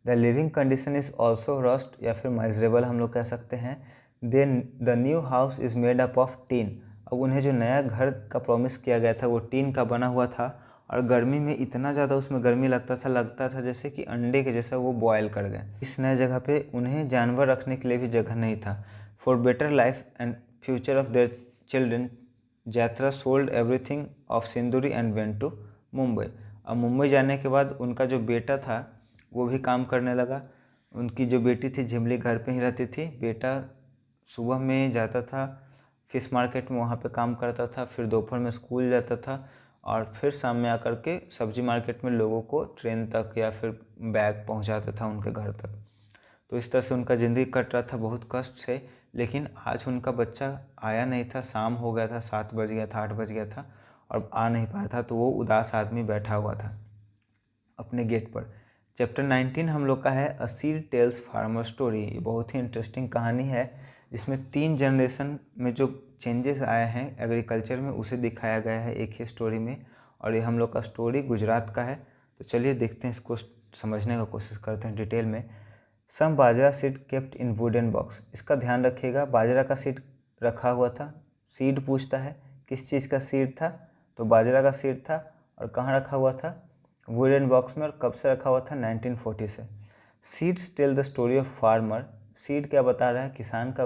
A: The living condition is also rust या फिर माइजरेबल हम लोग कह सकते हैं। Then the new house is made up of tin. अब उन्हें जो नया घर का प्रॉमिस किया गया था वो टीन का बना हुआ था, और गर्मी में इतना ज़्यादा उसमें गर्मी लगता था जैसे कि अंडे के जैसा वो बॉयल कर गए। इस नए जगह पे उन्हें जानवर रखने के लिए भी जगह नहीं था। For better life and future of their children, यात्रा सोल्ड एवरीथिंग ऑफ सिंदूरी एंड वेंट टू मुंबई। अब मुंबई जाने के बाद उनका जो बेटा था वो भी काम करने लगा। उनकी जो बेटी थी झिमली घर पे ही रहती थी। बेटा सुबह में जाता था फिश मार्केट में, वहाँ पे काम करता था, फिर दोपहर में स्कूल जाता था, और फिर शाम में आकर के सब्जी मार्केट में लोगों को ट्रेन तक या फिर बैग पहुँचाता था उनके घर तक। तो इस तरह से उनका ज़िंदगी कट रहा था बहुत कष्ट से। लेकिन आज उनका बच्चा आया नहीं था, शाम हो गया था, 7 बज गया था, 8 बज गया था, और आ नहीं पाया था। तो वो उदास आदमी बैठा हुआ था अपने गेट पर। चैप्टर 19 हम लोग का है a seed tells farmer story. ये बहुत ही इंटरेस्टिंग कहानी है, जिसमें 3 जनरेशन में जो चेंजेस आए हैं एग्रीकल्चर में उसे दिखाया गया है एक ही स्टोरी में। और ये हम लोग का स्टोरी गुजरात का है। तो चलिए देखते हैं, इसको समझने का कोशिश करते हैं डिटेल में। Some bajra seed kept in wooden box. इसका ध्यान रखिएगा, बाजरा का सीड रखा हुआ था। सीड पूछता है किस चीज़ का सीड था, तो बाजरा का सीड था। और कहाँ रखा हुआ था? वुडन बॉक्स में। और कब से रखा हुआ था? 1940 से। Seeds tell the story of farmer. Seed क्या बता रहा है? किसान का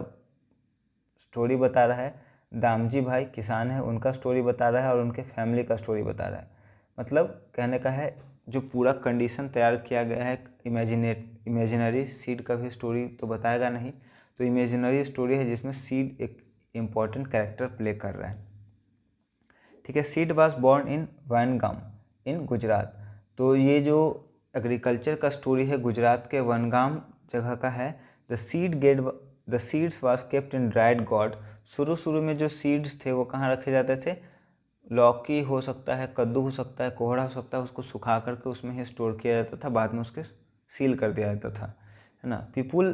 A: स्टोरी बता रहा है। दामजी भाई किसान है, उनका स्टोरी बता रहा है, और उनके फैमिली का स्टोरी बता रहा है। मतलब कहने का है जो पूरा कंडीशन तैयार किया गया है, इमेजिनरी सीड का भी स्टोरी तो बताएगा नहीं, तो इमेजिनरी स्टोरी है जिसमें सीड एक इम्पॉर्टेंट कैरेक्टर प्ले कर रहा है। ठीक है। सीड वाज बोर्न इन वनगाम इन गुजरात। तो ये जो एग्रीकल्चर का स्टोरी है गुजरात के वनगाम जगह का है। The seeds was kept in dried God. शुरू में जो सीड्स थे वो कहाँ रखे जाते थे? लौकी हो सकता है, कद्दू हो सकता है, कोहड़ा हो सकता है, उसको सुखा करके उसमें ही स्टोर किया जाता था, बाद में उसके सील कर दिया जाता था, है ना। पीपुल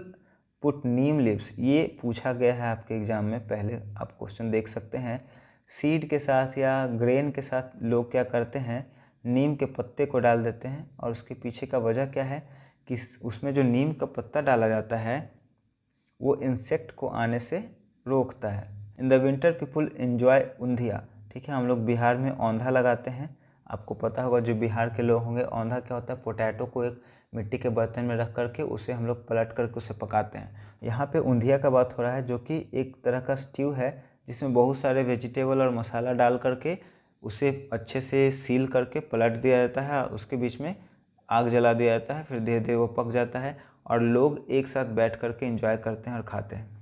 A: पुट नीम लीव्स, ये पूछा गया है आपके एग्जाम में, पहले आप क्वेश्चन देख सकते हैं। सीड के साथ या ग्रेन के साथ लोग क्या करते हैं? नीम के पत्ते को डाल देते हैं। और उसके पीछे का वजह क्या है कि उसमें जो नीम का पत्ता डाला जाता है वो इंसेक्ट को आने से रोकता है। In the winter people enjoy undhiya. ठीक है, हम लोग बिहार में औंधा लगाते हैं। आपको पता होगा, जो बिहार के लोग होंगे, औंधा क्या होता है? पोटैटो को एक मिट्टी के बर्तन में रख करके उसे हम लोग पलट करके उसे पकाते हैं। यहाँ पे ऊंधिया का बात हो रहा है, जो कि एक तरह का स्ट्यू है जिसमें बहुत सारे वेजिटेबल और मसाला डाल करके उसे अच्छे से सील करके पलट दिया जाता है, और उसके बीच में आग जला दिया जाता है, फिर धीरे धीरे वो पक जाता है और लोग एक साथ बैठ करके एंजॉय करते हैं और खाते हैं।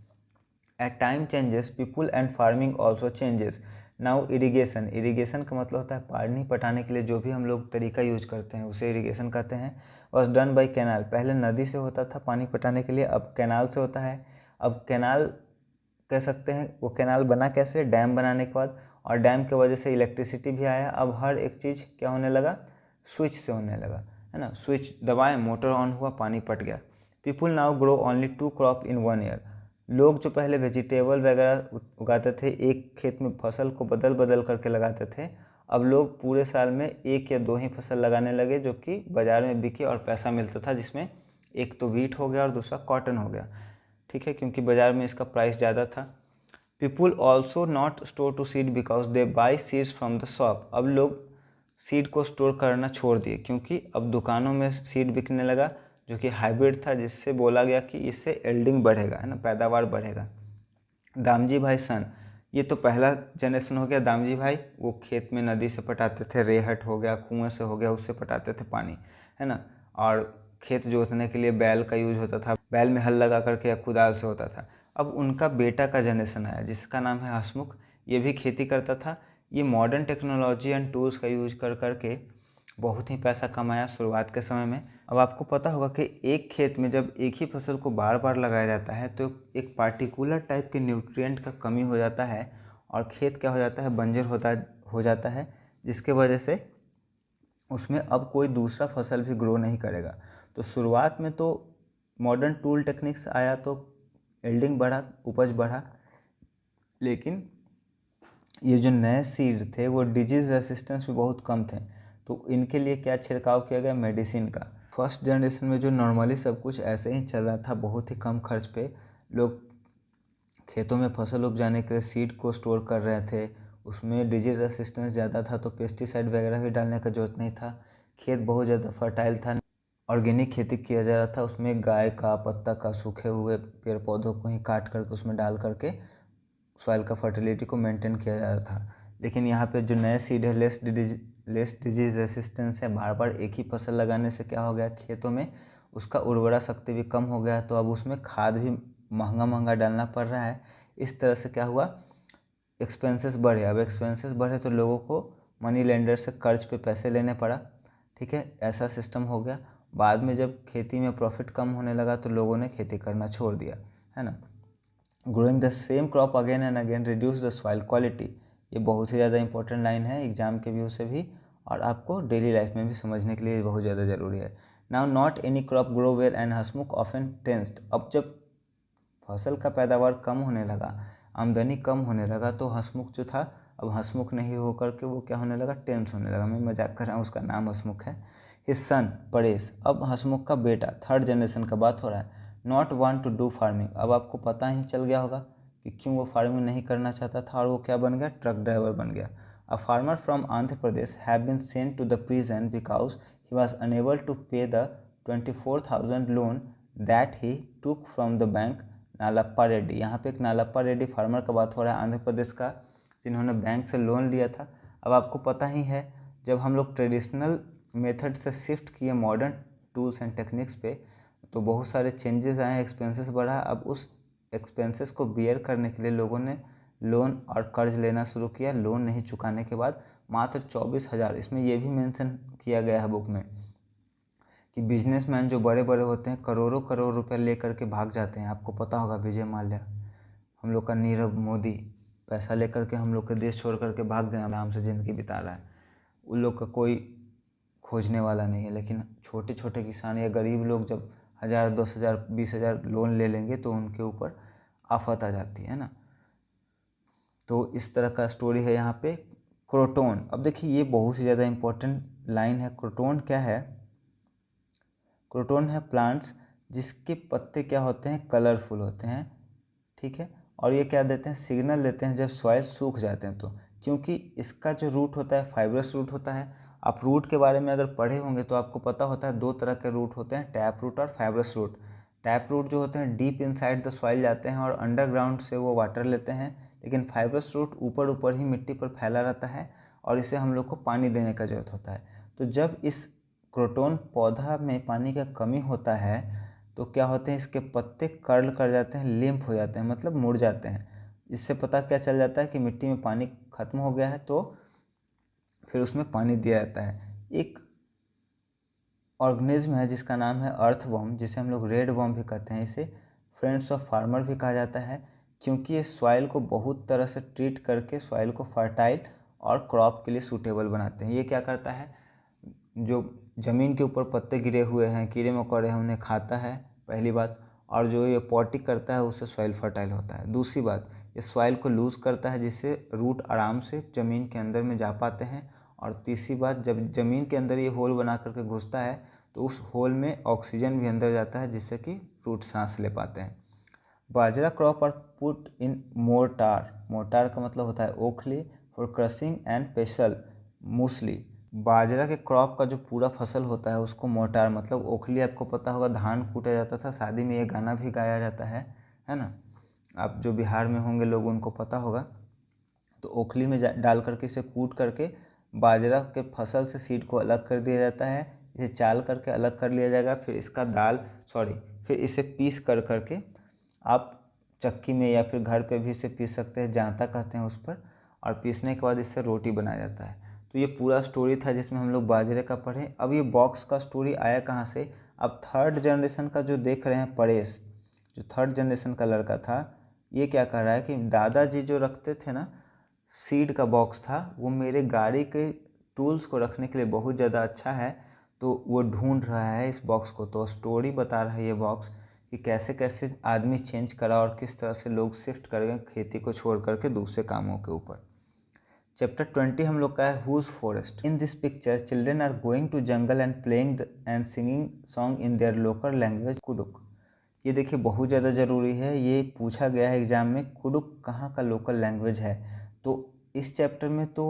A: At time changes people and farming also changes. Now irrigation. Irrigation का मतलब होता है पानी पटाने के लिए जो भी हम लोग तरीका यूज करते हैं उसे इरीगेशन कहते हैं। Was done by canal. पहले नदी से होता था पानी पटाने के लिए, अब कैनाल से होता है। अब कैनाल कह सकते हैं, वो कैनाल बना कैसे, डैम बनाने के बाद, और डैम की वजह से इलेक्ट्रिसिटी भी आया। अब हर एक चीज़ क्या होने लगा, स्विच से होने लगा, है ना। स्विच दबाएं, मोटर ऑन हुआ, पानी पट गया। People now grow only 2 crop in 1 year. लोग जो पहले वेजिटेबल वगैरह उगाते थे, एक खेत में फसल को बदल बदल करके लगाते थे, अब लोग पूरे साल में 1 या 2 ही फसल लगाने लगे, जो कि बाज़ार में बिके और पैसा मिलता था, जिसमें एक तो वीट हो गया और दूसरा कॉटन हो गया, ठीक है, क्योंकि बाज़ार में इसका प्राइस ज़्यादा था। People also not store to seed because they buy seeds from the shop. अब लोग सीड को स्टोर करना छोड़ दिए, क्योंकि अब दुकानों में सीड बिकने लगा जो कि हाइब्रिड था, जिससे बोला गया कि इससे एल्डिंग बढ़ेगा, है ना, पैदावार बढ़ेगा। दामजी भाई सन, ये तो पहला जनरेशन हो गया। दामजी भाई वो खेत में नदी से पटाते थे, रेहट हो गया, कुएं से हो गया, उससे पटाते थे पानी, है ना। और खेत जोतने के लिए बैल का यूज होता था, बैल में हल लगा करके या कुदाल से होता था। अब उनका बेटा का जनरेशन आया जिसका नाम है हसमुख, ये भी खेती करता था। ये मॉडर्न टेक्नोलॉजी एंड टूल्स का यूज कर करके बहुत ही पैसा कमाया शुरुआत के समय में। अब आपको पता होगा कि एक खेत में जब एक ही फसल को बार बार लगाया जाता है तो एक पार्टिकुलर टाइप के न्यूट्रिएंट का कमी हो जाता है और खेत क्या हो जाता है, बंजर हो जाता है, जिसके वजह से उसमें अब कोई दूसरा फसल भी ग्रो नहीं करेगा। तो शुरुआत में तो मॉडर्न टूल टेक्निक्स आया तो यील्डिंग बढ़ा, उपज बढ़ा, लेकिन ये जो नए सीड थे वो डिजीज़ रेसिस्टेंस भी बहुत कम थे। तो इनके लिए क्या छिड़काव किया गया, मेडिसिन का। फर्स्ट जनरेशन में जो नॉर्मली सब कुछ ऐसे ही चल रहा था, बहुत ही कम खर्च पे लोग खेतों में फसल उपजाने के लिए सीड को स्टोर कर रहे थे। उसमें डिजीज रेसिस्टेंस ज़्यादा था तो पेस्टिसाइड वगैरह भी डालने का जरूरत नहीं था। खेत बहुत ज़्यादा फर्टाइल था, ऑर्गेनिक खेती किया जा रहा था। उसमें गाय का, पत्ता का, सूखे हुए पेड़ पौधों को ही काट करके उसमें डाल करके सॉइल का फर्टिलिटी को मेंटेन किया जा रहा था। लेकिन यहाँ पे जो नए सीड है, लेस डिजीज रेसिस्टेंस है, बार बार एक ही फसल लगाने से क्या हो गया, खेतों में उसका उर्वरा शक्ति भी कम हो गया, तो अब उसमें खाद भी महंगा महंगा डालना पड़ रहा है। इस तरह से क्या हुआ, एक्सपेंसेस बढ़े। अब एक्सपेंसेस बढ़े तो लोगों को मनी लेंडर से कर्ज पे पैसे लेने पड़ा, ठीक है, ऐसा सिस्टम हो गया। बाद में जब खेती में प्रॉफिट कम होने लगा तो लोगों ने खेती करना छोड़ दिया, है ना। Growing the same crop again and again reduce the soil quality, ये बहुत ही ज़्यादा इंपॉर्टेंट लाइन है एग्जाम के व्यू से भी और आपको डेली लाइफ में भी समझने के लिए बहुत ज़्यादा ज़रूरी है। Now not any crop grow well and Hasmukh often tensed. अब जब फसल का पैदावार कम होने लगा, आमदनी कम होने लगा, तो हसमुख जो था अब हसमुख नहीं होकर के वो क्या होने लगा, टेंस होने लगा। मैं मजाक कर रहा हूँ, उसका नाम हसमुख है। हिज सन परेश, अब हसमुख का बेटा, थर्ड जनरेशन का बात हो रहा है, not want to do farming. अब आपको पता ही चल गया होगा कि क्यों वो फार्मिंग नहीं करना चाहता था और वो क्या बन गया, ट्रक ड्राइवर बन गया। A farmer from Andhra Pradesh have been sent to the prison because he was unable to pay the 24,000 loan that he took from the bank Nalappa Reddy. यहाँ पे एक नालप्पा रेड्डी फार्मर का बात हो रहा है आंध्र प्रदेश का, जिन्होंने बैंक से लोन लिया था। अब आपको पता ही है, जब हम लोग ट्रेडिशनल मेथड से शिफ्ट किए मॉडर्न टूल्स एंड टेक्निक्स पे तो बहुत सारे चेंजेस आए, एक्सपेंसेस बढ़ा। अब उस एक्सपेंसेस को बियर करने के लिए लोगों ने लोन और कर्ज लेना शुरू किया। लोन नहीं चुकाने के बाद मात्र 24,000, इसमें यह भी मेंशन किया गया है बुक में कि बिजनेसमैन जो बड़े बड़े होते हैं करोड़ों करोड़ रुपए ले करके भाग जाते हैं। आपको पता होगा विजय माल्या, हम लोग का नीरव मोदी, पैसा लेकर के हम लोग के देश छोड़ करके भाग गए, आराम से ज़िंदगी बिता रहा है। उन लोग का कोई खोजने वाला नहीं है। लेकिन छोटे छोटे किसान या गरीब लोग जब 1,000, 10,000, 20,000 लोन ले लेंगे तो उनके ऊपर आफत आ जाती है ना। तो इस तरह का स्टोरी है यहाँ पे। क्रोटोन, अब देखिए ये बहुत ही ज़्यादा इम्पोर्टेंट लाइन है। क्रोटोन क्या है, क्रोटोन है प्लांट्स जिसके पत्ते क्या होते हैं, कलरफुल होते हैं, ठीक है। और ये क्या देते हैं, सिग्नल देते हैं जब सॉइल सूख जाते हैं तो, क्योंकि इसका जो रूट होता है फाइब्रस रूट होता है। आप रूट के बारे में अगर पढ़े होंगे तो आपको पता होता है 2 तरह के रूट होते हैं, टैप रूट और फाइब्रस रूट। टैप रूट जो होते हैं डीप इनसाइड द सॉइल जाते हैं और अंडरग्राउंड से वो वाटर लेते हैं, लेकिन फाइब्रस रूट ऊपर ऊपर ही मिट्टी पर फैला रहता है और इसे हम लोग को पानी देने का जरूरत होता है। तो जब इस क्रोटोन पौधा में पानी का कमी होता है तो क्या होते हैं, इसके पत्ते कर्ल कर जाते हैं, लिम्प हो जाते हैं, मतलब मुड़ जाते हैं। इससे पता क्या चल जाता है कि मिट्टी में पानी खत्म हो गया है, तो फिर उसमें पानी दिया जाता है। एक ऑर्गेनिज्म है जिसका नाम है अर्थवर्म, जिसे हम लोग रेड वर्म भी कहते हैं, इसे फ्रेंड्स ऑफ फार्मर भी कहा जाता है, क्योंकि ये सॉइल को बहुत तरह से ट्रीट करके सॉइल को फर्टाइल और क्रॉप के लिए सूटेबल बनाते हैं। ये क्या करता है, जो ज़मीन के ऊपर पत्ते गिरे हुए हैं, कीड़े मकोड़े हैं, उन्हें खाता है पहली बात, और जो ये पॉटिंग करता है उससे सॉइल फर्टाइल होता है। दूसरी बात, ये सॉइल को लूज़ करता है जिससे रूट आराम से ज़मीन के अंदर में जा पाते हैं। और तीसरी बात, जब ज़मीन के अंदर ये होल बना करके घुसता है तो उस होल में ऑक्सीजन भी अंदर जाता है जिससे कि रूट सांस ले पाते हैं। Bajra crop are put in mortar, mortar का मतलब होता है ओखली, for crushing and pestle musli. बाजरा के क्रॉप का जो पूरा फसल होता है उसको मोर्टार मतलब ओखली, आपको पता होगा धान कूटा जाता था, शादी में ये गाना भी गाया जाता है ना। आप जो बिहार में होंगे लोग उनको पता होगा। तो ओखली में डाल करके इसे कूट करके बाजरा के फसल से सीड को अलग कर दिया जाता है, इसे चाल करके अलग कर लिया जाएगा। फिर इसका फिर इसे पीस करके आप चक्की में या फिर घर पे भी इसे पीस सकते हैं, जांता कहते हैं उस पर, और पीसने के बाद इससे रोटी बनाया जाता है। तो ये पूरा स्टोरी था जिसमें हम लोग बाजरे का पढ़े। अब ये बॉक्स का स्टोरी आया कहाँ से, अब थर्ड जनरेशन का जो देख रहे हैं परेश, जो थर्ड जनरेशन का लड़का था, ये क्या कर रहा है कि दादाजी जो रखते थे ना सीड का बॉक्स था, वो मेरे गाड़ी के टूल्स को रखने के लिए बहुत ज़्यादा अच्छा है, तो वो ढूंढ रहा है इस बॉक्स को। तो स्टोरी बता रहा है ये बॉक्स कि कैसे कैसे आदमी चेंज करा और किस तरह से लोग शिफ्ट कर गए खेती को छोड़ करके दूसरे कामों के ऊपर। चैप्टर 20 हम लोग का है whose forest. In this picture children are going to jungle and playing and singing song in their local language Kurukh. ये देखिए बहुत ज़्यादा ज़रूरी है, ये पूछा गया है एग्जाम में, कुडुक कहाँ का लोकल लैंग्वेज है। तो इस चैप्टर में तो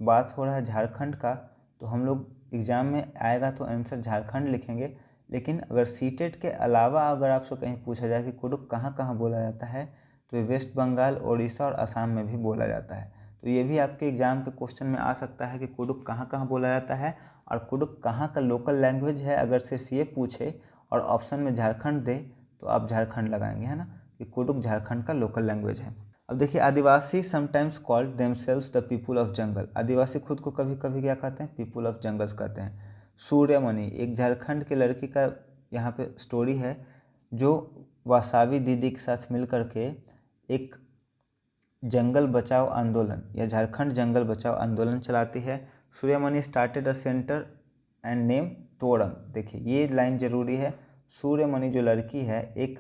A: बात हो रहा है झारखंड का, तो हम लोग एग्ज़ाम में आएगा तो आंसर झारखंड लिखेंगे। लेकिन अगर सीटेट के अलावा अगर आपसे कहीं पूछा जाए कि कुडुक कहाँ कहाँ बोला जाता है, तो ये वेस्ट बंगाल, उड़ीसा और असम में भी बोला जाता है। तो ये भी आपके एग्ज़ाम के क्वेश्चन में आ सकता है कि कुडुक कहाँ कहाँ बोला जाता है और कुडुक कहाँ का लोकल लैंग्वेज है। अगर सिर्फ ये पूछे और ऑप्शन में झारखंड दे तो आप झारखंड लगाएंगे, है ना, कि कुडुक झारखंड का लोकल लैंग्वेज है। अब देखिए, Adivasi sometimes called themselves the people of jungle. Adivasi खुद को कभी कभी क्या कहते हैं, पीपुल ऑफ जंगल्स कहते हैं। सूर्यमणि एक झारखंड के लड़की का यहाँ पे स्टोरी है, जो वासावी दीदी के साथ मिल करके एक जंगल बचाओ आंदोलन या झारखंड जंगल बचाओ आंदोलन चलाती है। Suryamani started a centre and name Torang. देखिए ये लाइन जरूरी है, सूर्यमणि जो लड़की है एक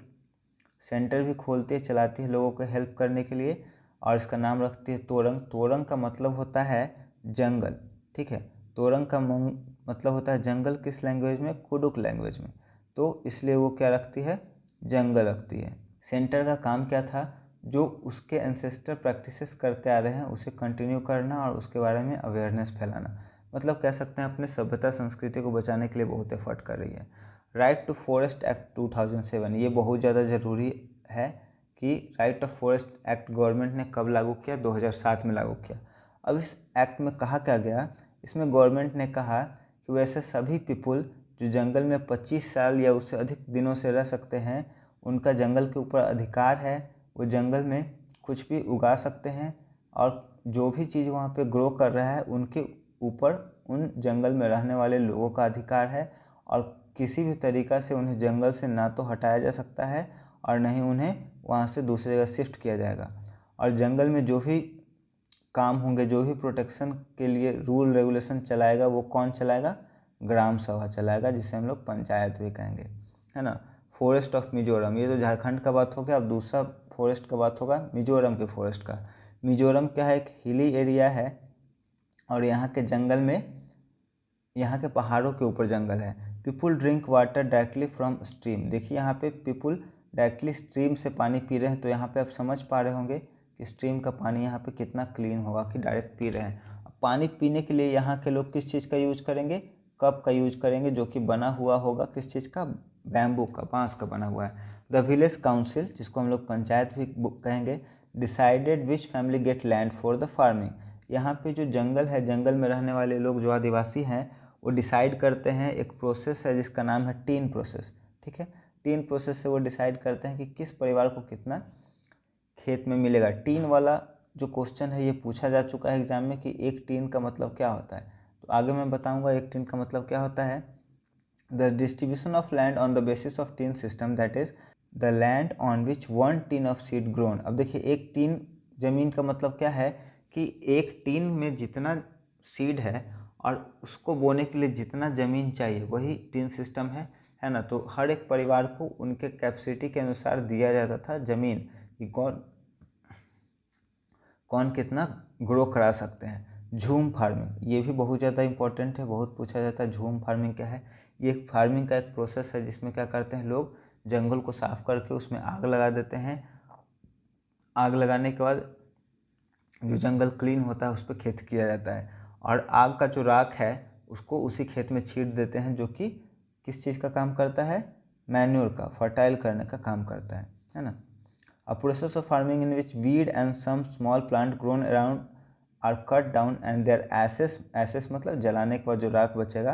A: सेंटर भी खोलती है, चलाती है लोगों को हेल्प करने के लिए, और इसका नाम रखती है तोरंग। तोरंग का मतलब होता है जंगल, ठीक है। तोरंग का मतलब होता है जंगल, किस लैंग्वेज में, कुडुक लैंग्वेज में। तो इसलिए वो क्या रखती है, जंगल रखती है। सेंटर का काम क्या था, जो उसके एंसेस्टर प्रैक्टिसेस करते आ रहे हैं उसे कंटिन्यू करना और उसके बारे में अवेयरनेस फैलाना। मतलब कह सकते हैं अपने सभ्यता संस्कृति को बचाने के लिए बहुत एफर्ट कर रही है। राइट टू फॉरेस्ट एक्ट 2007, ये बहुत ज़्यादा ज़रूरी है कि right of forest act government ने कब लागू किया, 2007 में लागू किया। अब इस एक्ट में कहा क्या गया, इसमें गवर्नमेंट ने कहा कि वैसे सभी पीपुल जो जंगल में 25 साल या उससे अधिक दिनों से रह सकते हैं, उनका जंगल के ऊपर अधिकार है। वो जंगल में कुछ भी उगा सकते हैं और जो भी चीज़ वहाँ पे ग्रो कर रहा है उनके ऊपर उन जंगल में रहने वाले लोगों का अधिकार है, और किसी भी तरीक़ा से उन्हें जंगल से ना तो हटाया जा सकता है और न ही उन्हें वहाँ से दूसरी जगह शिफ्ट किया जाएगा। और जंगल में जो भी काम होंगे, जो भी प्रोटेक्शन के लिए रूल रेगुलेशन चलाएगा, वो कौन चलाएगा, ग्राम सभा चलाएगा, जिसे हम लोग पंचायत भी कहेंगे, है ना। फॉरेस्ट ऑफ मिजोरम, ये तो झारखंड का बात हो गया। अब दूसरा फॉरेस्ट का बात होगा मिजोरम के फॉरेस्ट का। मिजोरम क्या है, एक हिली एरिया है और यहाँ के जंगल में, यहाँ के पहाड़ों के ऊपर जंगल है। People drink water directly from stream. देखिए यहाँ पे पीपुल डायरेक्टली स्ट्रीम से पानी पी रहे हैं, तो यहाँ पे आप समझ पा रहे होंगे कि स्ट्रीम का पानी यहाँ पे कितना क्लीन होगा कि डायरेक्ट पी रहे हैं। पानी पीने के लिए यहाँ के लोग किस चीज़ का यूज करेंगे, कप का यूज करेंगे, जो कि बना हुआ होगा किस चीज़ का, बैम्बू का, बांस का बना हुआ है। द विलेज काउंसिल, जिसको हम लोग पंचायत भी कहेंगे, decided which family get land for the farming. यहाँ पे जो जंगल है, जंगल में रहने वाले लोग जो आदिवासी हैं वो डिसाइड करते हैं, एक प्रोसेस है जिसका नाम है टीन प्रोसेस, ठीक है। टीन प्रोसेस से वो डिसाइड करते हैं कि किस परिवार को कितना खेत में मिलेगा। टीन वाला जो क्वेश्चन है ये पूछा जा चुका है एग्जाम में कि एक टीन का मतलब क्या होता है, तो आगे मैं बताऊंगा एक टीन का मतलब क्या होता है। The distribution of land on the basis of tin system, that is the land on which 1 tin of seed grown. अब देखिए 1 टीन ज़मीन का मतलब क्या है कि 1 टीन में जितना सीड है और उसको बोने के लिए जितना ज़मीन चाहिए वही टीन सिस्टम है ना। तो हर एक परिवार को उनके कैपेसिटी के अनुसार दिया जाता था ज़मीन कि कौन कितना ग्रो करा सकते हैं। झूम फार्मिंग ये भी बहुत ज़्यादा इंपॉर्टेंट है, बहुत पूछा जाता है। झूम फार्मिंग क्या है? ये एक फार्मिंग का एक प्रोसेस है जिसमें क्या करते हैं लोग, जंगल को साफ करके उसमें आग लगा देते हैं। आग लगाने के बाद जो जंगल क्लीन होता है उस पर खेत किया जाता है और आग का जो राख है उसको उसी खेत में छीट देते हैं, जो कि किस चीज़ का काम करता है? मैन्योर का, फर्टाइल करने का काम करता है ना। A process of farming in which weed and some small plant grown around are cut down and their ashes मतलब जलाने के बाद जो राख बचेगा,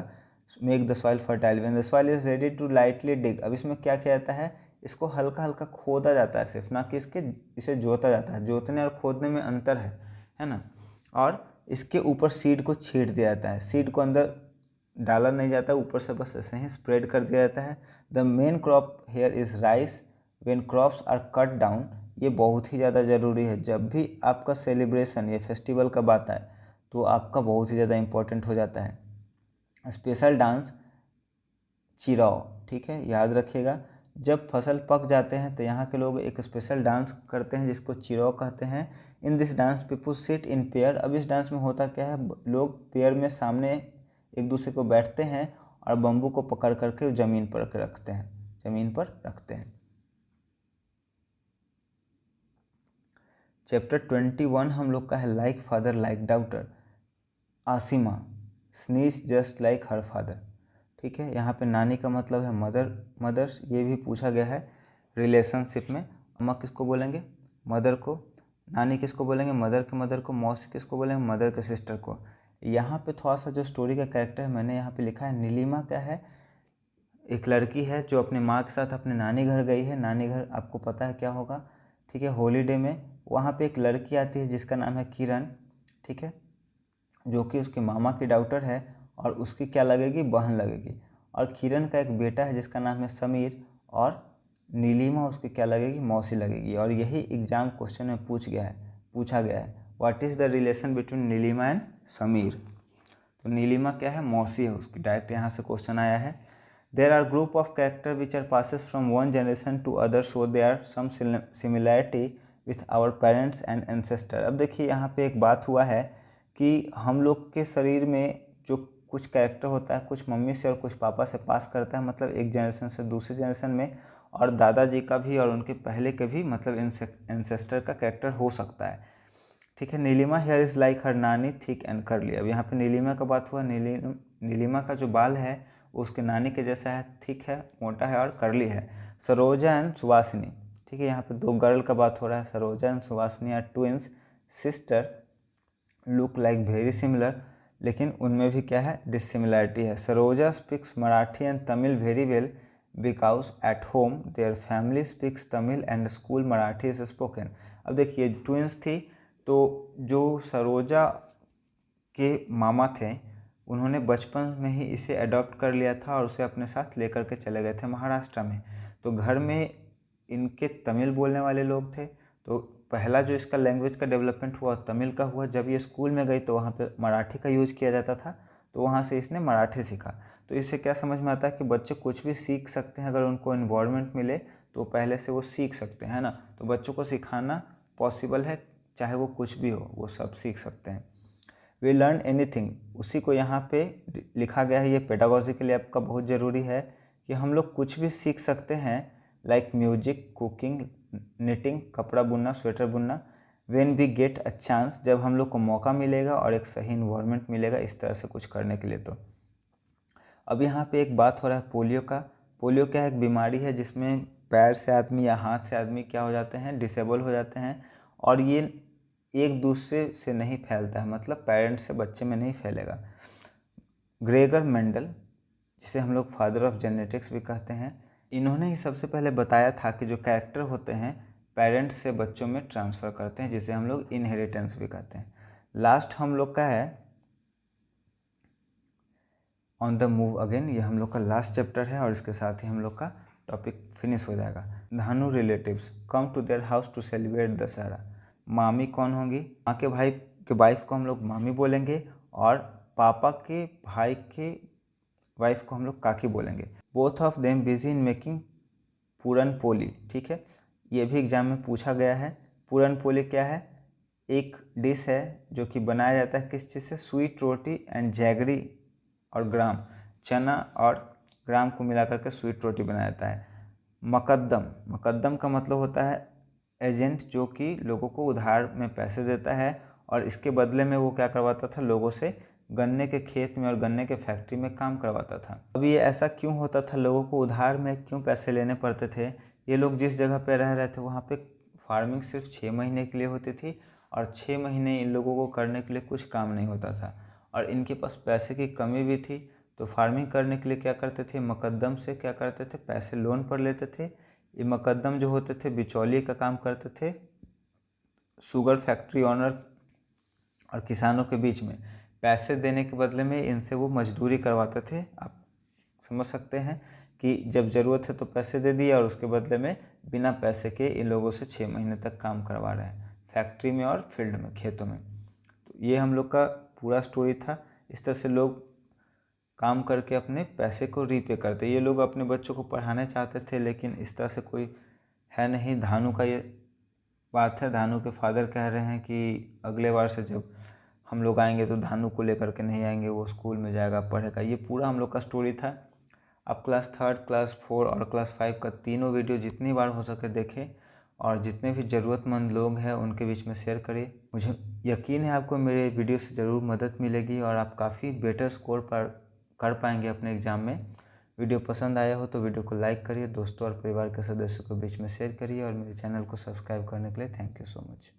A: make the soil fertile when the soil is ready to lightly dig। अब इसमें क्या किया जाता है? इसको हल्का हल्का खोदा जाता है सिर्फ, ना कि इसे जोता जाता है। जोतने और खोदने में अंतर है ना। और इसके ऊपर सीड को छीट दिया जाता है। सीड को अंदर डाला नहीं जाता, ऊपर से बस ऐसे ही स्प्रेड कर दिया जाता है। The main crop here is rice when crops are cut down. ये बहुत ही ज़्यादा ज़रूरी है। जब भी आपका सेलिब्रेशन या फेस्टिवल कब आता है तो आपका बहुत ही ज़्यादा इम्पोर्टेंट हो जाता है स्पेशल डांस चिराओ। ठीक है, याद रखिएगा। जब फसल पक जाते हैं तो यहाँ के लोग एक स्पेशल डांस करते हैं जिसको चिराओ कहते हैं। In this dance people sit in pair. अब इस डांस में होता क्या है, लोग पेयर में सामने एक दूसरे को बैठते हैं और बम्बू को पकड़ करके ज़मीन पर रखते हैं। चैप्टर 21 हम लोग का है like father like daughter. Asima sneeze just like her father. ठीक है, यहाँ पे नानी का मतलब है मदर्स। ये भी पूछा गया है रिलेशनशिप में। अम्मा किसको बोलेंगे? मदर को। नानी किसको बोलेंगे? मदर के मदर को। मौसी किसको बोलेंगे? मदर के सिस्टर को। यहाँ पे थोड़ा सा जो स्टोरी का कैरेक्टर है मैंने यहाँ पे लिखा है। नीलिमा क्या है? एक लड़की है जो अपने माँ के साथ अपने नानी घर गई है। नानी घर आपको पता है क्या होगा, ठीक है, हॉलीडे में। वहाँ पे एक लड़की आती है जिसका नाम है किरण, ठीक है, जो कि उसके मामा की डॉटर है और उसकी क्या लगेगी? बहन लगेगी। और किरण का एक बेटा है जिसका नाम है समीर और नीलिमा उसकी क्या लगेगी? मौसी लगेगी। और यही एग्जाम क्वेश्चन में पूछा गया है what is the relation between Neelima and Sameer. तो नीलिमा क्या है? मौसी है उसकी। डायरेक्ट यहाँ से क्वेश्चन आया है। There are group of character which are passes from one generation to other so they are some similarity with our parents and ancestor. अब देखिए यहाँ पे एक बात हुआ है कि हम लोग के शरीर में जो कुछ कैरेक्टर होता है, कुछ मम्मी से और कुछ पापा से पास करता है, मतलब एक जनरेशन से दूसरे जनरेशन में, और दादाजी का भी और उनके पहले के भी, मतलब एंसेस्टर का कैरेक्टर हो सकता है। ठीक है, नीलिमा हेयर इज़ लाइक हर नानी थिक एंड कर्ली। अब यहाँ पे नीलिमा का बात हुआ। नीलिमा का जो बाल है वो उसके नानी के जैसा है, थिक है, मोटा है और कर्ली है। सरोजा एंड सुवासिनी, ठीक है, यहाँ पे दो गर्ल का बात हो रहा है। Saroja and Suvasini are twins sister, look like very similar, लेकिन उनमें भी क्या है? डिसिमिलरिटी है। Saroja speaks Marathi and Tamil very well because at home their family speaks Tamil and school Marathi is spoken. अब देखिए ट्विंस थी, तो जो सरोजा के मामा थे उन्होंने बचपन में ही इसे अडॉप्ट कर लिया था और उसे अपने साथ लेकर के चले गए थे महाराष्ट्र में। तो घर में इनके तमिल बोलने वाले लोग थे, तो पहला जो इसका लैंग्वेज का डेवलपमेंट हुआ तमिल का हुआ। जब ये स्कूल में गई तो वहाँ पे मराठी का यूज़ किया जाता था, तो वहाँ से इसने मराठी सीखा। तो इससे क्या समझ में आता है कि बच्चे कुछ भी सीख सकते हैं, अगर उनको इन्वायरमेंट मिले तो पहले से वो सीख सकते हैं ना। तो बच्चों को सिखाना पॉसिबल है, चाहे वो कुछ भी हो, वो सब सीख सकते हैं। वी लर्न एनीथिंग, उसी को यहाँ पे लिखा गया है। ये पेडागोजी के लिए आपका बहुत ज़रूरी है कि हम लोग कुछ भी सीख सकते हैं, लाइक म्यूजिक, कुकिंग, निटिंग, कपड़ा बुनना, स्वेटर बुनना। When we get a chance, जब हम लोग को मौका मिलेगा और एक सही इन्वायरमेंट मिलेगा इस तरह से कुछ करने के लिए। तो अब यहाँ पे एक बात हो रहा है पोलियो का। पोलियो क्या है? एक बीमारी है जिसमें पैर से आदमी या हाथ से आदमी क्या हो जाते हैं? डिसेबल हो जाते हैं, और ये एक दूसरे से नहीं फैलता है, मतलब पेरेंट्स से बच्चे में नहीं फैलेगा। ग्रेगर मेंडल, जिसे हम लोग फादर ऑफ जेनेटिक्स भी कहते हैं, इन्होंने ही सबसे पहले बताया था कि जो कैरेक्टर होते हैं पेरेंट्स से बच्चों में ट्रांसफ़र करते हैं, जिसे हम लोग इनहेरिटेंस भी कहते हैं। लास्ट हम लोग का है ऑन द मूव अगेन। ये हम लोग का लास्ट चैप्टर है और इसके साथ ही हम लोग का टॉपिक फिनिश हो जाएगा। Dhanu relatives come to their house to celebrate Dussehra. मामी कौन होंगी? माँ के भाई के वाइफ को हम लोग मामी बोलेंगे और पापा के भाई के वाइफ को हम लोग काकी बोलेंगे। Both of them busy in making puran poli. ठीक है, ये भी एग्जाम में पूछा गया है। पूरन पोली क्या है? एक डिश है जो कि बनाया जाता है किस चीज़ से? स्वीट रोटी एंड जैगरी और ग्राम, चना और ग्राम को मिला करके स्वीट रोटी बनाया जाता है। मुकद्दम, मुकद्दम का मतलब होता है एजेंट जो कि लोगों को उधार में पैसे देता है और इसके बदले में वो क्या करवाता था? लोगों से गन्ने के खेत में और गन्ने के फैक्ट्री में काम करवाता था। अब ये ऐसा क्यों होता था? लोगों को उधार में क्यों पैसे लेने पड़ते थे? ये लोग जिस जगह पे रह रहे थे वहाँ पे फार्मिंग सिर्फ 6 महीने के लिए होती थी और 6 महीने इन लोगों को करने के लिए कुछ काम नहीं होता था और इनके पास पैसे की कमी भी थी। तो फार्मिंग करने के लिए क्या करते थे? मुकद्दम से क्या करते थे? पैसे लोन पर लेते थे। ये मुकद्दम जो होते थे बिचौलिए का काम करते थे शुगर फैक्ट्री ऑनर और किसानों के बीच में। पैसे देने के बदले में इनसे वो मजदूरी करवाते थे। आप समझ सकते हैं कि जब ज़रूरत है तो पैसे दे दिए और उसके बदले में बिना पैसे के इन लोगों से 6 महीने तक काम करवा रहे हैं फैक्ट्री में और फील्ड में, खेतों में। तो ये हम लोग का पूरा स्टोरी था। इस तरह से लोग काम करके अपने पैसे को रीपे करते। ये लोग अपने बच्चों को पढ़ाने चाहते थे लेकिन इस तरह से कोई है नहीं। धानु का ये बात है, धानु के फादर कह रहे हैं कि अगले बार से जब हम लोग आएंगे तो धानु को लेकर के नहीं आएंगे, वो स्कूल में जाएगा पढ़ेगा। ये पूरा हम लोग का स्टोरी था। आप क्लास 3, क्लास 4 और क्लास 5 का तीनों वीडियो जितनी बार हो सके देखें और जितने भी ज़रूरतमंद लोग हैं उनके बीच में शेयर करिए। मुझे यकीन है आपको मेरे वीडियो से ज़रूर मदद मिलेगी और आप काफ़ी बेटर स्कोर पर कर पाएंगे अपने एग्ज़ाम में। वीडियो पसंद आया हो तो वीडियो को लाइक करिए, दोस्तों और परिवार के सदस्यों के बीच में शेयर करिए और मेरे चैनल को सब्सक्राइब करने के लिए थैंक यू सो मच।